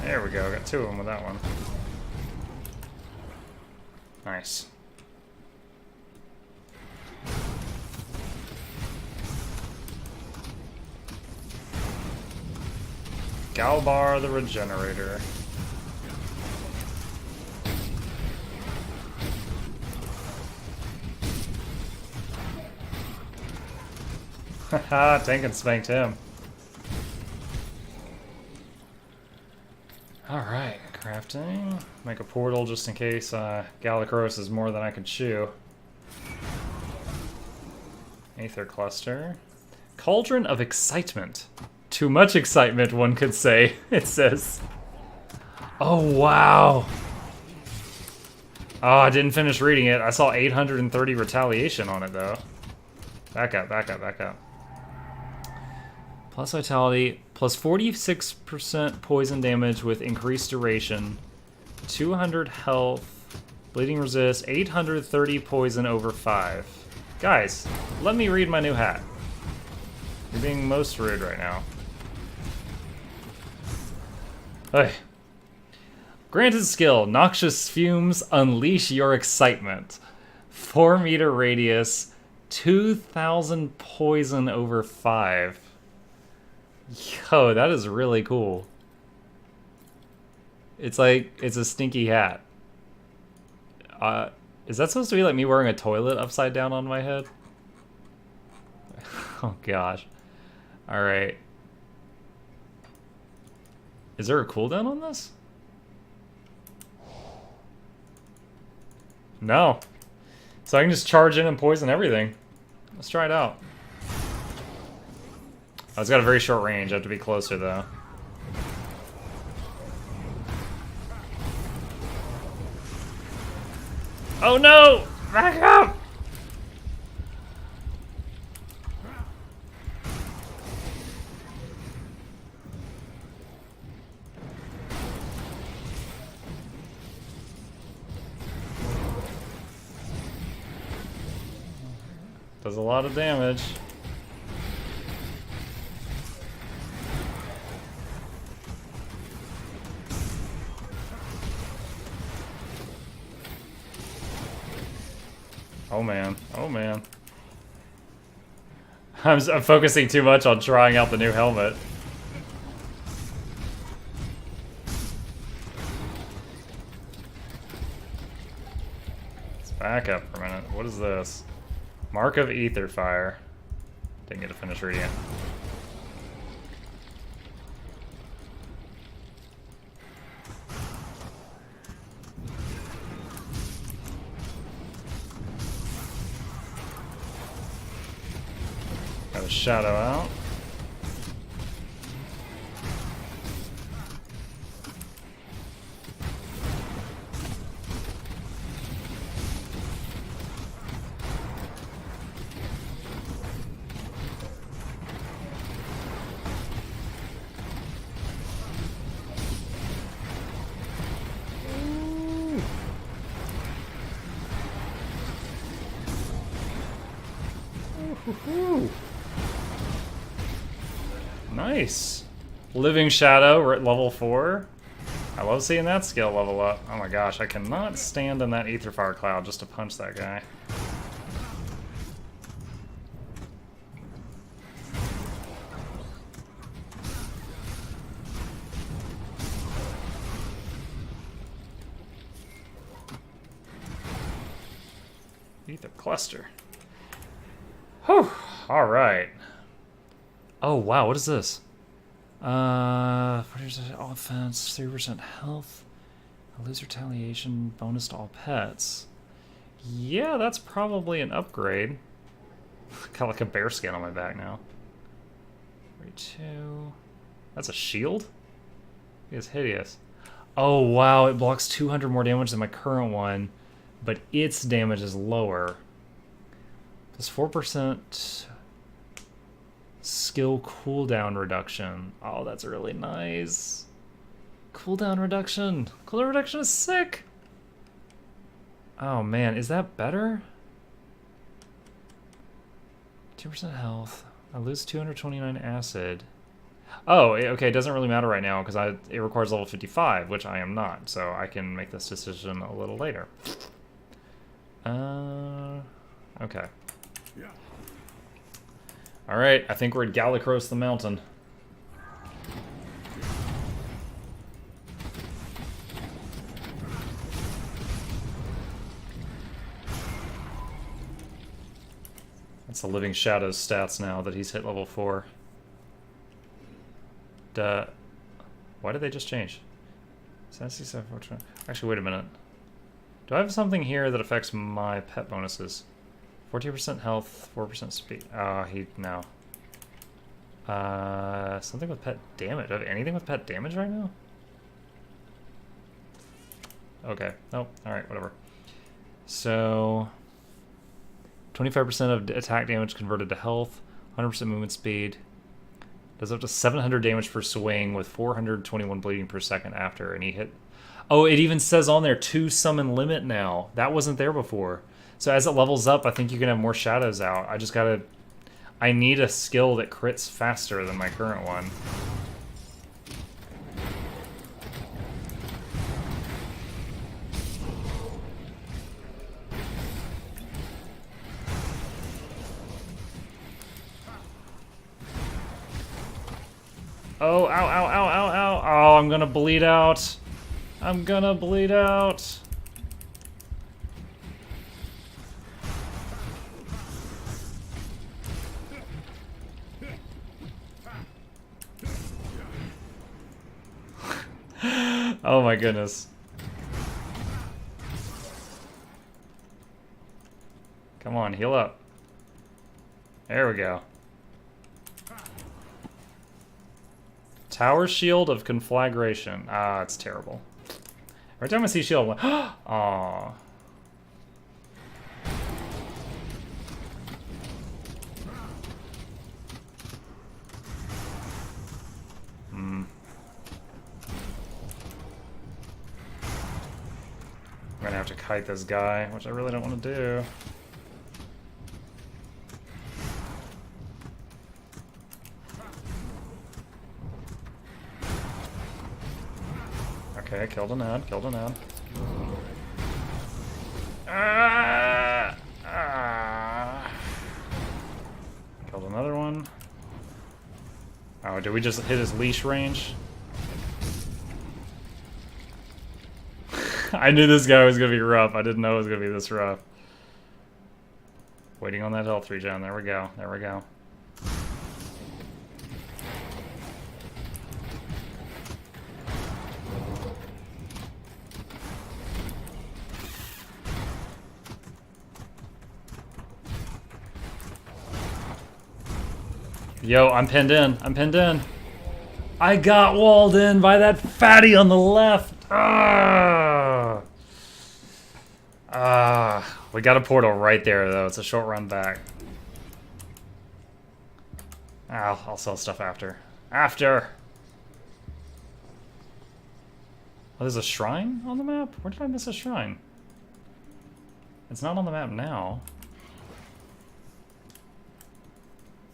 There we go. Got 2 of them with that one. Nice. Galbar the Regenerator. Haha, Tank and spanked him. Alright, crafting. Make a portal just in case Galacros is more than I can chew. Aether Cluster. Cauldron of Excitement. Too much excitement, one could say, it says. Oh, wow. Oh, I didn't finish reading it. I saw 830 retaliation on it, though. Back up, back up, back up. Plus vitality, plus 46% poison damage with increased duration, 200 health, bleeding resist, 830 poison over 5. Guys, let me read my new hat. You're being most rude right now. Hey. Granted skill, noxious fumes unleash your excitement. 4-meter radius, 2,000 poison over 5. Yo, that is really cool. It's like, it's a stinky hat. Is that supposed to be like me wearing a toilet upside down on my head? Oh gosh. Alright. Is there a cooldown on this? No. So I can just charge in and poison everything. Let's try it out. Oh, it's got a very short range. I have to be closer, though. Oh, no! Back up! Does a lot of damage. Oh man, oh man. I'm focusing too much on trying out the new helmet. Let's back up for a minute. What is this? Mark of Ether Fire. Didn't get to finish reading it. Got a shadow out. Nice. Living Shadow, we're at level 4. I love seeing that skill level up. Oh my gosh, I cannot stand in that Ether Fire Cloud just to punch that guy. Ether Cluster. Whew. Alright. Oh wow, what is this? 40% offense, 3% health, lose retaliation, bonus to all pets. Yeah, that's probably an upgrade. Got like a bear skin on my back now. 32. That's a shield? It's hideous. Oh wow, it blocks 200 more damage than my current one, but its damage is lower. Plus 4% skill cooldown reduction. Oh, that's really nice. Cooldown reduction. Cooldown reduction is sick. Oh man, is that better? 2% health. I lose 229 acid. Oh, okay, it doesn't really matter right now because it requires level 55, which I am not, so I can make this decision a little later. Okay. Alright, I think we're at Galacros the Mountain. That's the Living Shadows stats now that he's hit level 4. Duh. Why did they just change? Actually, wait a minute. Do I have something here that affects my pet bonuses? 14% health, 4% speed. No. Something with pet damage. Do I have anything with pet damage right now? Okay. Nope. Alright, whatever. So... 25% of attack damage converted to health, 100% movement speed. Does up to 700 damage per swing with 421 bleeding per second after, and he hit... Oh, it even says on there 2 summon limit now. That wasn't there before. So as it levels up, I think you can have more shadows out. I just gotta... I need a skill that crits faster than my current one. Oh, ow, ow, ow, ow, ow. Oh, I'm gonna bleed out. I'm gonna bleed out. Oh my goodness. Come on, heal up. There we go. Tower Shield of Conflagration. Ah, it's terrible. Every time I see shield, I'm like, aww. I'm gonna have to kite this guy, which I really don't want to do. Okay, killed an ad, killed an ad. Killed another one. Oh, did we just hit his leash range? I knew this guy was gonna be rough. I didn't know it was gonna be this rough. Waiting on that health regen. There we go. There we go. Yo, I'm pinned in. I'm pinned in. I got walled in by that fatty on the left. We got a portal right there, though. It's a short run back. I'll sell stuff after. After! Oh, there's a shrine on the map? Where did I miss a shrine? It's not on the map now.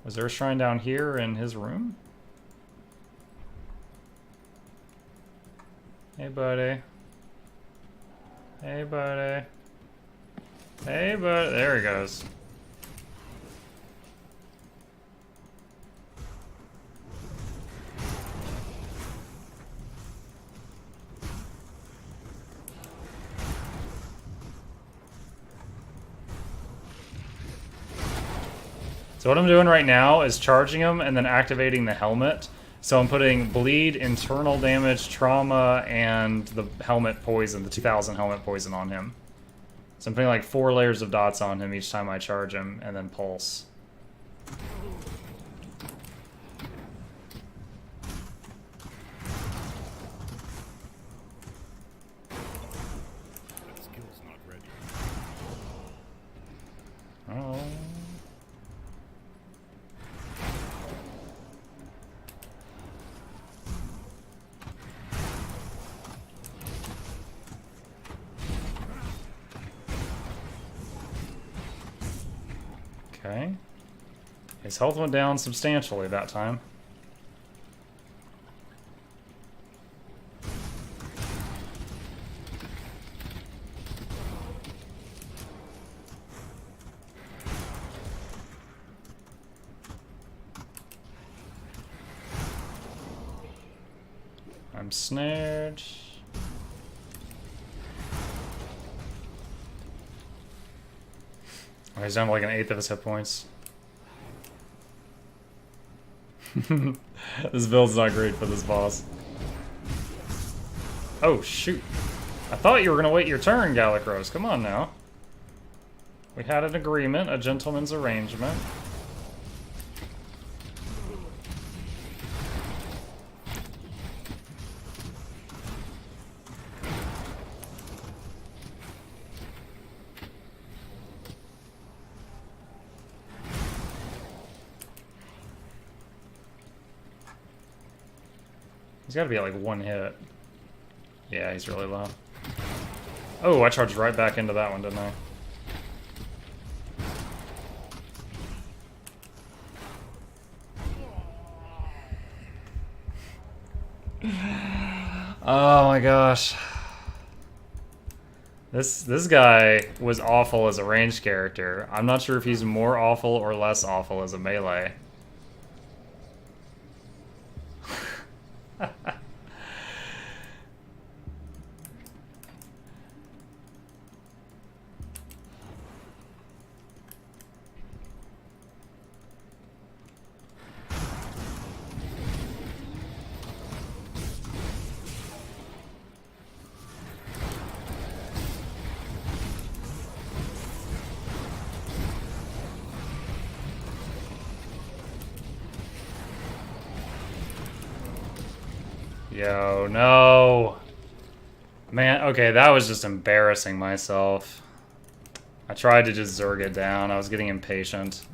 Was there a shrine down here in his room? Hey, buddy. Hey, buddy. Hey, buddy. There he goes. So what I'm doing right now is charging him and then activating the helmet. So I'm putting bleed, internal damage, trauma, and the helmet poison, the 2000 helmet poison on him. So I'm putting like 4 layers of dots on him each time I charge him, and then pulse. That skill's not ready. Oh. Okay. His health went down substantially that time. I'm snared. Oh, he's down to like an eighth of his hit points. This build's not great for this boss. Oh, shoot. I thought you were going to wait your turn, Gallicrose. Come on now. We had an agreement, a gentleman's arrangement. He's got to be at like one hit. Yeah, he's really low. Oh, I charged right back into that one, didn't I? Oh my gosh. This guy was awful as a ranged character. I'm not sure if he's more awful or less awful as a melee. Yo, no. Man, okay, that was just embarrassing myself. I tried to just Zerg it down. I was getting impatient.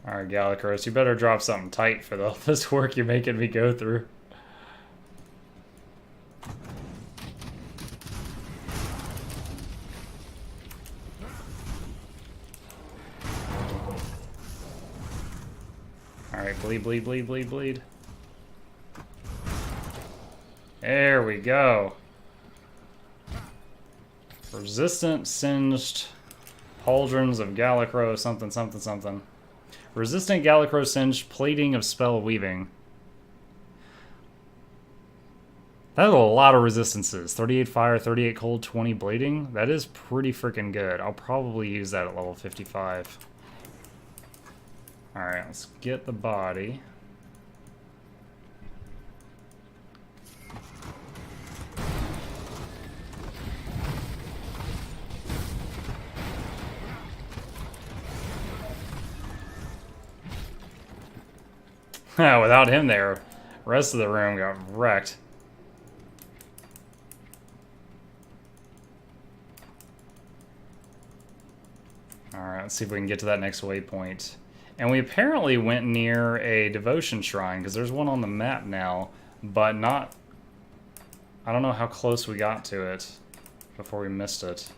Alright, Gallicrose, you better drop something tight for all this work you're making me go through. Alright, bleed, bleed, bleed, bleed, bleed. There we go. Resistant singed pauldrons of Gallicrose, something, something, something. Resistant Gallicrose singed plating of spell weaving. That is a lot of resistances. 38 fire, 38 cold, 20 blading. That is pretty freaking good. I'll probably use that at level 55. Alright, let's get the body. Without him there, the rest of the room got wrecked. Alright, let's see if we can get to that next waypoint. And we apparently went near a devotion shrine, because there's one on the map now, but not... I don't know how close we got to it before we missed it.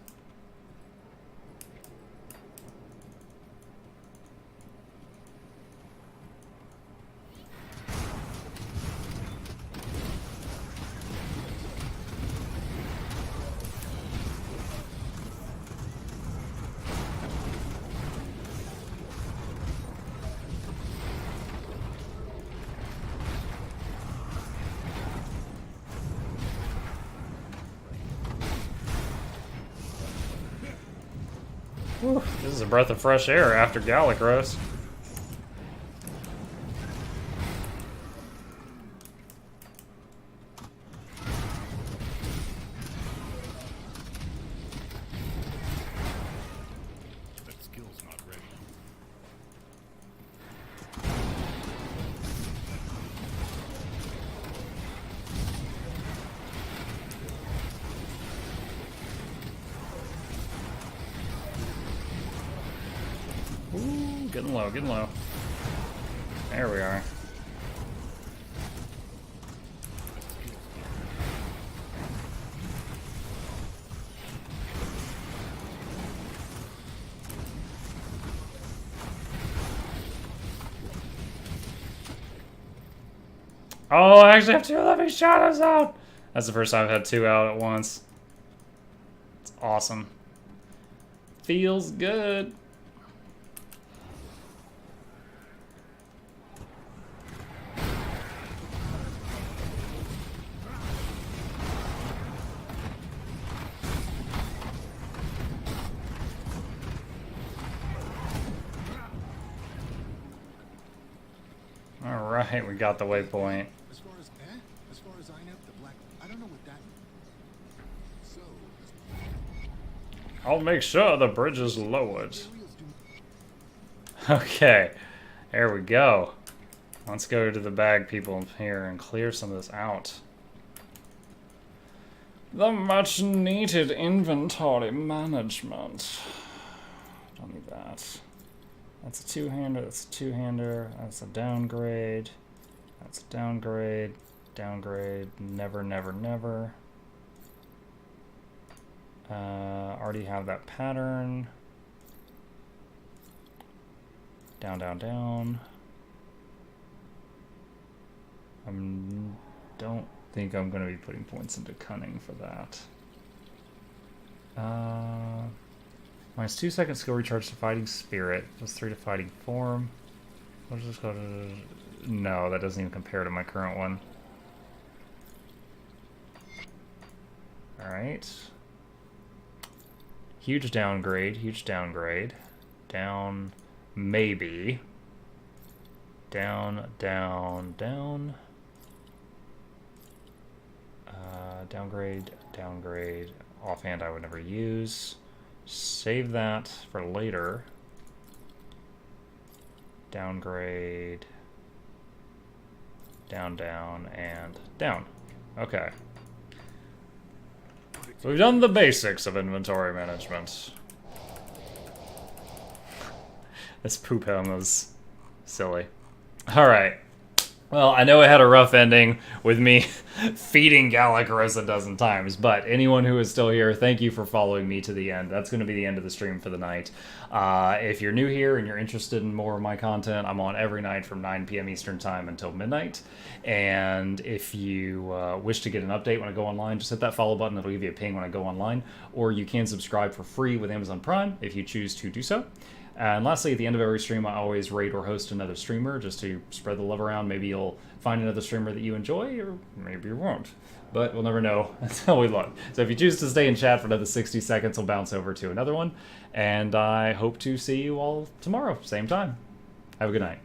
Whew, this is a breath of fresh air after Gallicrose. That skill's not ready. Ooh, getting low, getting low. There we are. Oh, I actually have 2 living shadows out! That's the first time I've had 2 out at once. It's awesome. Feels good. All right, we got the waypoint. As far as I know, the black. I don't know what that. So. I'll make sure the bridge is lowered. Ethereals do Okay, there we go. Let's go to the bag people here and clear some of this out. The much needed inventory management. Don't need that. That's a 2-hander, that's a 2-hander, that's a downgrade. That's a downgrade, downgrade, never, never, never. Already have that pattern. Down, down, down. I don't think I'm going to be putting points into cunning for that. Minus 2 second skill recharge to fighting spirit. Plus 3 to fighting form. What is this called? No, that doesn't even compare to my current one. Alright. Huge downgrade, huge downgrade. Down, maybe. Down, down, down. Downgrade, downgrade. Offhand, I would never use. Save that for later. Downgrade. Down, down, and down. Okay. So we've done the basics of inventory management. This poop helm is silly. Alright. Well, I know it had a rough ending with me feeding Galakaros a dozen times, but anyone who is still here, thank you for following me to the end. That's going to be the end of the stream for the night. If you're new here and you're interested in more of my content, I'm on every night from 9 p.m. Eastern Time until midnight. And if you wish to get an update when I go online, just hit that follow button. It'll give you a ping when I go online. Or you can subscribe for free with Amazon Prime if you choose to do so. And lastly, at the end of every stream, I always raid or host another streamer just to spread the love around. Maybe you'll find another streamer that you enjoy, or maybe you won't. But we'll never know until we look. So if you choose to stay in chat for another 60 seconds, we'll bounce over to another one. And I hope to see you all tomorrow, same time. Have a good night.